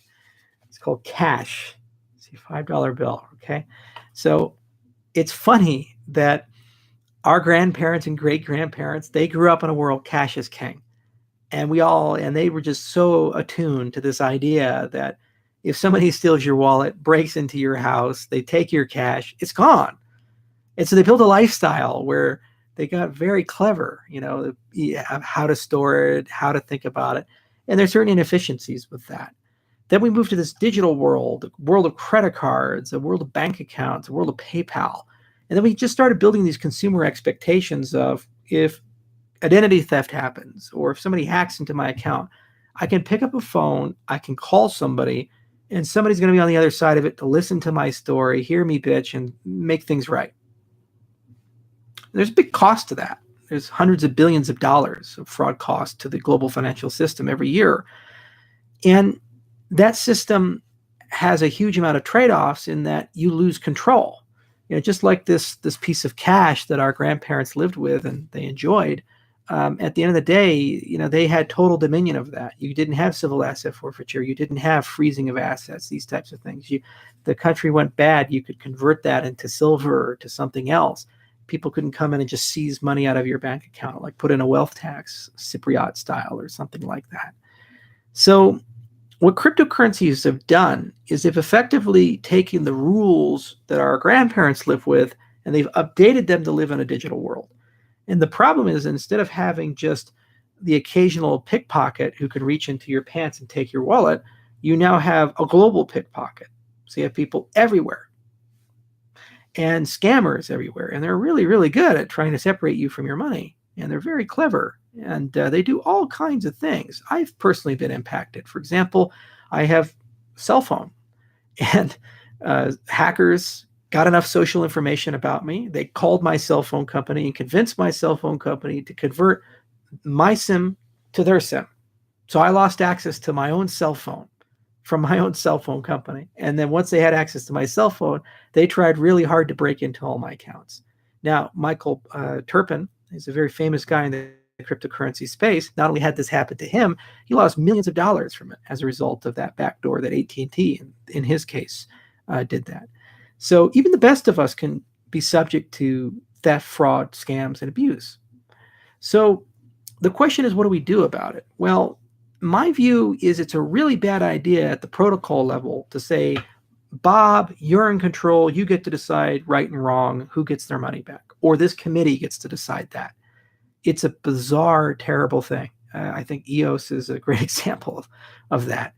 It's called cash. See, $5 bill. Okay, so it's funny that our grandparents and great grandparents, they grew up in a world cash is king, and they were just so attuned to this idea that if somebody steals your wallet, breaks into your house, they take your cash, it's gone. And so they built a lifestyle where they got very clever, how to store it, how to think about it. And there's certain inefficiencies with that. Then we moved to this digital world, a world of credit cards, a world of bank accounts, a world of PayPal. And then we just started building these consumer expectations of, if identity theft happens or if somebody hacks into my account, I can pick up a phone, I can call somebody, and somebody's going to be on the other side of it to listen to my story, hear me bitch, and make things right. There's a big cost to that. There's hundreds of billions of dollars of fraud cost to the global financial system every year. And that system has a huge amount of trade-offs in that you lose control. Just like this piece of cash that our grandparents lived with and they enjoyed. At the end of the day, they had total dominion of that. You didn't have civil asset forfeiture. You didn't have freezing of assets, these types of things. The country went bad. You could convert that into silver or to something else. People couldn't come in and just seize money out of your bank account, like put in a wealth tax, Cypriot style or something like that. So what cryptocurrencies have done is they've effectively taken the rules that our grandparents lived with and they've updated them to live in a digital world. And the problem is, instead of having just the occasional pickpocket who can reach into your pants and take your wallet, you now have a global pickpocket. So you have people everywhere and scammers everywhere. And they're really, really good at trying to separate you from your money. And they're very clever. And they do all kinds of things. I've personally been impacted. For example, I have a cell phone. And hackers got enough social information about me. They called my cell phone company and convinced my cell phone company to convert my SIM to their SIM. So I lost access to my own cell phone from my own cell phone company. And then once they had access to my cell phone, they tried really hard to break into all my accounts. Now, Michael Turpin is a very famous guy in the cryptocurrency space. Not only had this happen to him, he lost millions of dollars from it as a result of that backdoor that AT&T, in his case, did that. So even the best of us can be subject to theft, fraud, scams, and abuse. So the question is, what do we do about it? Well, my view is it's a really bad idea at the protocol level to say, Bob, you're in control. You get to decide right and wrong, who gets their money back, or this committee gets to decide that. It's a bizarre, terrible thing. I think EOS is a great example of that.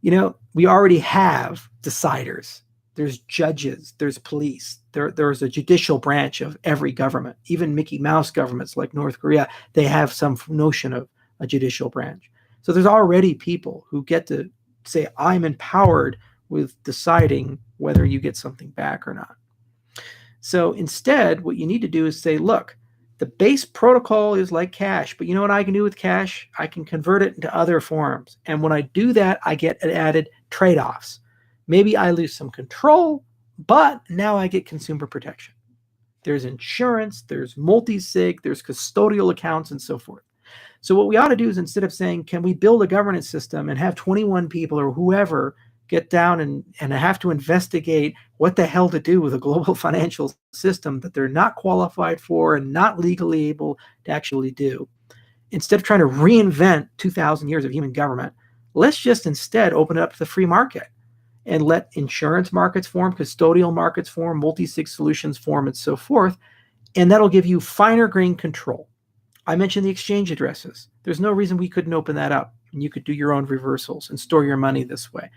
We already have deciders. There's judges, there's police, there's a judicial branch of every government. Even Mickey Mouse governments like North Korea, they have some notion of a judicial branch. So there's already people who get to say, I'm empowered with deciding whether you get something back or not. So instead, what you need to do is say, look, the base protocol is like cash, but you know what I can do with cash? I can convert it into other forms. And when I do that, I get added trade-offs. Maybe I lose some control, but now I get consumer protection. There's insurance, there's multi-sig, there's custodial accounts, and so forth. So what we ought to do is, instead of saying, can we build a governance system and have 21 people or whoever get down and have to investigate what the hell to do with a global financial system that they're not qualified for and not legally able to actually do, instead of trying to reinvent 2,000 years of human government, let's just instead open it up to the free market and let insurance markets form, custodial markets form, multi-sig solutions form, and so forth. And that'll give you finer grained control. I mentioned the exchange addresses. There's no reason we couldn't open that up. and you could do your own reversals and store your money this way.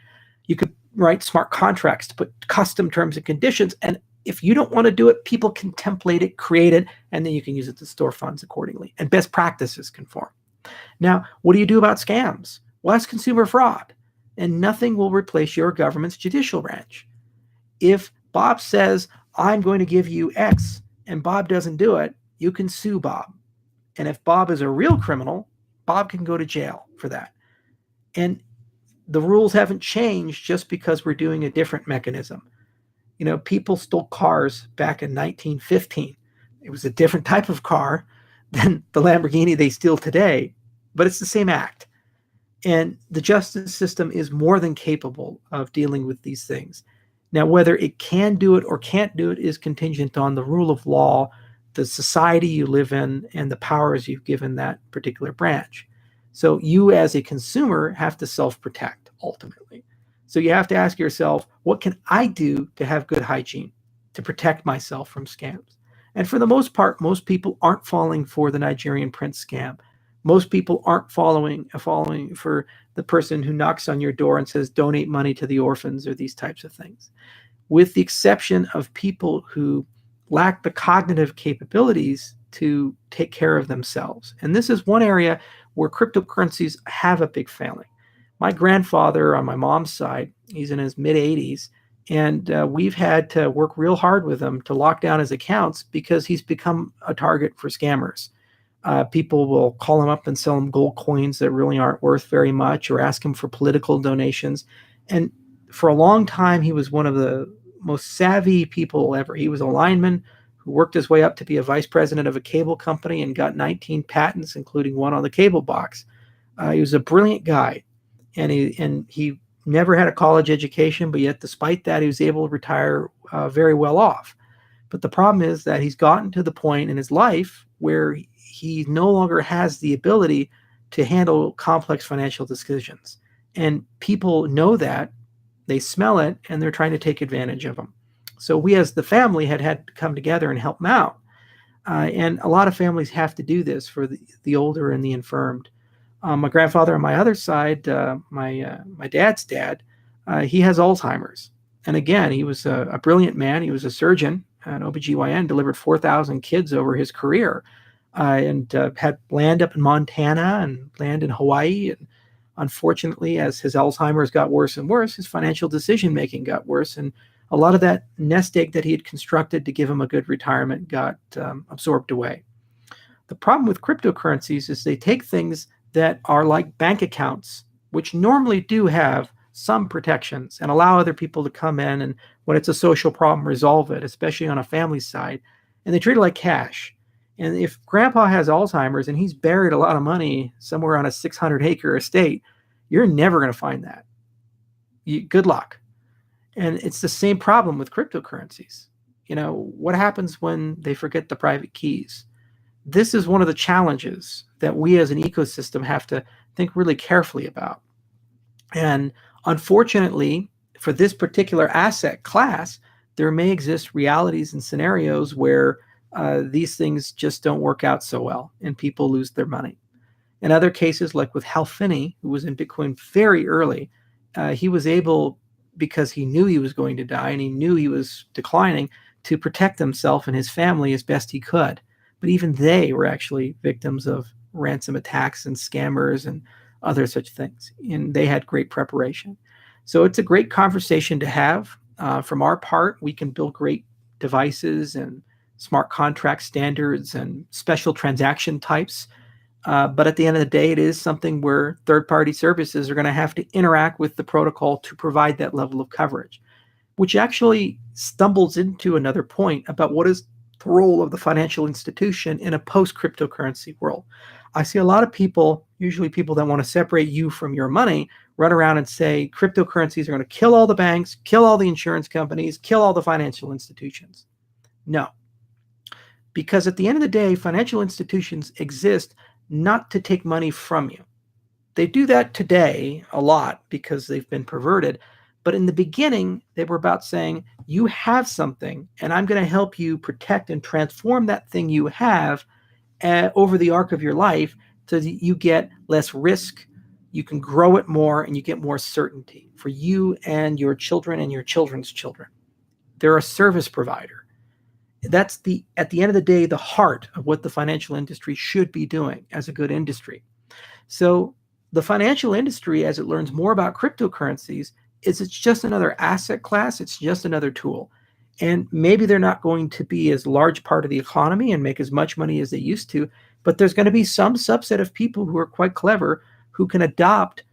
You could write smart contracts to put custom terms and conditions, and if you don't want to do it, people can template it, create it, and then you can use it to store funds accordingly. And best practices conform. Now, what do you do about scams? Well, that's consumer fraud, and nothing will replace your government's judicial branch. If Bob says, I'm going to give you X, and Bob doesn't do it, you can sue Bob. And if Bob is a real criminal, Bob can go to jail for that. And the rules haven't changed just because we're doing a different mechanism. You know, people stole cars back in 1915. It was a different type of car than the Lamborghini they steal today, but it's the same act. And the justice system is more than capable of dealing with these things. Now, whether it can do it or can't do it is contingent on the rule of law, the society you live in, and the powers you've given that particular branch. So you as a consumer have to self-protect ultimately. So you have to ask yourself, what can I do to have good hygiene, to protect myself from scams? And for the most part, most people aren't falling for the Nigerian prince scam. Most people aren't following for the person who knocks on your door and says, donate money to the orphans or these types of things. With the exception of people who lack the cognitive capabilities to take care of themselves. And this is one area where cryptocurrencies have a big failing. My grandfather on my mom's side, he's in his mid-80s, and we've had to work real hard with him to lock down his accounts because he's become a target for scammers. People will call him up and sell him gold coins that really aren't worth very much, or ask him for political donations. And for a long time, he was one of the most savvy people ever. He was a lineman who worked his way up to be a vice president of a cable company and got 19 patents, including one on the cable box. He was a brilliant guy, and he never had a college education, but yet despite that, he was able to retire very well off. But the problem is that he's gotten to the point in his life where he no longer has the ability to handle complex financial decisions. And people know that, they smell it, and they're trying to take advantage of him. So we as the family had to come together and help him out. And a lot of families have to do this for the older and the infirmed. My grandfather on my other side, my dad's dad, he has Alzheimer's. And again, he was a brilliant man. He was a surgeon, an OBGYN, delivered 4,000 kids over his career, and had land up in Montana and land in Hawaii. And unfortunately, as his Alzheimer's got worse and worse, his financial decision-making got worse. And a lot of that nest egg that he had constructed to give him a good retirement got absorbed away. The problem with cryptocurrencies is they take things that are like bank accounts, which normally do have some protections and allow other people to come in and when it's a social problem, resolve it, especially on a family side, and they treat it like cash. And if grandpa has Alzheimer's and he's buried a lot of money somewhere on a 600-acre estate, you're never going to find that. Good luck. And it's the same problem with cryptocurrencies. You know, what happens when they forget the private keys? This is one of the challenges that we as an ecosystem have to think really carefully about. And unfortunately, for this particular asset class, there may exist realities and scenarios where these things just don't work out so well and people lose their money. In other cases, like with Hal Finney, who was in Bitcoin very early, he was able, because he knew he was going to die and he knew he was declining, to protect himself and his family as best he could. But even they were actually victims of ransom attacks and scammers and other such things. And they had great preparation. So it's a great conversation to have. From our part, we can build great devices and smart contract standards and special transaction types. But at the end of the day, it is something where third-party services are going to have to interact with the protocol to provide that level of coverage, which actually stumbles into another point about what is the role of the financial institution in a post-cryptocurrency world. I see a lot of people, usually people that want to separate you from your money, run around and say cryptocurrencies are going to kill all the banks, kill all the insurance companies, kill all the financial institutions. No. Because at the end of the day, financial institutions exist not to take money from you. They do that today a lot because they've been perverted. But in the beginning, they were about saying, you have something, and I'm going to help you protect and transform that thing you have over the arc of your life so that you get less risk, you can grow it more and you get more certainty for you and your children and your children's children. They're a service provider. That's at the end of the day, the heart of what the financial industry should be doing as a good industry. So the financial industry, as it learns more about cryptocurrencies, it's just another asset class. It's just another tool. And maybe they're not going to be as large part of the economy and make as much money as they used to, but there's going to be some subset of people who are quite clever who can adopt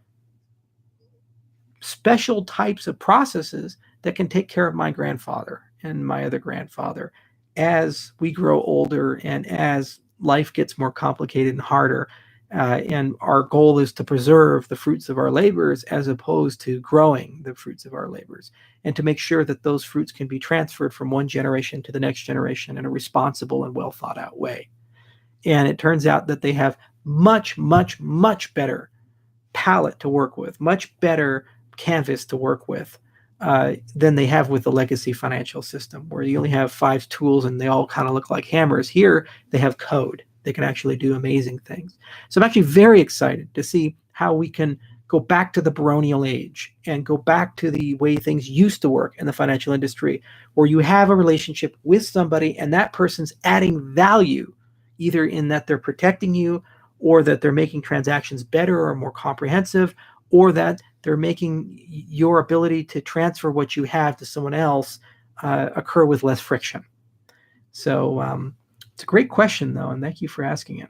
special types of processes that can take care of my grandfather and my other grandfather as we grow older and as life gets more complicated and harder. And our goal is to preserve the fruits of our labors as opposed to growing the fruits of our labors, and to make sure that those fruits can be transferred from one generation to the next generation in a responsible and well thought out way. And it turns out that they have much, much, much better palette to work with, much better canvas to work with than they have with the legacy financial system, where you only have 5 tools and they all kind of look like hammers. Here, they have code. They can actually do amazing things. So I'm actually very excited to see how we can go back to the baronial age and go back to the way things used to work in the financial industry, where you have a relationship with somebody and that person's adding value, either in that they're protecting you, or that they're making transactions better or more comprehensive, or that they're making your ability to transfer what you have to someone else occur with less friction. So it's a great question, though, and thank you for asking it.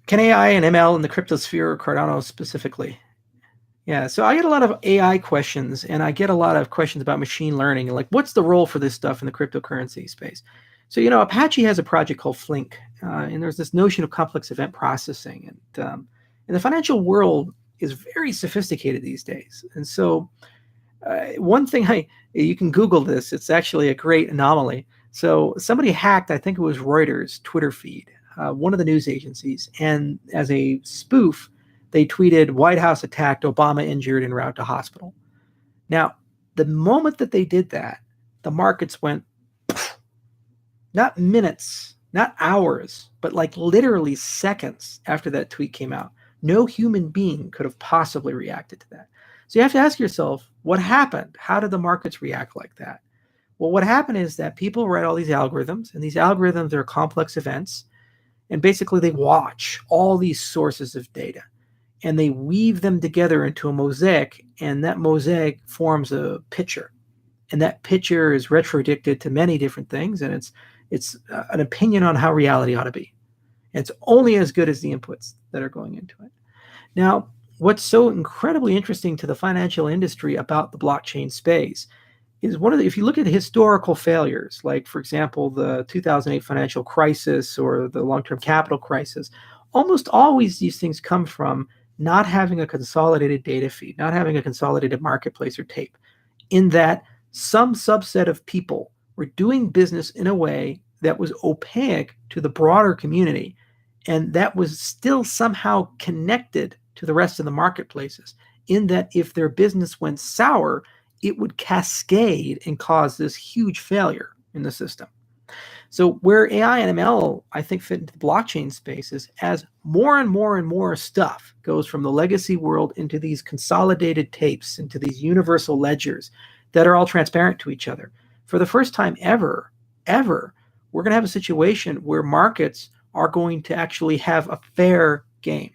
Can AI and ML in the cryptosphere or Cardano specifically? Yeah, so I get a lot of AI questions, and I get a lot of questions about machine learning, and like, what's the role for this stuff in the cryptocurrency space? So, Apache has a project called Flink, and there's this notion of complex event processing, and the financial world is very sophisticated these days. And so one thing you can Google this, it's actually a great anomaly. So somebody hacked, I think it was Reuters' Twitter feed, one of the news agencies, and as a spoof, they tweeted, "White House attacked, Obama injured en route to hospital." Now, the moment that they did that, the markets went, not minutes, not hours, but like literally seconds after that tweet came out. No human being could have possibly reacted to that. So you have to ask yourself, what happened? How did the markets react like that? Well, what happened is that people write all these algorithms, and these algorithms are complex events, and basically they watch all these sources of data, and they weave them together into a mosaic, and that mosaic forms a picture. And that picture is retrodicted to many different things, and it's an opinion on how reality ought to be. And it's only as good as the inputs that are going into it. Now, what's so incredibly interesting to the financial industry about the blockchain space is if you look at historical failures, like, for example, the 2008 financial crisis or the long-term capital crisis, almost always these things come from not having a consolidated data feed, not having a consolidated marketplace or tape, in that some subset of people were doing business in a way that was opaque to the broader community, and that was still somehow connected to the rest of the marketplaces, in that if their business went sour, it would cascade and cause this huge failure in the system. So where AI and ML, I think, fit into the blockchain space is as more and more and more stuff goes from the legacy world into these consolidated tapes, into these universal ledgers that are all transparent to each other. For the first time ever, we're going to have a situation where markets are going to actually have a fair game.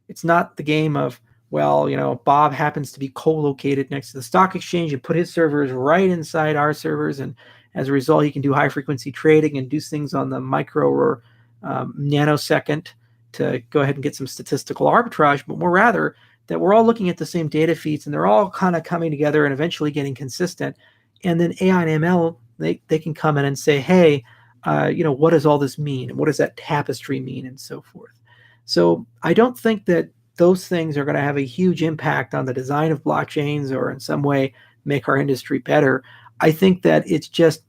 It's not the game of, well, Bob happens to be co-located next to the stock exchange and put his servers right inside our servers, and as a result, he can do high-frequency trading and do things on the micro or nanosecond to go ahead and get some statistical arbitrage, but more rather that we're all looking at the same data feeds and they're all kind of coming together and eventually getting consistent. And then AI and ML, they can come in and say, hey, what does all this mean? And what does that tapestry mean? And so forth. So I don't think that those things are going to have a huge impact on the design of blockchains or in some way make our industry better. I think that it's just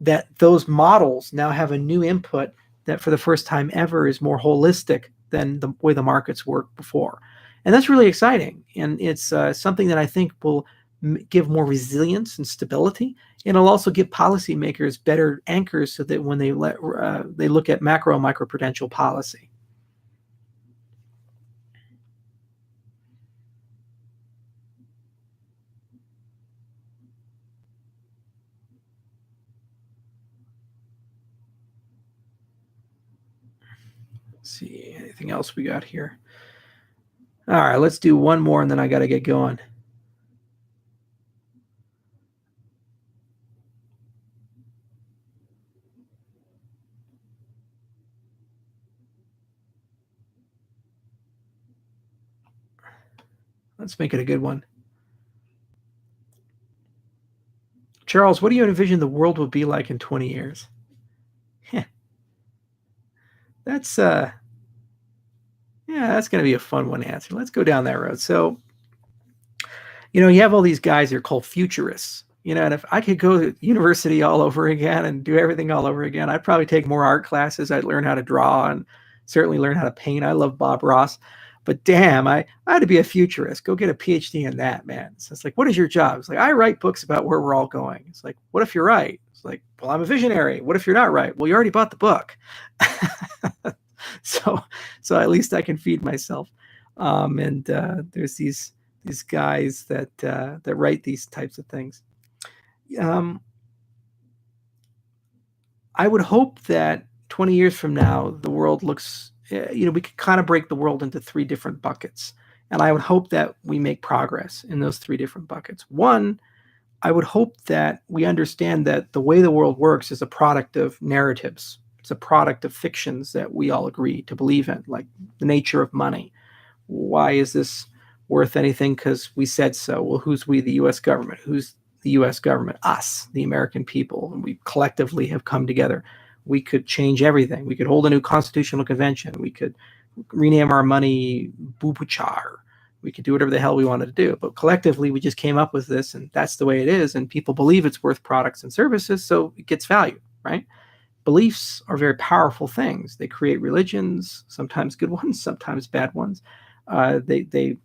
that those models now have a new input that for the first time ever is more holistic than the way the markets worked before. And that's really exciting. And it's something that I think will give more resilience and stability. And it'll also give policymakers better anchors so that when they look at macro and microprudential policy. Let's see, anything else we got here? All right, let's do one more and then I got to get going. Let's make it a good one. Charles, what do you envision the world will be like in 20 years? That's yeah, that's going to be a fun one to answer. Let's go down that road. So, you have all these guys that are called futurists. And if I could go to university all over again and do everything all over again, I'd probably take more art classes. I'd learn how to draw and certainly learn how to paint. I love Bob Ross. But damn, I had to be a futurist. Go get a PhD in that, man. So it's like, what is your job? It's like, I write books about where we're all going. It's like, what if you're right? It's like, well, I'm a visionary. What if you're not right? Well, you already bought the book. So at least I can feed myself. And there's these guys that write these types of things. I would hope that 20 years from now, the world looks, we could kind of break the world into 3 different buckets. And I would hope that we make progress in those 3 different buckets. One, I would hope that we understand that the way the world works is a product of narratives. It's a product of fictions that we all agree to believe in, like the nature of money. Why is this worth anything? Because we said so. Well, who's we? The U.S. government. Who's the U.S. government? Us, the American people. And we collectively have come together. We could change everything. We could hold a new constitutional convention. We could rename our money Bubuchar. We could do whatever the hell we wanted to do. But collectively, we just came up with this, and that's the way it is. And people believe it's worth products and services, so it gets value, right? Beliefs are very powerful things. They create religions, sometimes good ones, sometimes bad ones. They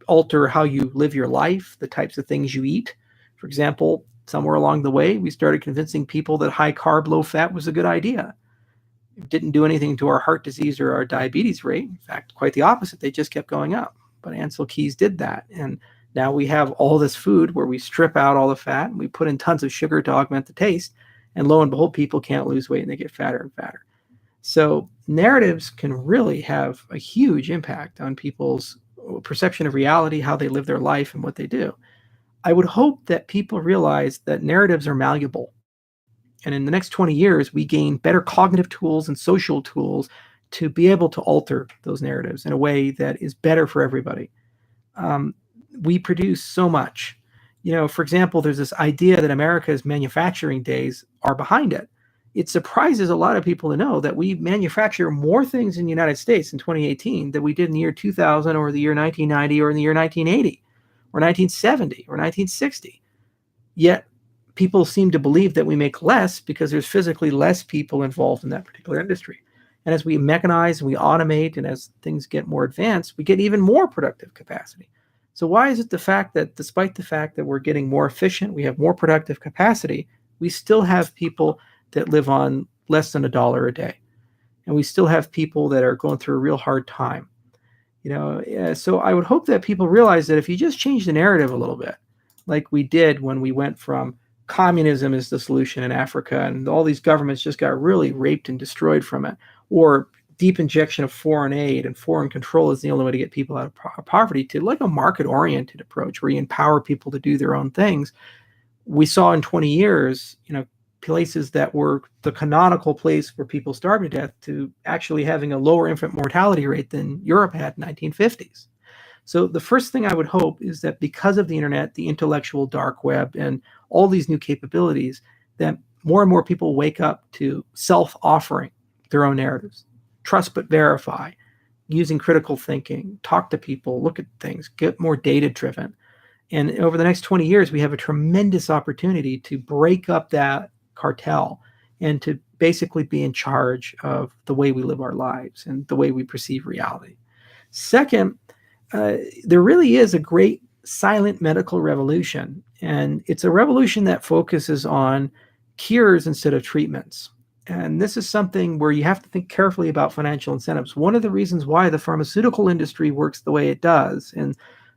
alter how you live your life, the types of things you eat. For example, somewhere along the way, we started convincing people that high carb, low fat was a good idea. It didn't do anything to our heart disease or our diabetes rate. In fact, quite the opposite. They just kept going up. But Ansel Keys did that. And now we have all this food where we strip out all the fat and we put in tons of sugar to augment the taste. And lo and behold, people can't lose weight and they get fatter and fatter. So narratives can really have a huge impact on people's perception of reality, how they live their life, and what they do. I would hope that people realize that narratives are malleable. And in the next 20 years, we gain better cognitive tools and social tools to be able to alter those narratives in a way that is better for everybody. We produce so much. For example, there's this idea that America's manufacturing days are behind it. It surprises a lot of people to know that we manufacture more things in the United States in 2018 than we did in the year 2000 or the year 1990 or in the year 1980 or 1970 or 1960. Yet people seem to believe that we make less because there's physically less people involved in that particular industry. And as we mechanize and we automate and as things get more advanced, we get even more productive capacity. So why is it the fact that despite the fact that we're getting more efficient, we have more productive capacity, we still have people that live on less than $1 a day? And we still have people that are going through a real hard time. So I would hope that people realize that if you just change the narrative a little bit, like we did when we went from communism is the solution in Africa and all these governments just got really raped and destroyed from it, or deep injection of foreign aid and foreign control is the only way to get people out of poverty, to like a market-oriented approach where you empower people to do their own things. We saw in 20 years, places that were the canonical place where people starved to death to actually having a lower infant mortality rate than Europe had in the 1950s. So the first thing I would hope is that because of the internet, the intellectual dark web, and all these new capabilities, that more and more people wake up to self-offering their own narratives. Trust but verify, using critical thinking, talk to people, look at things, get more data-driven. And over the next 20 years, we have a tremendous opportunity to break up that cartel and to basically be in charge of the way we live our lives and the way we perceive reality. Second, there really is a great silent medical revolution, and it's a revolution that focuses on cures instead of treatments. And this is something where you have to think carefully about financial incentives. One of the reasons why the pharmaceutical industry works the way it does and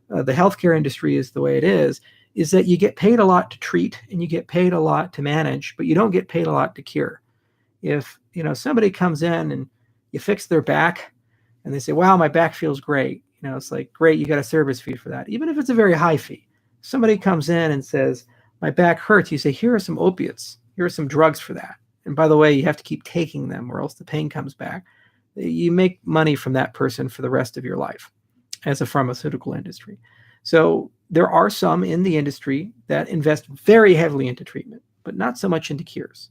the healthcare industry is the way it is that you get paid a lot to treat and you get paid a lot to manage, but you don't get paid a lot to cure. If somebody comes in and you fix their back and they say, wow, my back feels great. It's like, great, you got a service fee for that, even if it's a very high fee. Somebody comes in and says, my back hurts. You say, here are some opiates. Here are some drugs for that. And by the way, you have to keep taking them or else the pain comes back. You make money from that person for the rest of your life as a pharmaceutical industry. So there are some in the industry that invest very heavily into treatment, but not so much into cures.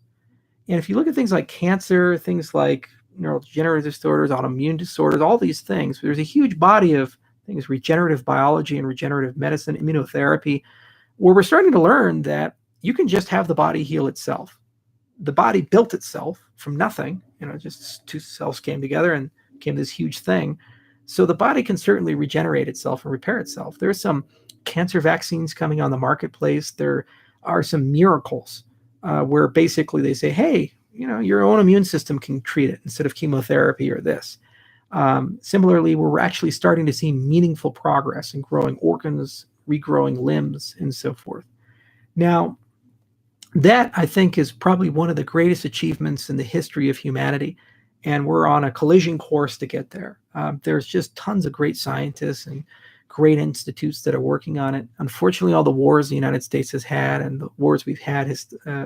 And if you look at things like cancer, things like neurodegenerative disorders, autoimmune disorders, all these things, there's a huge body of things, regenerative biology and regenerative medicine, immunotherapy, where we're starting to learn that you can just have the body heal itself. The body built itself from nothing, just two cells came together and became this huge thing. So the body can certainly regenerate itself and repair itself. There's some cancer vaccines coming on the marketplace. There are some miracles where basically they say, hey, your own immune system can treat it instead of chemotherapy or this. Similarly, we're actually starting to see meaningful progress in growing organs, regrowing limbs, and so forth. Now, that, I think, is probably one of the greatest achievements in the history of humanity, and we're on a collision course to get there. There's just tons of great scientists and great institutes that are working on it. Unfortunately, all the wars the United States has had and the wars we've had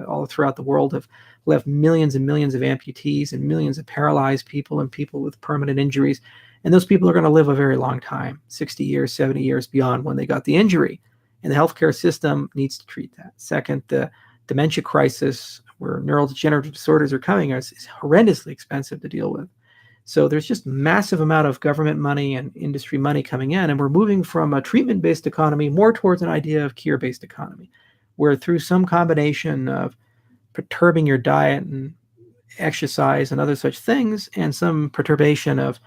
all throughout the world have left millions and millions of amputees and millions of paralyzed people and people with permanent injuries. And those people are going to live a very long time, 60 years, 70 years beyond when they got the injury. And the healthcare system needs to treat that. Second, the dementia crisis, where neurodegenerative disorders are coming, is horrendously expensive to deal with. So there's just massive amount of government money and industry money coming in, and we're moving from a treatment-based economy more towards an idea of cure-based economy, where through some combination of perturbing your diet and exercise and other such things, and some perturbation of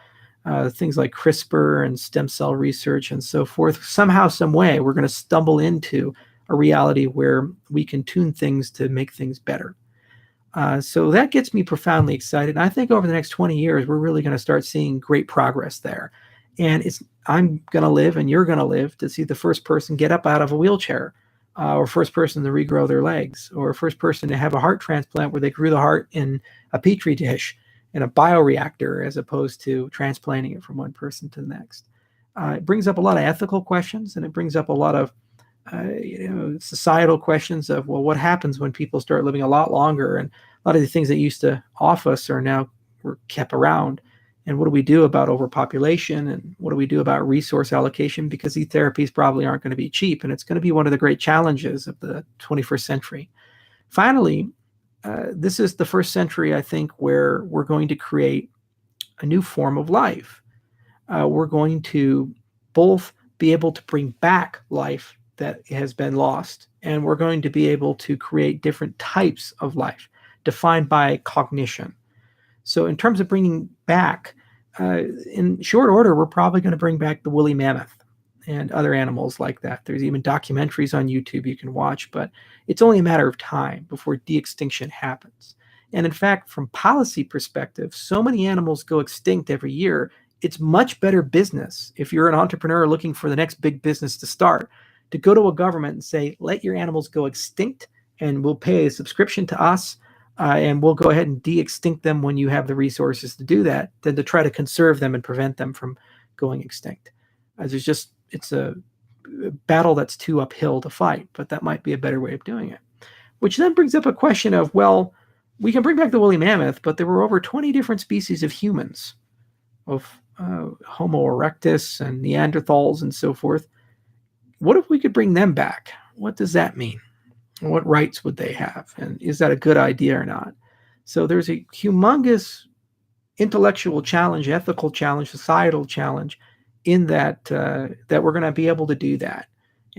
things like CRISPR and stem cell research and so forth, somehow, some way, we're going to stumble into a reality where we can tune things to make things better. So that gets me profoundly excited. And I think over the next 20 years, we're really going to start seeing great progress there. And I'm going to live and you're going to live to see the first person get up out of a wheelchair, or first person to regrow their legs, or first person to have a heart transplant where they grew the heart in a petri dish in a bioreactor as opposed to transplanting it from one person to the next. It brings up a lot of ethical questions, and it brings up a lot of societal questions of, well, what happens when people start living a lot longer, and a lot of the things that used to off us are now were kept around, and what do we do about overpopulation, and what do we do about resource allocation, because these therapies probably aren't going to be cheap, and it's going to be one of the great challenges of the 21st century. Finally, this is the first century, I think, where we're going to create a new form of life. We're going to both be able to bring back life that has been lost, and we're going to be able to create different types of life defined by cognition. So in terms of bringing back, in short order, we're probably going to bring back the woolly mammoth and other animals like that. There's even documentaries on YouTube you can watch, but it's only a matter of time before de-extinction happens. And in fact, from policy perspective, so many animals go extinct every year. It's much better business if you're an entrepreneur looking for the next big business to start, to go to a government and say, let your animals go extinct and we'll pay a subscription to us, and we'll go ahead and de-extinct them when you have the resources to do that, than to try to conserve them and prevent them from going extinct. It's a battle that's too uphill to fight, but that might be a better way of doing it. Which then brings up a question of, well, we can bring back the woolly mammoth, but there were over 20 different species of humans, of Homo erectus and Neanderthals and so forth. What if we could bring them back? What does that mean? What rights would they have? And is that a good idea or not? So there's a humongous intellectual challenge, ethical challenge, societal challenge in that we're going to be able to do that.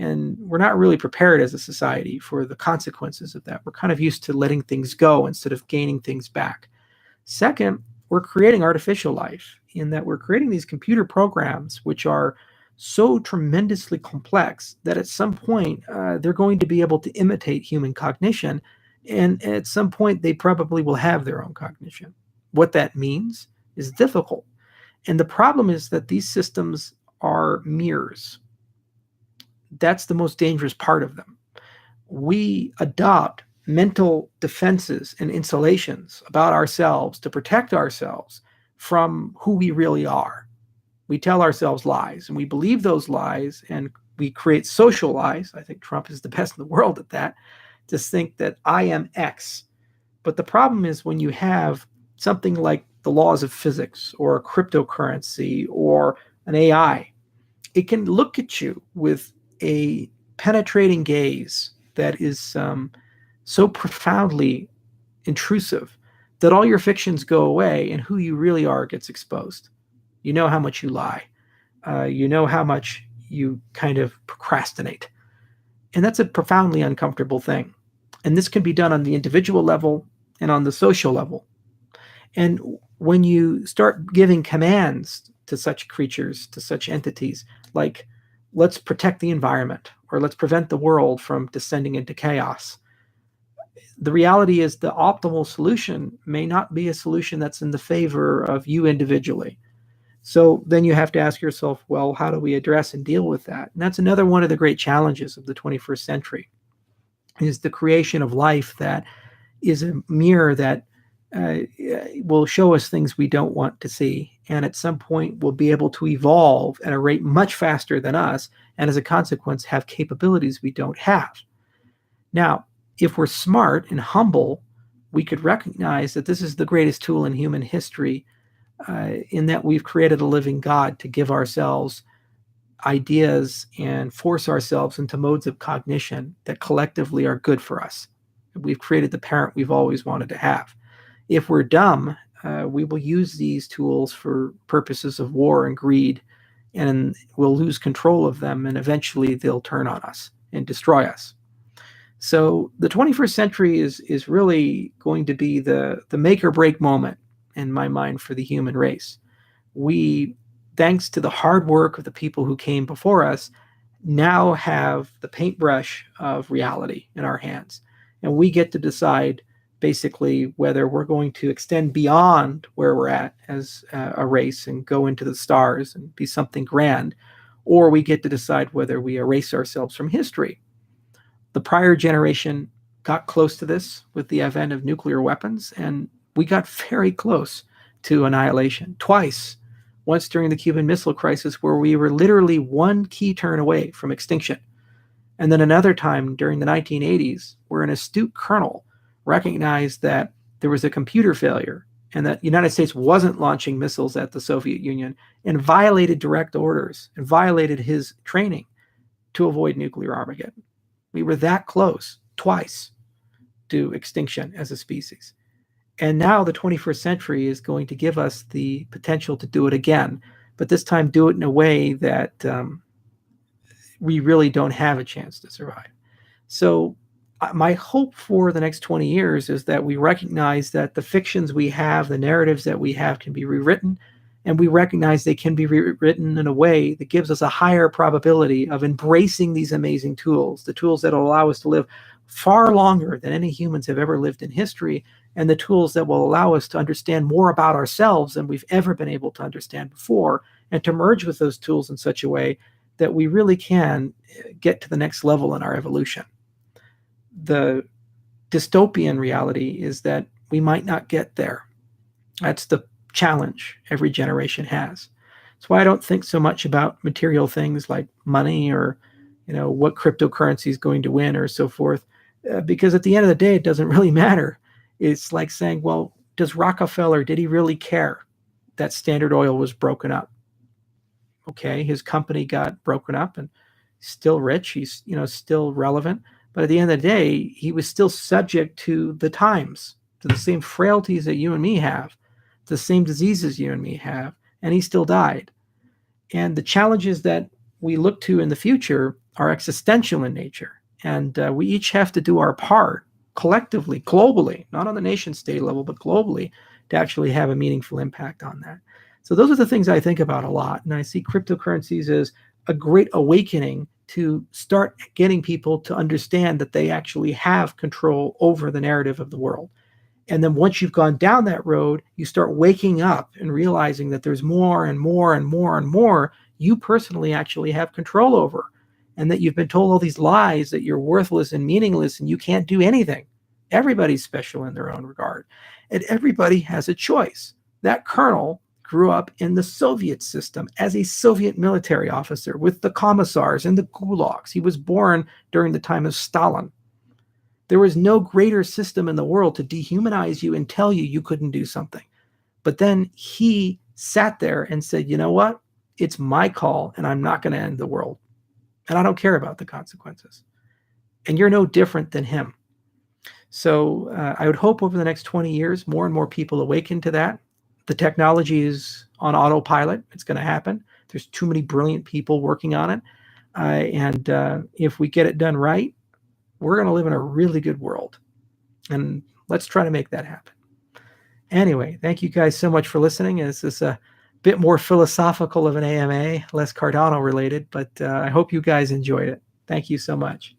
And we're not really prepared as a society for the consequences of that. We're kind of used to letting things go instead of gaining things back. Second, we're creating artificial life in that we're creating these computer programs which are so tremendously complex that at some point they're going to be able to imitate human cognition, and at some point they probably will have their own cognition. What that means is difficult. And the problem is that these systems are mirrors. That's the most dangerous part of them. We adopt mental defenses and insulations about ourselves to protect ourselves from who we really are. We tell ourselves lies, and we believe those lies, and we create social lies. I think Trump is the best in the world at that. Just think that I am X. But the problem is when you have something like the laws of physics or a cryptocurrency or an AI, it can look at you with a penetrating gaze that is so profoundly intrusive that all your fictions go away and who you really are gets exposed. You know how much you lie. You know how much you kind of procrastinate. And that's a profoundly uncomfortable thing. And this can be done on the individual level and on the social level. And when you start giving commands to such creatures, to such entities, like let's protect the environment or let's prevent the world from descending into chaos, the reality is the optimal solution may not be a solution that's in the favor of you individually. So then you have to ask yourself, well, how do we address and deal with that? And that's another one of the great challenges of the 21st century, is the creation of life that is a mirror that will show us things we don't want to see. And at some point will be able to evolve at a rate much faster than us, and as a consequence have capabilities we don't have. Now, if we're smart and humble, we could recognize that this is the greatest tool in human history, in that we've created a living God to give ourselves ideas and force ourselves into modes of cognition that collectively are good for us. We've created the parent we've always wanted to have. If we're dumb, we will use these tools for purposes of war and greed, and we'll lose control of them, and eventually they'll turn on us and destroy us. So the 21st century is really going to be the make or break moment, in my mind, for the human race. We, thanks to the hard work of the people who came before us, now have the paintbrush of reality in our hands. And we get to decide basically whether we're going to extend beyond where we're at as a race and go into the stars and be something grand, or we get to decide whether we erase ourselves from history. The prior generation got close to this with the advent of nuclear weapons, and we got very close to annihilation twice. Once during the Cuban Missile Crisis, where we were literally one key turn away from extinction. And then another time during the 1980s, where an astute colonel recognized that there was a computer failure and that the United States wasn't launching missiles at the Soviet Union, and violated direct orders and violated his training to avoid nuclear Armageddon. We were that close twice to extinction as a species. And now the 21st century is going to give us the potential to do it again, but this time do it in a way that we really don't have a chance to survive. So my hope for the next 20 years is that we recognize that the fictions we have, the narratives that we have, can be rewritten, and we recognize they can be rewritten in a way that gives us a higher probability of embracing these amazing tools, the tools that will allow us to live far longer than any humans have ever lived in history, and the tools that will allow us to understand more about ourselves than we've ever been able to understand before, and to merge with those tools in such a way that we really can get to the next level in our evolution. The dystopian reality is that we might not get there. That's the challenge every generation has. That's why I don't think so much about material things like money or, what cryptocurrency is going to win or so forth, because at the end of the day, it doesn't really matter. It's like saying, well, does Rockefeller, did he really care that Standard Oil was broken up? Okay, his company got broken up and still rich. He's, still relevant. But at the end of the day, he was still subject to the times, to the same frailties that you and me have, the same diseases you and me have, and he still died. And the challenges that we look to in the future are existential in nature. And we each have to do our part collectively, globally, not on the nation state level, but globally, to actually have a meaningful impact on that. So those are the things I think about a lot. And I see cryptocurrencies as a great awakening to start getting people to understand that they actually have control over the narrative of the world. And then once you've gone down that road, you start waking up and realizing that there's more and more and more and more you personally actually have control over. And that you've been told all these lies that you're worthless and meaningless and you can't do anything. Everybody's special in their own regard. And everybody has a choice. That colonel grew up in the Soviet system as a Soviet military officer with the commissars and the gulags. He was born during the time of Stalin. There was no greater system in the world to dehumanize you and tell you you couldn't do something. But then he sat there and said, you know what? It's my call and I'm not going to end the world. And I don't care about the consequences. And you're no different than him. So I would hope over the next 20 years, more and more people awaken to that. The technology is on autopilot. It's going to happen. There's too many brilliant people working on it. And if we get it done right, we're going to live in a really good world. And let's try to make that happen. Anyway, thank you guys so much for listening. This is a bit more philosophical of an AMA, less Cardano related, but I hope you guys enjoyed it. Thank you so much.